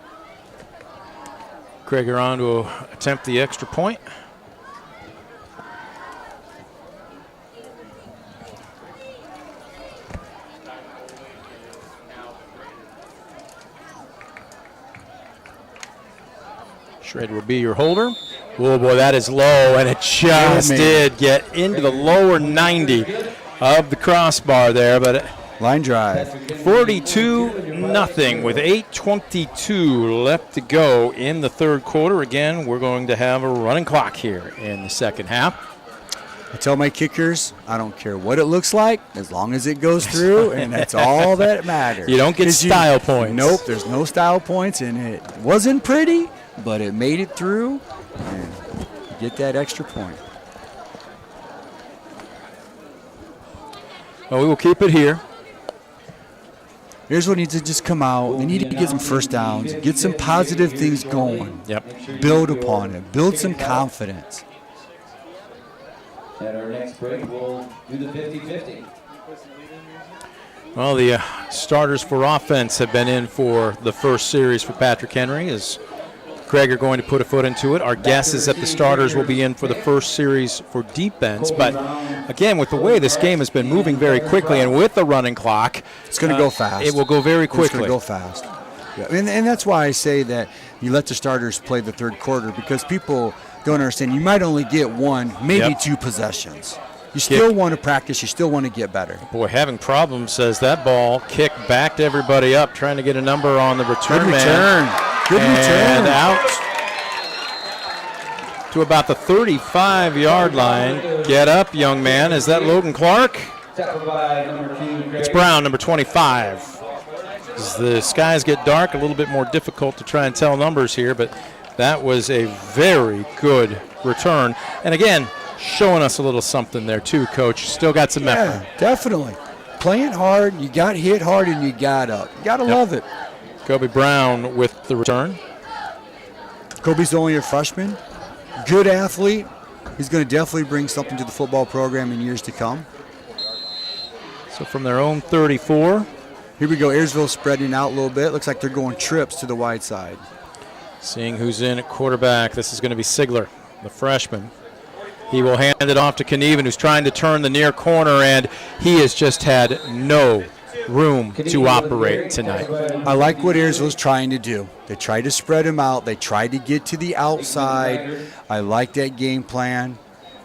Krieger on to attempt the extra point. Schrader will be your holder. Oh boy, that is low, and it just did get into the lower 90 of the crossbar there, but line drive. 42-0 with 8:22 left to go in the third quarter. Again, we're going to have a running clock here in the second half. I tell my kickers, I don't care what it looks like, as long as it goes through, and that's all that matters. You don't get style points. Nope, there's no style points, and it wasn't pretty, but it made it through, and get that extra point. Well, we will keep it here. Here's what needs to just come out. They need to get some first downs, get some positive things going. Yep. Build upon it. Build some confidence. At our next break, we'll do the 50-50. Well, the starters for offense have been in for the first series for Patrick Henry, as Craig are going to put a foot into it. Our guess is that the starters will be in for the first series for defense. But, again, with the way this game has been moving very quickly and with the running clock, it's going to go fast. It will go very quickly. It's going to go fast. Yeah. And that's why I say that you let the starters play the third quarter, because people don't understand. You might only get one, maybe two possessions. You still want to practice. You still want to get better. Boy, having problems as that ball kicked backed everybody up, trying to get a number on the return man. Good return. And out to about the 35-yard line. Get up, young man. Is that Logan Clark? It's Brown, number 25. As the skies get dark, a little bit more difficult to try and tell numbers here, but that was a very good return. And again, showing us a little something there too, Coach. Still got some effort. Yeah, definitely. Playing hard, you got hit hard, and you got up. You got to love it. Kobe Brown with the return. Kobe's only a freshman. Good athlete. He's going to definitely bring something to the football program in years to come. So from their own 34. Here we go. Ayersville spreading out a little bit. Looks like they're going trips to the wide side. Seeing who's in at quarterback. This is going to be Sigler, the freshman. He will hand it off to Knieven, who's trying to turn the near corner, and he has just had no room to operate tonight. I like what Ayersville's trying to do. They tried to spread him out. They tried to get to the outside. I like that game plan.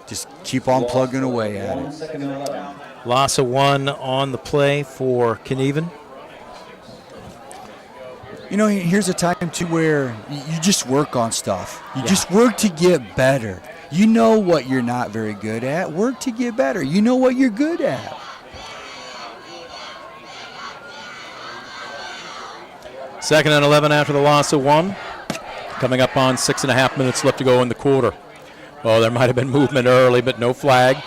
Just keep on plugging away at it. Loss of 1 on the play for Knieven. You know, here's a time, too, where you just work on stuff. You just work to get better. You know what you're not very good at. Work to get better. You know what you're good at. Second and 11 after the loss of 1. Coming up on 6.5 minutes left to go in the quarter. Well, there might have been movement early, but no flag.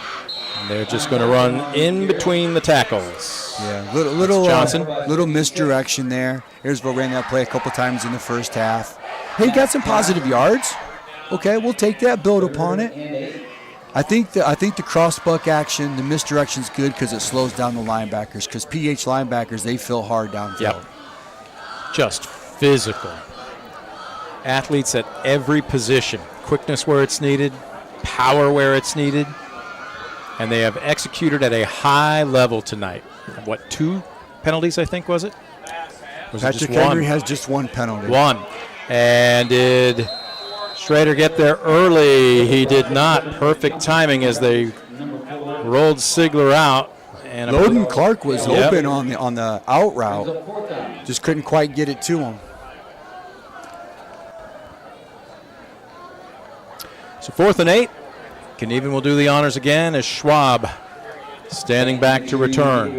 And they're just going to run in between the tackles. Yeah, little Johnson. Little misdirection there. Ayersville ran that play a couple times in the first half. Hey, got some positive yards. Okay, we'll take that, build upon it. I think the cross-buck action, the misdirection's good because it slows down the linebackers, because PH linebackers, they feel hard downfield. Yep. Just physical. Athletes at every position. Quickness where it's needed, power where it's needed. And they have executed at a high level tonight. What, 2 penalties, I think, was it? Patrick Henry has just 1 penalty. 1. And did Schrader get there early? He did not. Perfect timing as they rolled Sigler out. And Logan Clark was open on the out route. Just couldn't quite get it to him. So 4th and 8. Knieven will do the honors again as Schwab standing back to return.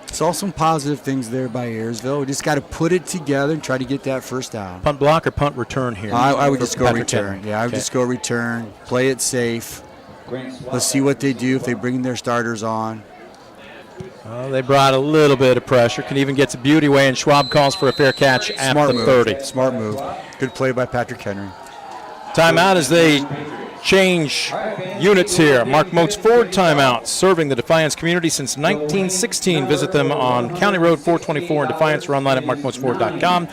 Saw some positive things there by Ayersville. We just got to put it together and try to get that first down. Punt block or punt return here? I would just go Patrick return. Henry. Yeah, I would just go return. Play it safe. Let's see what they do if they bring their starters on. Well, they brought a little bit of pressure. Knieven gets a beauty way, and Schwab calls for a fair catch at the 30. Smart move. Good play by Patrick Henry. Timeout as they change units here. Mark Moats Ford timeout, serving the Defiance community since 1916. Visit them on County Road 424 in Defiance or online at markmoatsford.com.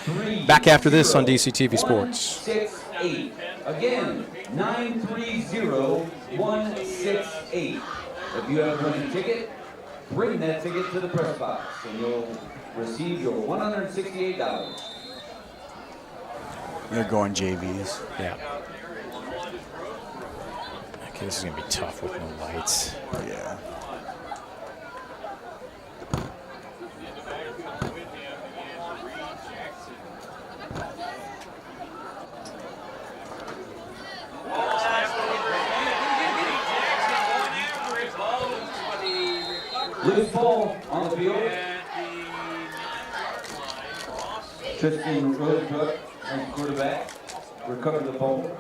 Back after this on DCTV Sports. 6-8. Again, 930-168. If you have a winning ticket, bring that ticket to the press box and you'll receive your $168. They're going JVs. Yeah. Okay, this is going to be tough with no lights. Yeah. Loose ball on the field. Tristan Rosebrook, quarterback, recovered the ball.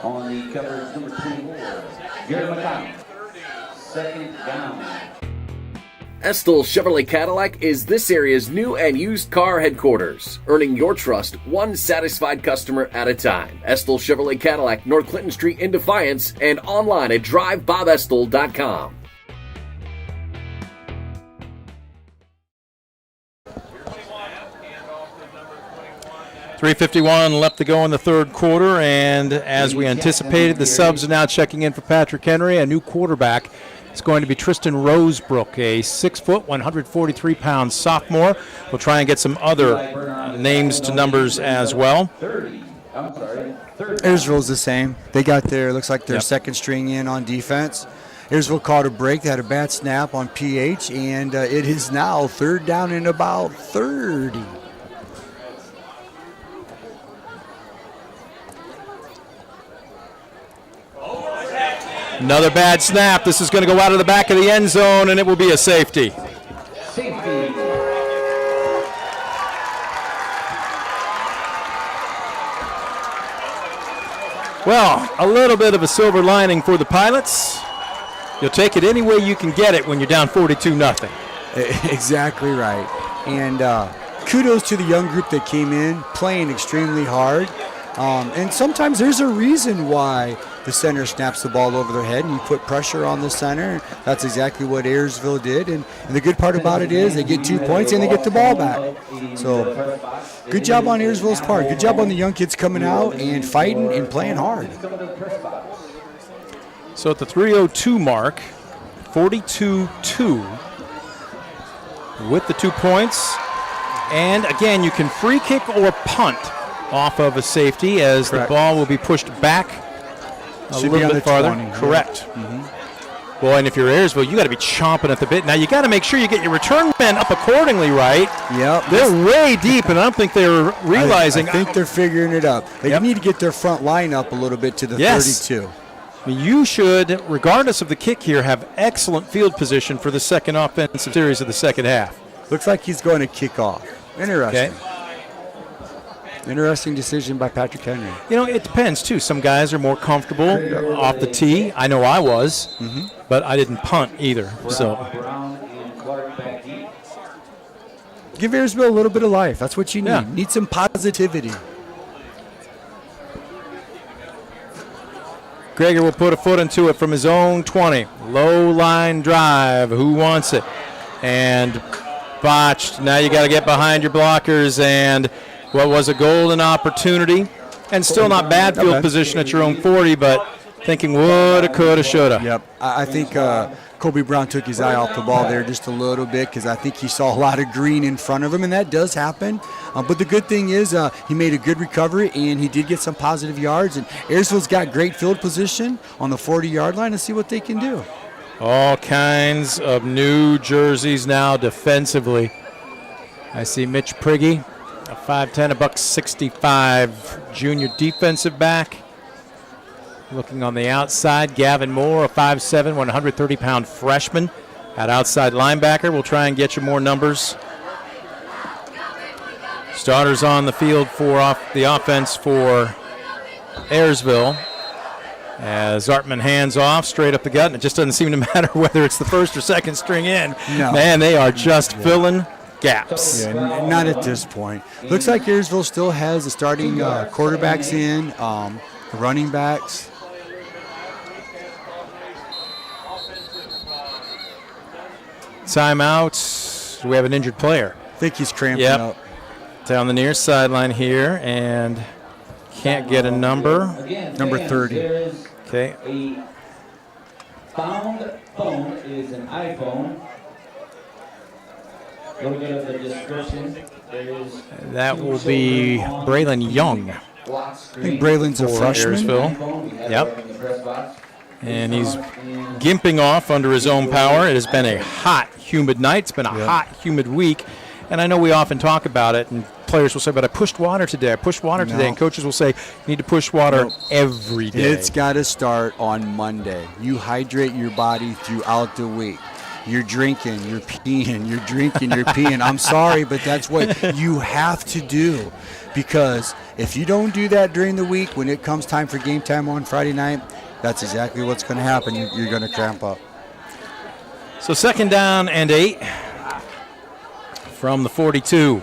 On the cover, number 24, Jared McConnell. Second down. Estill Chevrolet Cadillac is this area's new and used car headquarters, earning your trust one satisfied customer at a time. Estill Chevrolet Cadillac, North Clinton Street in Defiance, and online at drivebobestill.com. .351 left to go in the third quarter, and as we anticipated, the subs are now checking in for Patrick Henry. A new quarterback is going to be Tristan Rosebrook, a 6-foot, 143-pound sophomore. We'll try and get some other names to numbers as well. Ayersville's the same. They got their, looks like their second string in on defense. Ayersville caught a break. They had a bad snap on PH, and it is now third down and about 30. Another bad snap. This is going to go out of the back of the end zone, and it will be a safety. Safety. Well, a little bit of a silver lining for the Pilots. You'll take it any way you can get it when you're down 42-0. Exactly right. And kudos to the young group that came in, playing extremely hard. And sometimes there's a reason why the center snaps the ball over their head and you put pressure on the center. That's exactly what Ayersville did. And the good part about it is they get 2 points and they get the ball back. So good job on Ayersville's part. Good job on the young kids coming out and fighting and playing hard. So at the 3:02 mark, 42-2 with the 2 points. And again, you can free kick or punt off of a safety as the ball will be pushed back a little bit farther. 20, correct. Boy, and if you're Ayersville, you got to be chomping at the bit. Now you got to make sure you get your return men up accordingly, right? Yep. They're way deep, and I don't think they're realizing. I think they're figuring it out. They need to get their front line up a little bit to the 32. I mean, you should, regardless of the kick here, have excellent field position for the second offensive series of the second half. Looks like he's going to kick off. Interesting. Okay. Interesting decision by Patrick Henry. You know, it depends, too. Some guys are more comfortable off the tee. I know I was, but I didn't punt either. So give Ayersville a little bit of life. That's what you need. Yeah. Need some positivity. Greger will put a foot into it from his own 20. Low line drive. Who wants it? And botched. Now you got to get behind your blockers, and what was a golden opportunity, and still not bad field position at your own 40, but thinking woulda, coulda, shoulda. Yep. I think Kobe Brown took his eye off the ball there just a little bit because I think he saw a lot of green in front of him, and that does happen. But the good thing is he made a good recovery, and he did get some positive yards. And Ayersville's got great field position on the 40-yard line to see what they can do. All kinds of new jerseys now defensively. I see Mitch Pregame, a 5'10", $165 junior defensive back. Looking on the outside, Gavin Moore, a 5'7", 130-pound freshman at outside linebacker. We'll try and get you more numbers. Starters on the field for the offense for Ayersville. As Zartman hands off straight up the gut, and it just doesn't seem to matter whether it's the first or second string in. No. Man, they are just filling gaps. Yeah, not at this point. Looks like Ayersville still has the starting quarterbacks in, running backs. Timeout. We have an injured player. I think he's cramping up. Down the near sideline here, and can't get a number. Number 30. Okay. A found phone is an iPhone. A little bit of the description. That will be Braylon Young. I think Braylon's a freshman. Ayersville. Yep. And he's gimping off under his own power. It has been a hot, humid night. It's been a hot, humid week. And I know we often talk about it and players will say, but I pushed water today. I pushed water today. And coaches will say, you need to push water every day. It's got to start on Monday. You hydrate your body throughout the week. You're drinking, you're peeing, you're drinking, you're peeing. I'm sorry, but that's what you have to do. Because if you don't do that during the week, when it comes time for game time on Friday night, that's exactly what's going to happen. You're going to cramp up. So 2nd down and 8 from the 42.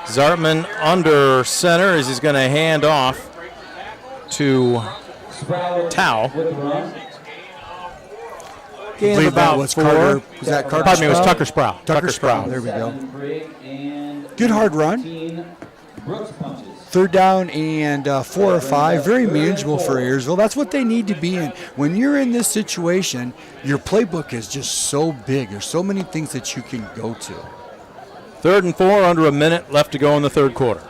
Zartman under center as he's going to hand off to Tao. Gain of about 4. Was that Carter? Pardon me, it was Tucker Sproul. Tucker Sproul. There we go. Good hard run. 3rd down and 4 or 5. Very manageable for Ayersville. That's what they need to be in. When you're in this situation, your playbook is just so big. There's so many things that you can go to. 3rd and 4, under a minute left to go in the 3rd quarter.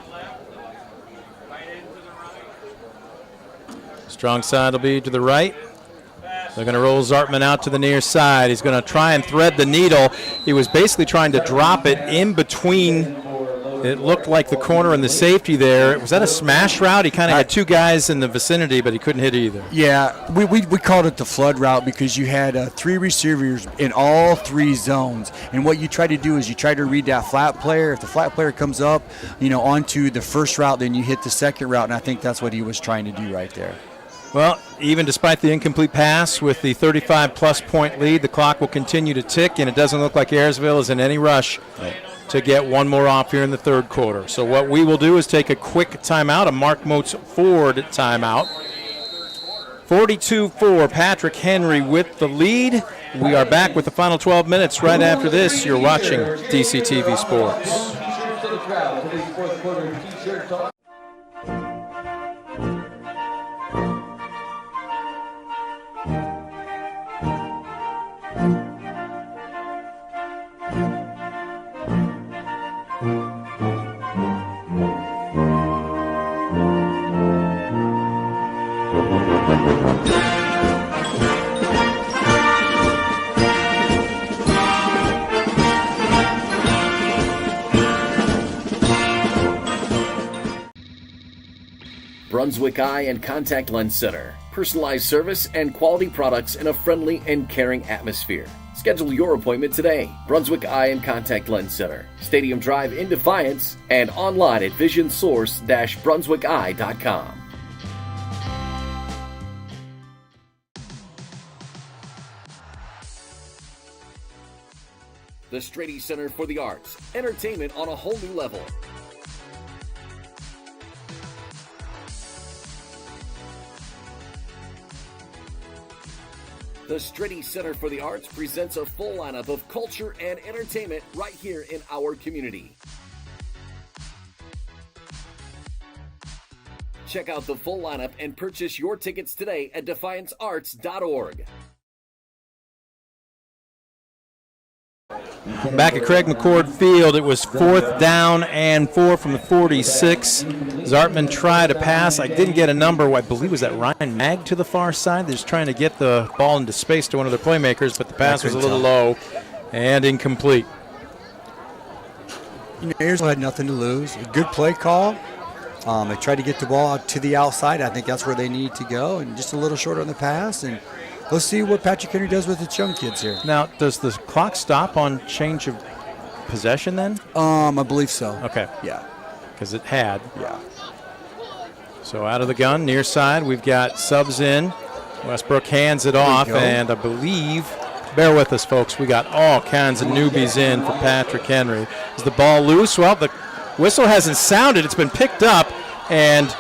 Strong side will be to the right. They're going to roll Zartman out to the near side. He's going to try and thread the needle. He was basically trying to drop it in between. It looked like the corner and the safety there. Was that a smash route? He kind of had 2 guys in the vicinity, but he couldn't hit either. Yeah, we called it the flood route because you had 3 receivers in all 3 zones. And what you try to do is you try to read that flat player. If the flat player comes up, onto the first route, then you hit the second route. And I think that's what he was trying to do right there. Well, even despite the incomplete pass with the 35-plus point lead, the clock will continue to tick, and it doesn't look like Ayersville is in any rush to get one more off here in the 3rd quarter. So what we will do is take a quick timeout, a Mark Moats Ford timeout. 42-4, Patrick Henry with the lead. We are back with the final 12 minutes right after this. You're watching DCTV Sports. Brunswick Eye and Contact Lens Center. Personalized service and quality products in a friendly and caring atmosphere. Schedule your appointment today. Brunswick Eye and Contact Lens Center. Stadium Drive in Defiance and online at visionsource-brunswickeye.com. The Strady Center for the Arts. Entertainment on a whole new level. The Strady Center for the Arts presents a full lineup of culture and entertainment right here in our community. Check out the full lineup and purchase your tickets today at defiancearts.org. Back at Craig McCord Field, it was 4th down and 4 from the 46. Zartman tried to pass. I didn't get a number. I believe was that Ryan Mag to the far side. They're just trying to get the ball into space to one of their playmakers, but the pass was a little low and incomplete. Ayersville had nothing to lose. A good play call. They tried to get the ball out to the outside. I think that's where they need to go, and just a little short on the pass. And let's see what Patrick Henry does with the young kids here. Now, does the clock stop on change of possession then? I believe so. Okay. Yeah. Because it had. Yeah. So out of the gun, near side, we've got subs in. Westbrook hands it off, and I believe, bear with us, folks, we got all kinds of newbies in for Patrick Henry. Is the ball loose? Well, the whistle hasn't sounded. It's been picked up, and,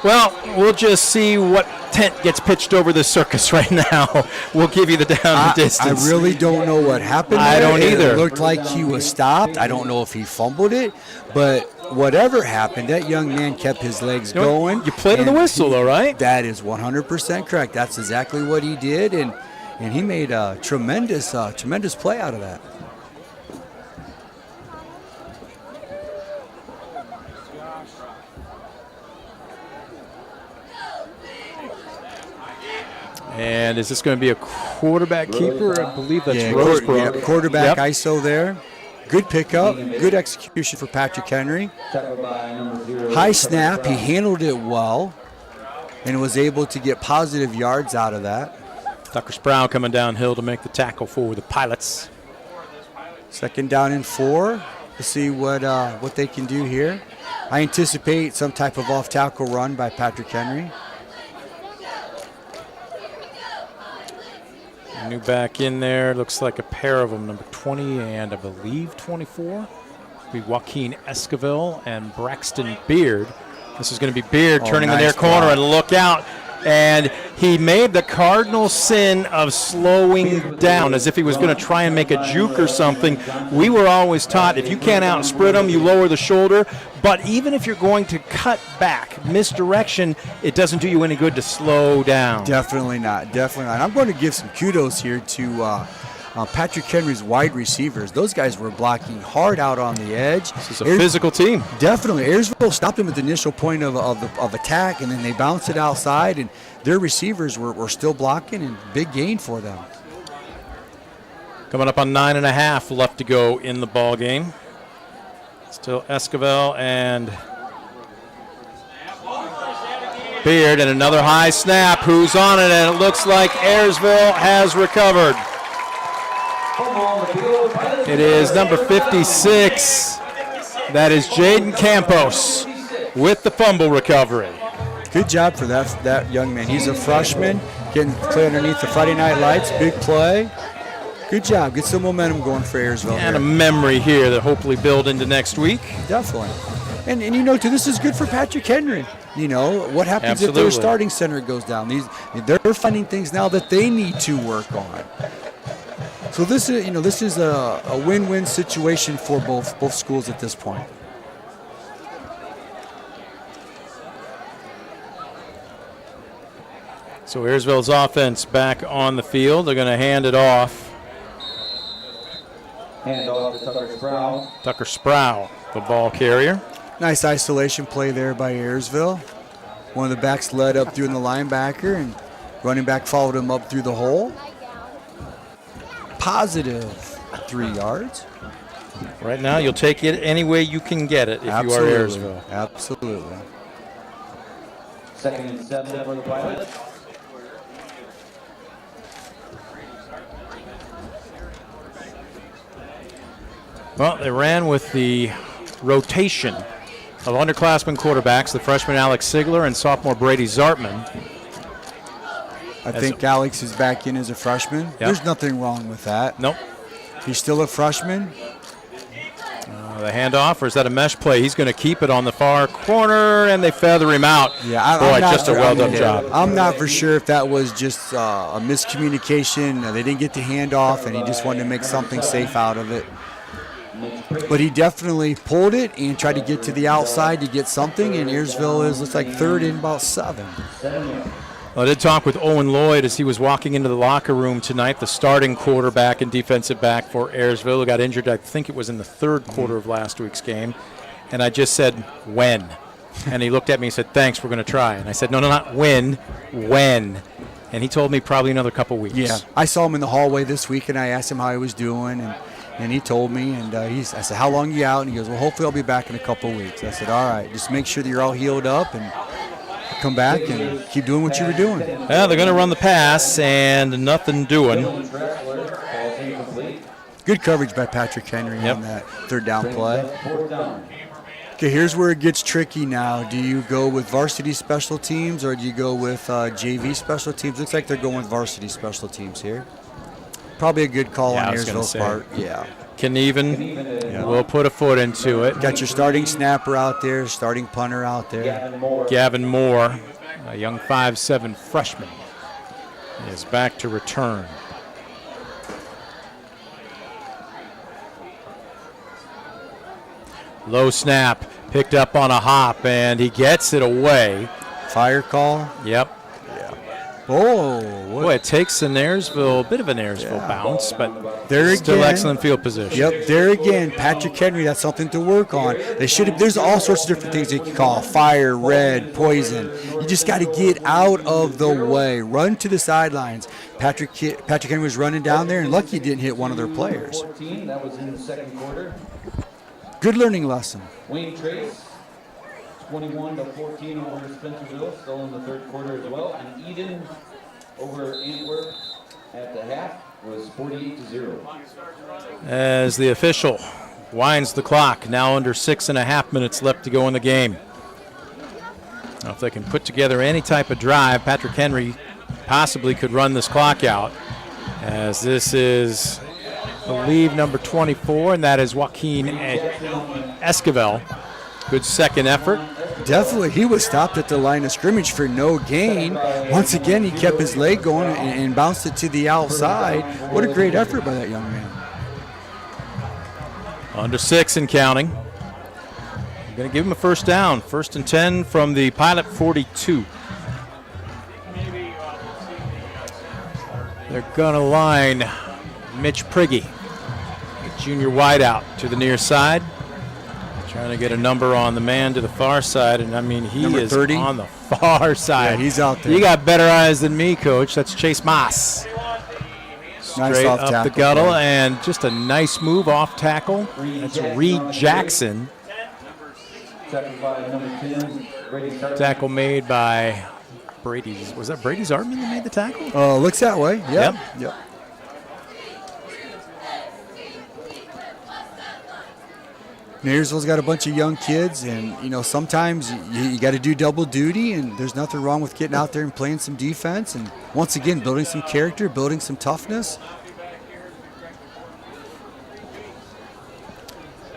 well, we'll just see what tent gets pitched over the circus right now. We'll give you the down distance. I really don't know what happened. I don't either. It looked like he was stopped. I don't know if he fumbled it, but whatever happened, that young man kept his legs going. You played on the whistle, though, right? That is 100% correct. That's exactly what he did, and he made a tremendous play out of that. And is this going to be a quarterback keeper? I believe that's Rosebrook. Quarterback ISO there. Good pickup, good execution for Patrick Henry. High snap, he handled it well and was able to get positive yards out of that. Tucker Sproul coming downhill to make the tackle for the Pilots. 2nd down and 4. Let's see what they can do here. I anticipate some type of off-tackle run by Patrick Henry. New back in there. Looks like a pair of them, number 20 and I believe 24. Be Joaquin Esquivel and Braxton Beard. This is going to be Beard turning nice the near corner block. and look out. And he made the cardinal sin of slowing down as if he was going to try and make a juke or something. We were always taught if you can't out-sprint them, you lower the shoulder. But even if you're going to cut back, misdirection, it doesn't do you any good to slow down. Definitely not. Definitely not. I'm going to give some kudos here to Patrick Henry's wide receivers. Those guys were blocking hard out on the edge. This is a physical team. Definitely. Ayersville stopped them at the initial point of attack, and then they bounced it outside, and their receivers were still blocking, and big gain for them. Coming up on 9.5 left to go in the ball game. Still Esquivel and Beard, and another high snap. Who's on it? And it looks like Ayersville has recovered. It is number 56. That is Jaden Campos with the fumble recovery. Good job for that young man. He's a freshman, getting play underneath the Friday Night Lights. Big play. Good job. Get some momentum going for Ayersville. And a memory here that hopefully build into next week. Definitely. And you know, too, this is good for Patrick Henry. You know, what happens if their starting center goes down? They're finding things now that they need to work on. So this is a win-win situation for both schools at this point. So Ayersville's offense back on the field. They're going to hand it off. Hand off to Tucker Sproul. Tucker Sproul, the ball carrier. Nice isolation play there by Ayersville. One of the backs led up through the linebacker, and running back followed him up through the hole. Positive 3 yards. Right now, you'll take it any way you can get it if Absolutely. you are Ayersville. Absolutely. 2nd and 7 for the Pilots. Well, they ran with the rotation of underclassmen quarterbacks, the freshman Alex Sigler and sophomore Brady Zartman. I think Alex is back in as a freshman. Yep. There's nothing wrong with that. Nope. He's still a freshman. The handoff, or is that a mesh play? He's going to keep it on the far corner, and they feather him out. Yeah, Boy, just a well-done job. I'm not for sure if that was just a miscommunication. They didn't get the handoff, and he just wanted to make something safe out of it. But he definitely pulled it and tried to get to the outside to get something, and Ayersville looks like 3rd and about 7. Well, I did talk with Owen Lloyd as he was walking into the locker room tonight, the starting quarterback and defensive back for Ayersville, who got injured, I think it was in the 3rd quarter of last week's game. And I just said, when? And he looked at me and said, thanks, we're going to try. And I said, no, not when, when. And he told me probably another couple weeks. Yeah, I saw him in the hallway this week, and I asked him how he was doing, and he told me, and I said, how long are you out? And he goes, well, hopefully I'll be back in a couple weeks. I said, all right, just make sure that you're all healed up and come back and keep doing what you were doing. Yeah, they're going to run the pass, and nothing doing. Good coverage by Patrick Henry on that 3rd down play. Okay, here's where it gets tricky now. Do you go with varsity special teams or do you go with JV special teams? Looks like they're going with varsity special teams here. Probably a good call on Ayersville's part. Yeah. Knieven will put a foot into it. Got your starting snapper out there, starting punter out there. Gavin Moore, a young 5'7" freshman, is back to return. Low snap, picked up on a hop, and he gets it away. Fire call? Yep. Yeah. Oh, boy, it takes an Ayersville, a bit of an Ayersville bounce, but there still again, excellent field position. Yep, there again, Patrick Henry, that's something to work on. They should have. There's all sorts of different things they can call: fire, red, poison. You just got to get out of the way. Run to the sidelines. Patrick Henry was running down there, and lucky he didn't hit one of their players. 14, that was in the second quarter. Good learning lesson. Wayne Trace, 21-14 over Spencerville, still in the third quarter as well. And Eden over Antwerp at the half was 48-0. As the official winds the clock, now under 6.5 minutes left to go in the game. Now if they can put together any type of drive, Patrick Henry possibly could run this clock out, as this is, I believe, number 24, and that is Joaquin Esquivel. Good second effort. Definitely. He was stopped at the line of scrimmage for no gain. Once again, he kept his leg going and bounced it to the outside. What a great effort by that young man. Under 6 and counting. I'm going to give him a first down. 1st and 10 from the Pilot 42. They're going to line Mitch Pregame, the junior wideout, to the near side. Trying to get a number on the man to the far side, and I mean, he Number is 30. on the far side. Yeah, he's out there. You got better eyes than me, Coach. That's Chase Moss. Nice Straight off up tackle the gutter, play. and just a nice move off tackle. That's Reed Jackson. Tackle made by Brady's. Was that Brady's Artman that made the tackle? Looks that way. Yep. Ayersville's got a bunch of young kids, and sometimes you got to do double duty, and there's nothing wrong with getting out there and playing some defense, and once again building some character, building some toughness.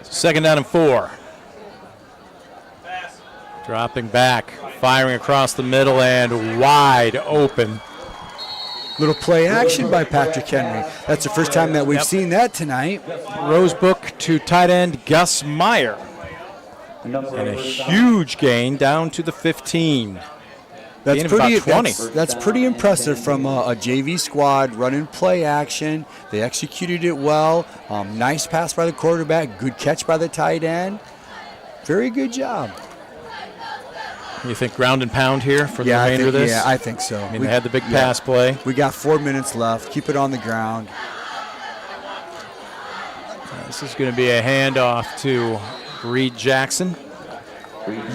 2nd down and 4. Dropping back, firing across the middle, and wide open. Little play action by Patrick Henry. That's the first time that we've seen that tonight. Rosebook to tight end Gus Meyer. And a huge gain down to the 15. That's pretty, about 20. That's pretty impressive from a JV squad running play action. They executed it well. Nice pass by the quarterback. Good catch by the tight end. Very good job. You think ground and pound here for the remainder of this? Yeah, I think so. I mean, they had the big pass play. We got 4 minutes left. Keep it on the ground. This is going to be a handoff to Reed Jackson.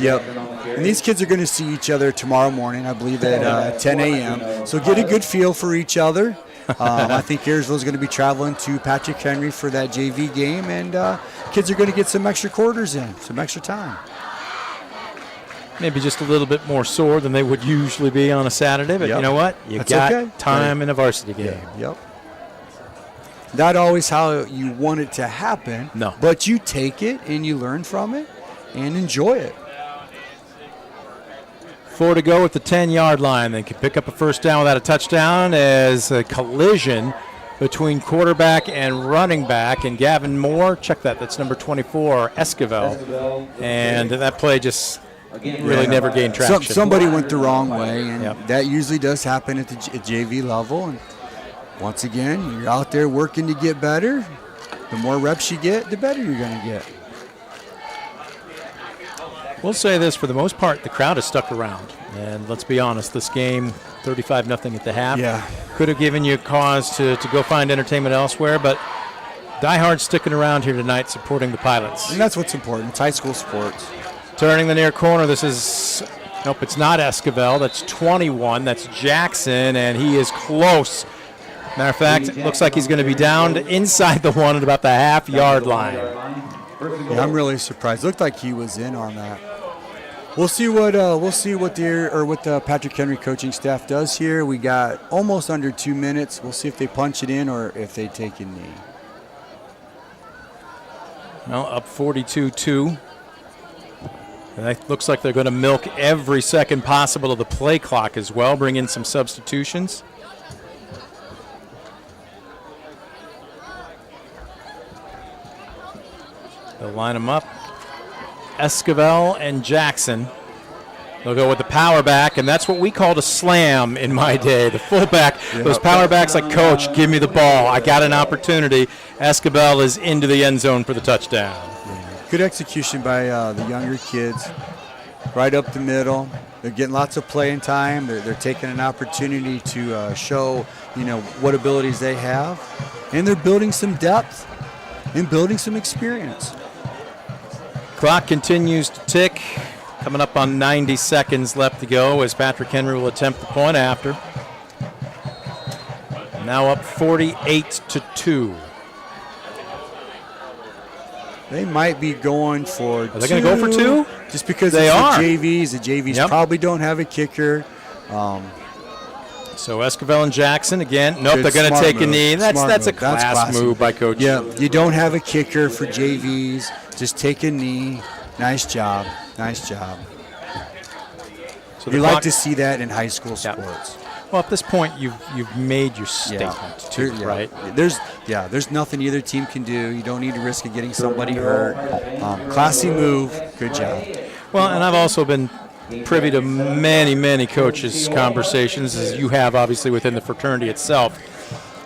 Yep. And these kids are going to see each other tomorrow morning, I believe, at 10 a.m. So get a good feel for each other. I think Ayersville is going to be traveling to Patrick Henry for that JV game, and kids are going to get some extra quarters in, some extra time. Maybe just a little bit more sore than they would usually be on a Saturday, but you know what? You got time in a varsity game. Yep. Not always how you want it to happen, no. But you take it and you learn from it and enjoy it. 4 to go at the 10-yard line. They can pick up a first down without a touchdown as a collision between quarterback and running back. And Gavin Moore, check that, that's number 24, Esquivel. And that play just really never gained traction. Somebody went the wrong way, and that usually does happen at the JV level. And once again, you're out there working to get better. The more reps you get, the better you're going to get. We'll say this, for the most part, the crowd has stuck around. And let's be honest, this game, 35-0 at the half, could have given you a cause to go find entertainment elsewhere, but diehards sticking around here tonight supporting the Pilots. And that's what's important. It's high school sports. Turning the near corner, this is, nope, it's not Esquivel. That's 21. That's Jackson, and he is close. Matter of fact, it looks like he's going to be down inside the 1 at about the half-yard line. Yeah, I'm really surprised. Looked like he was in on that. We'll see what the Patrick Henry coaching staff does here. We got almost under 2 minutes. We'll see if they punch it in or if they take a knee. Well, up 42-2. And it looks like they're going to milk every second possible of the play clock as well, bring in some substitutions. They'll line them up. Esquivel and Jackson They'll go with the power back, and that's what we called a slam in my day. The fullback, those power backs like, Coach, give me the ball. I got an opportunity. Escobar is into the end zone for the touchdown. Good execution by the younger kids. Right up the middle. They're getting lots of playing time. They're taking an opportunity to show, what abilities they have. And they're building some depth and building some experience. Clock continues to tick. Coming up on 90 seconds left to go as Patrick Henry will attempt the point after. Now up 48-2. They might be going for Are they going to go for 2? Just because they are. The JVs probably don't have a kicker. So Esquivel and Jackson again. Nope, they're going to take a knee. That's a class move by Coach. Yeah, you don't have a kicker for JVs. Just take a knee. Nice job. Nice job. So you like to see that in high school sports. Well, at this point, you've made your statement, too, right? There's nothing either team can do. You don't need to risk getting somebody hurt. Classy move. Good job. Well, and I've also been privy to many, many coaches' conversations, as you have, obviously, within the fraternity itself.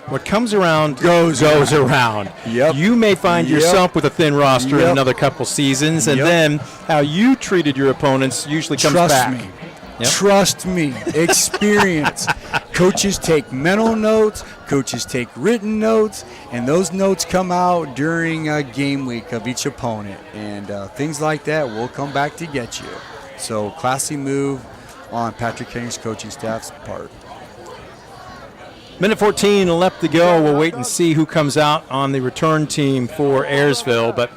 What comes around goes around. Yep. You may find yourself with a thin roster in another couple seasons, and then how you treated your opponents usually comes back. Trust me. Trust me. Experience. Coaches take mental notes. Coaches take written notes. And those notes come out during game week of each opponent. And things like that will come back to get you. So, classy move on Patrick Henry's coaching staff's part. Minute 14 left to go. We'll wait and see who comes out on the return team for Ayersville. But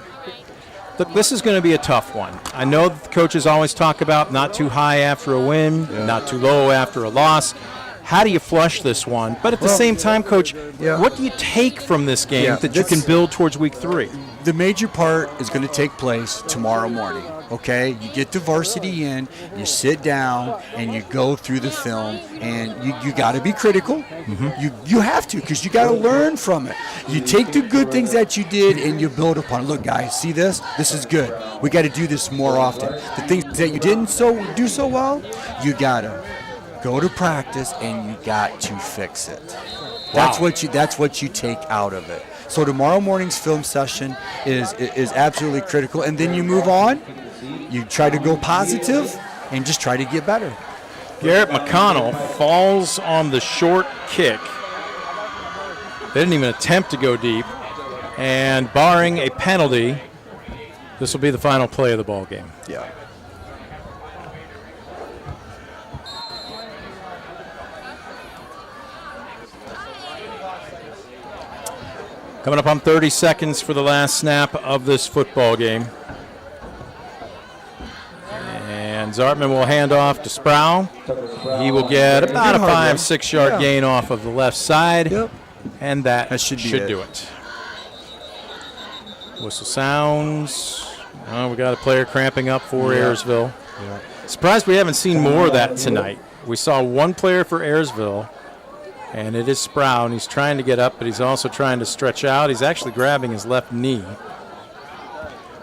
look, this is going to be a tough one. I know the coaches always talk about not too high after a win, not too low after a loss. How do you flush this one? But at the same time, Coach, what do you take from this game that you can build towards week 3? The major part is going to take place tomorrow morning, okay? You get to varsity in, you sit down, and you go through the film, and you got to be critical. Mm-hmm. You have to, because you got to learn from it. You take the good things that you did, and you build upon it. Look, guys, see this? This is good. We got to do this more often. The things that you didn't do so well, you got to go to practice, and you got to fix it. Wow. That's what you take out of it. So tomorrow morning's film session is absolutely critical, and then you move on. You try to go positive and just try to get better. Garrett McConnell falls on the short kick. They didn't even attempt to go deep, and barring a penalty, this will be the final play of the ball game. Yeah. Coming up on 30 seconds for the last snap of this football game. And Zartman will hand off to Sproul. He will get about a 5-6 yard gain off of the left side. Yep. And that should do it. Whistle sounds. Oh, we got a player cramping up for Ayersville. Yeah. Surprised we haven't seen more of that tonight. We saw one player for Ayersville, and it is Sproul. He's trying to get up, but he's also trying to stretch out. He's actually grabbing his left knee.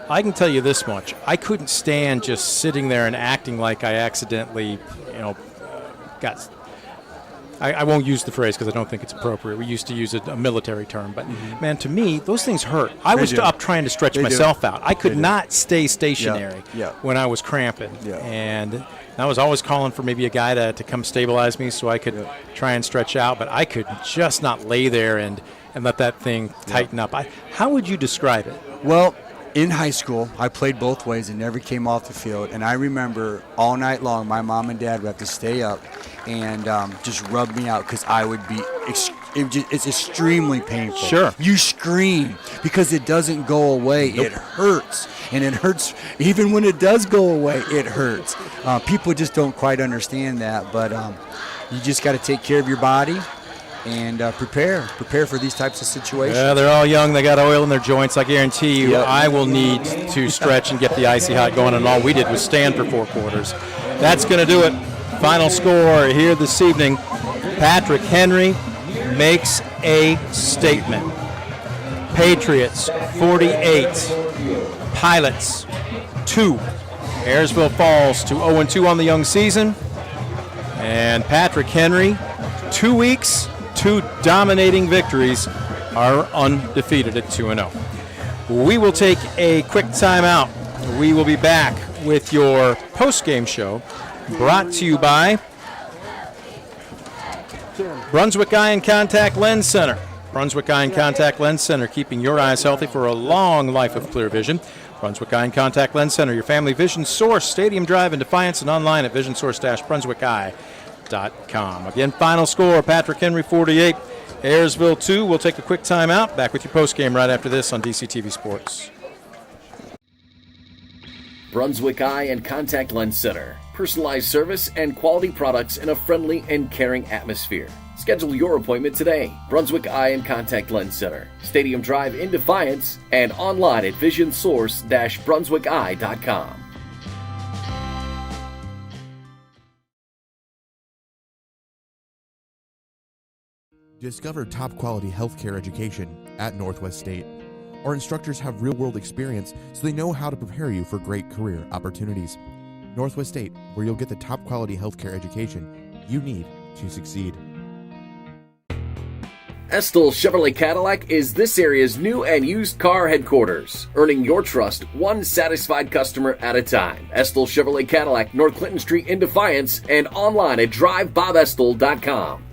I can tell you this much. I couldn't stand just sitting there and acting like I accidentally, got... I won't use the phrase because I don't think it's appropriate. We used to use a military term. But, man, to me, those things hurt. I was up trying to stretch myself out. I could not stay stationary when I was cramping. Yeah. And I was always calling for maybe a guy to come stabilize me so I could try and stretch out. But I could just not lay there and let that thing tighten up. How would you describe it? Well, in high school, I played both ways and never came off the field. And I remember all night long, my mom and dad would have to stay up and just rub me out because I would be it's extremely painful. Sure. You scream because it doesn't go away. Nope. It hurts. And it hurts even when it does go away, it hurts. People just don't quite understand that. But you just got to take care of your body and prepare for these types of situations. Yeah, they're all young. They got oil in their joints. I guarantee you I will need to stretch and get the icy hot going, and all we did was stand for 4 quarters. That's going to do it. Final score here this evening. Patrick Henry makes a statement. Patriots 48, Pilots 2. Ayersville falls to 0-2 on the young season. And Patrick Henry, 2 weeks, 2 dominating victories, are undefeated at 2-0. We will take a quick timeout. We will be back with your post-game show brought to you by Brunswick Eye and Contact Lens Center. Brunswick Eye and Contact Lens Center, keeping your eyes healthy for a long life of clear vision. Brunswick Eye and Contact Lens Center, your family vision source, Stadium Drive in Defiance, and online at visionsource-brunswickeye.com. Again, final score, Patrick Henry 48, Ayersville 2. We'll take a quick timeout. Back with your postgame right after this on DCTV Sports. Brunswick Eye and Contact Lens Center. Personalized service and quality products in a friendly and caring atmosphere. Schedule your appointment today. Brunswick Eye and Contact Lens Center. Stadium Drive in Defiance and online at visionsource-brunswickeye.com. Discover top-quality healthcare education at Northwest State. Our instructors have real-world experience, so they know how to prepare you for great career opportunities. Northwest State, where you'll get the top-quality healthcare education you need to succeed. Estill Chevrolet Cadillac is this area's new and used car headquarters, earning your trust one satisfied customer at a time. Estill Chevrolet Cadillac, North Clinton Street in Defiance, and online at drivebobestill.com.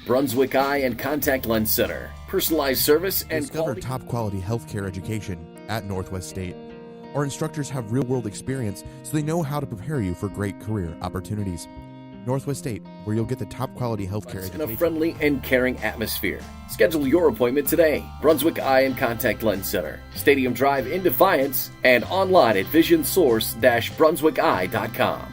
Brunswick Eye and Contact Lens Center. Personalized service and Discover top-quality healthcare education at Northwest State. Our instructors have real-world experience, so they know how to prepare you for great career opportunities. Northwest State, where you'll get the top-quality healthcare education in a friendly and caring atmosphere. Schedule your appointment today. Brunswick Eye and Contact Lens Center. Stadium Drive in Defiance and online at visionsource-brunswickeye.com.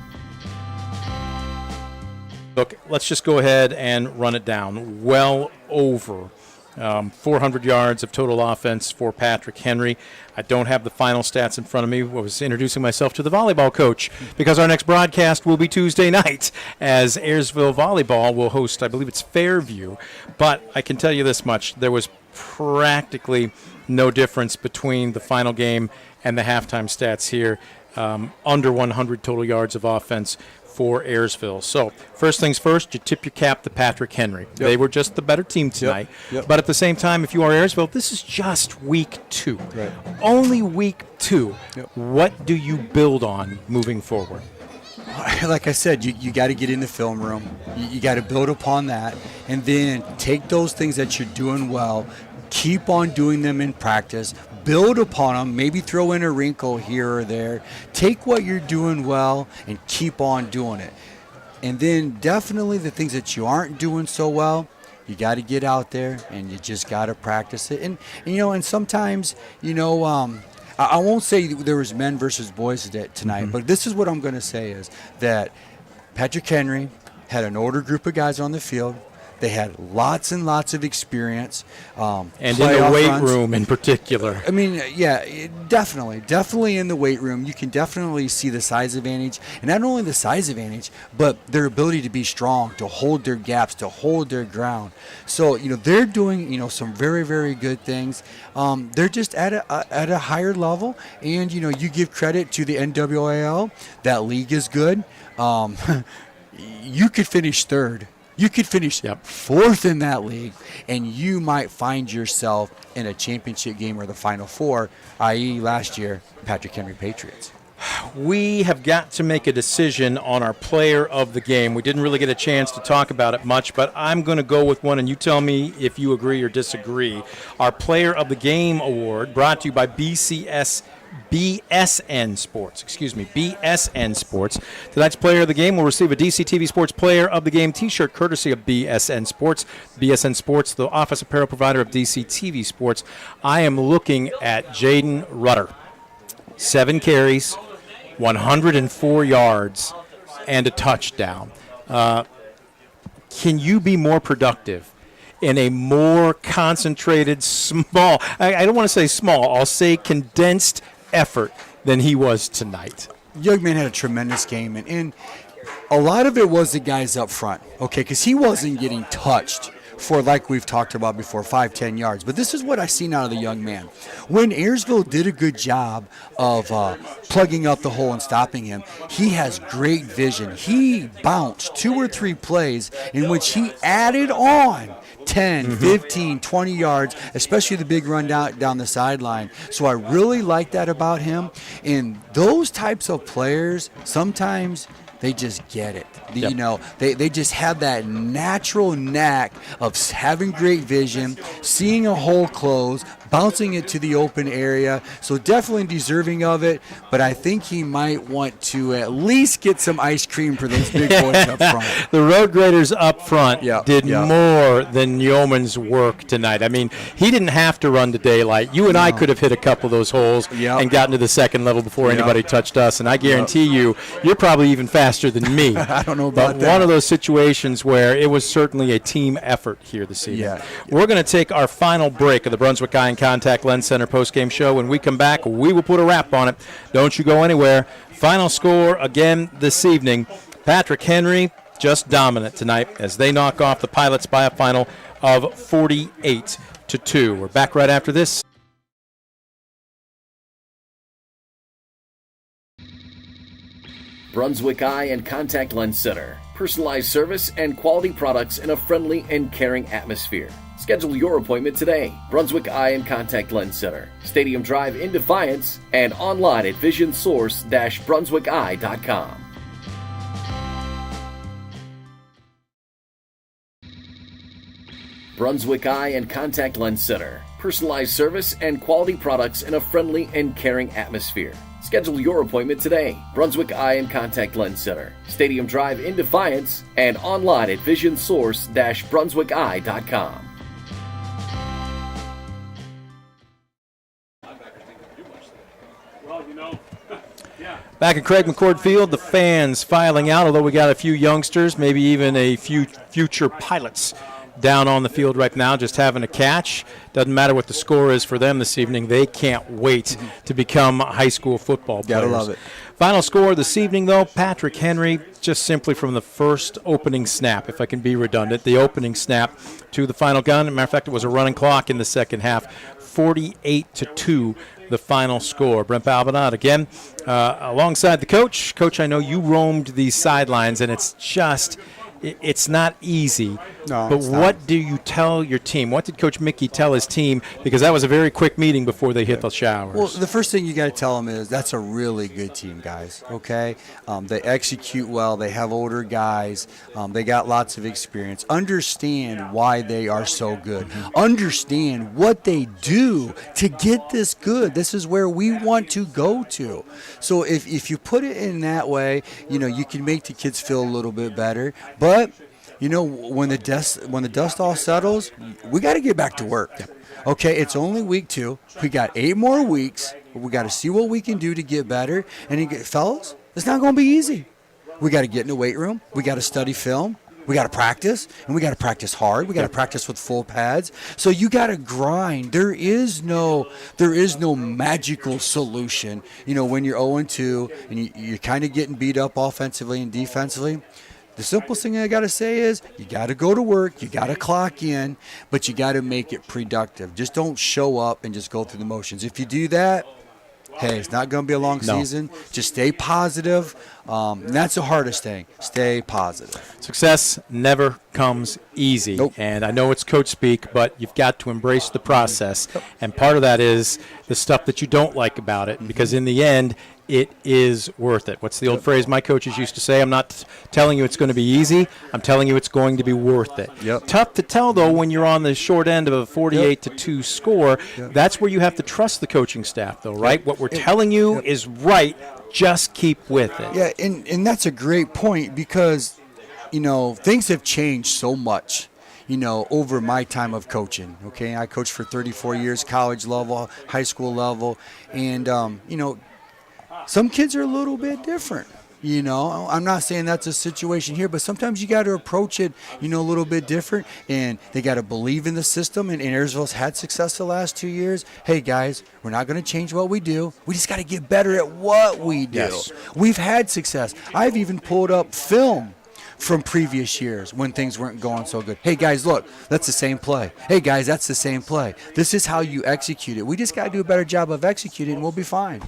Look, let's just go ahead and run it down. Well over 400 yards of total offense for Patrick Henry. I don't have the final stats in front of me. I was introducing myself to the volleyball coach because our next broadcast will be Tuesday night as Ayersville Volleyball will host, I believe it's Fairview. But I can tell you this much. There was practically no difference between the final game and the halftime stats here. Under 100 total yards of offense for Ayersville. So, first things first, you tip your cap to Patrick Henry. Yep. They were just the better team tonight. Yep. But at the same time, if you are Ayersville, this is just week 2. Right. Only week 2. Yep. What do you build on moving forward? Like I said, you got to get in the film room. You got to build upon that. And then take those things that you're doing well, keep on doing them in practice, build upon them, maybe throw in a wrinkle here or there. Take what you're doing well and keep on doing it. And then definitely the things that you aren't doing so well, you got to get out there and you just got to practice it. And sometimes, I won't say there was men versus boys tonight, but this is what I'm going to say is that Patrick Henry had an older group of guys on the field. They had lots and lots of experience. And in the weight room in particular. I mean, yeah, definitely in the weight room. You can definitely see the size advantage. And not only the size advantage, but their ability to be strong, to hold their gaps, to hold their ground. So, they're doing, some very, very good things. They're just at a higher level. And, you give credit to the NWAL. That league is good. You could finish third. You could finish fourth in that league, and you might find yourself in a championship game or the Final Four, i.e. last year, Patrick Henry Patriots. We have got to make a decision on our player of the game. We didn't really get a chance to talk about it much, but I'm going to go with one, and you tell me if you agree or disagree. Our Player of the Game award, brought to you by BSN Sports. Tonight's Player of the Game will receive a DCTV Sports Player of the Game t-shirt courtesy of BSN Sports. BSN Sports, the office apparel provider of DCTV Sports. I am looking at Jaden Rutter. 7 carries, 104 yards, and a touchdown. can you be more productive in a more concentrated, small, I don't want to say small, I'll say condensed effort than he was tonight? Young man had a tremendous game, and a lot of it was the guys up front, okay, because he wasn't getting touched for, like we've talked about before, 5-10 yards. But this is what I seen out of the young man. When Ayersville did a good job of plugging up the hole and stopping him, he has great vision. He bounced 2 or 3 plays in which he added on 10, 15, 20 yards, especially the big run down the sideline. So I really like that about him. And those types of players, sometimes they just get it. Yep. You know, they just have that natural knack of having great vision, seeing a hole close, bouncing it to the open area. So definitely deserving of it, but I think he might want to at least get some ice cream for those big boys up front. The road graders up front did more than Yeoman's work tonight. I mean, he didn't have to run to daylight. You and I could have hit a couple of those holes and gotten to the second level before anybody touched us, and I guarantee you, you're probably even faster than me. I don't know about but that. One of those situations where it was certainly a team effort here this evening. We're going to take our final break of the Brunswick Eye and Contact Lens Center postgame show. When we come back, we will put a wrap on it. Don't you go anywhere. Final score again this evening. Patrick Henry just dominant tonight as they knock off the Pilots by a final of 48-2. We're back right after this. Brunswick Eye and Contact Lens Center. Personalized service and quality products in a friendly and caring atmosphere. Schedule your appointment today. Brunswick Eye and Contact Lens Center. Stadium Drive in Defiance and online at visionsource-brunswickeye.com. Brunswick Eye and Contact Lens Center. Personalized service and quality products in a friendly and caring atmosphere. Schedule your appointment today. Brunswick Eye and Contact Lens Center. Stadium Drive in Defiance and online at visionsource-brunswickeye.com. Back at Craig McCord Field, the fans filing out, although we got a few youngsters, maybe even a few future pilots down on the field right now, just having a catch. Doesn't matter what the score is for them this evening. They can't wait to become high school football players. Gotta love it. Final score this evening, though, Patrick Henry, just simply from the first opening snap, if I can be redundant, the opening snap to the final gun. As a matter of fact, it was a running clock in the second half. 48-2, the final score. Brent Balbinot again alongside the coach. Coach, I know you roamed these sidelines, and it's just – it's not easy. No, but what not. do you tell your team? What did Coach Mickey tell his team? Because that was a very quick meeting before they hit the showers. Well, the first thing you got to tell them is that's a really good team, guys, okay? They execute well. They have older guys. They got lots of experience. Understand why they are so good. Understand what they do to get this good. This is where we want to go to. So if you put it in that way, you know, you can make the kids feel a little bit better. But, you know, when the dust all settles, we got to get back to work. Okay, it's only week 2. We got 8 more weeks. We got to see what we can do to get better. And fellas, it's not going to be easy. We got to get in the weight room. We got to study film. We got to practice, and we got to practice hard. We got to practice with full pads. So you got to grind. There is no magical solution. You know, when you're 0-2 and you're kind of getting beat up offensively and defensively. The simplest thing I got to say is you got to go to work, you got to clock in, but you got to make it productive. Just don't show up and just go through the motions. If you do that, hey, it's not going to be a long season. Just stay positive. And that's the hardest thing. Stay positive. Success never comes easy. Nope. And I know it's coach speak, but you've got to embrace the process. And part of that is the stuff that you don't like about it, because in the end, it is worth it. What's the old phrase my coaches used to say? I'm not telling you it's going to be easy. I'm telling you it's going to be worth it. Tough to tell, though, when you're on the short end of a 48-2 score. That's where you have to trust the coaching staff, though, right? What we're telling you is right. Just keep with it. Yeah, and that's a great point because, you know, things have changed so much, you know, over my time of coaching. Okay, I coached for 34 years, college level, high school level, and, you know, some kids are a little bit different. You know, I'm not saying that's a situation here, but sometimes you got to approach it, you know, a little bit different. And they got to believe in the system. And Ayersville's had success the last 2 years. Hey, guys, we're not going to change what we do. We just got to get better at what we do. Yes. We've had success. I've even pulled up film from previous years when things weren't going so good. Hey, guys, look, that's the same play. Hey, guys, that's the same play. This is how you execute it. We just got to do a better job of executing, and we'll be fine.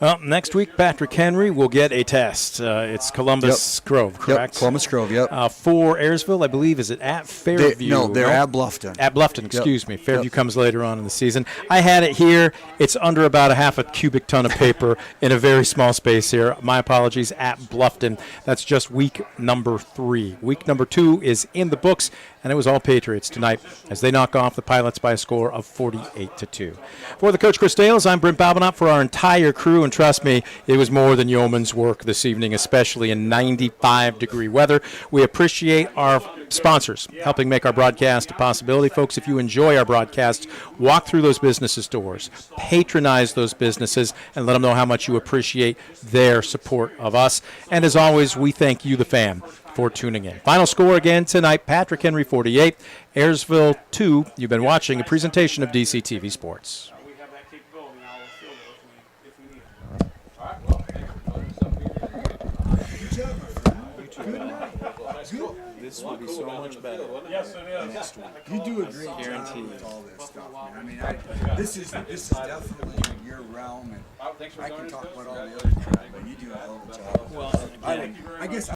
Well, next week, Patrick Henry will get a test. It's Columbus Grove, correct? Yep, Columbus Grove, yep. For Ayersville, I believe, is it at Fairview? They're at Bluffton. At Bluffton, excuse me. Fairview comes later on in the season. I had it here. It's under about a half a cubic ton of paper in a very small space here. My apologies, at Bluffton. That's just week number 3. Week number 2 is in the books, and it was all Patriots tonight as they knock off the Pilots by a score of 48-2. For the coach, Chris Dales, I'm Brent Balbanot for our entire crew, and trust me, it was more than yeoman's work this evening, especially in 95-degree weather. We appreciate our sponsors helping make our broadcast a possibility. Folks, if you enjoy our broadcast, walk through those businesses' doors, patronize those businesses, and let them know how much you appreciate their support of us. And as always, we thank you, the fan, for tuning in. Final score again tonight, Patrick Henry 48, Ayersville 2. You've been watching a presentation of DCTV Sports. This will be so much better. Yes, it is. Next week. You do a great job with all this stuff, man. I mean, this is definitely your realm, and I can talk about all the other crap, but you do a hell of a job. Well, I guess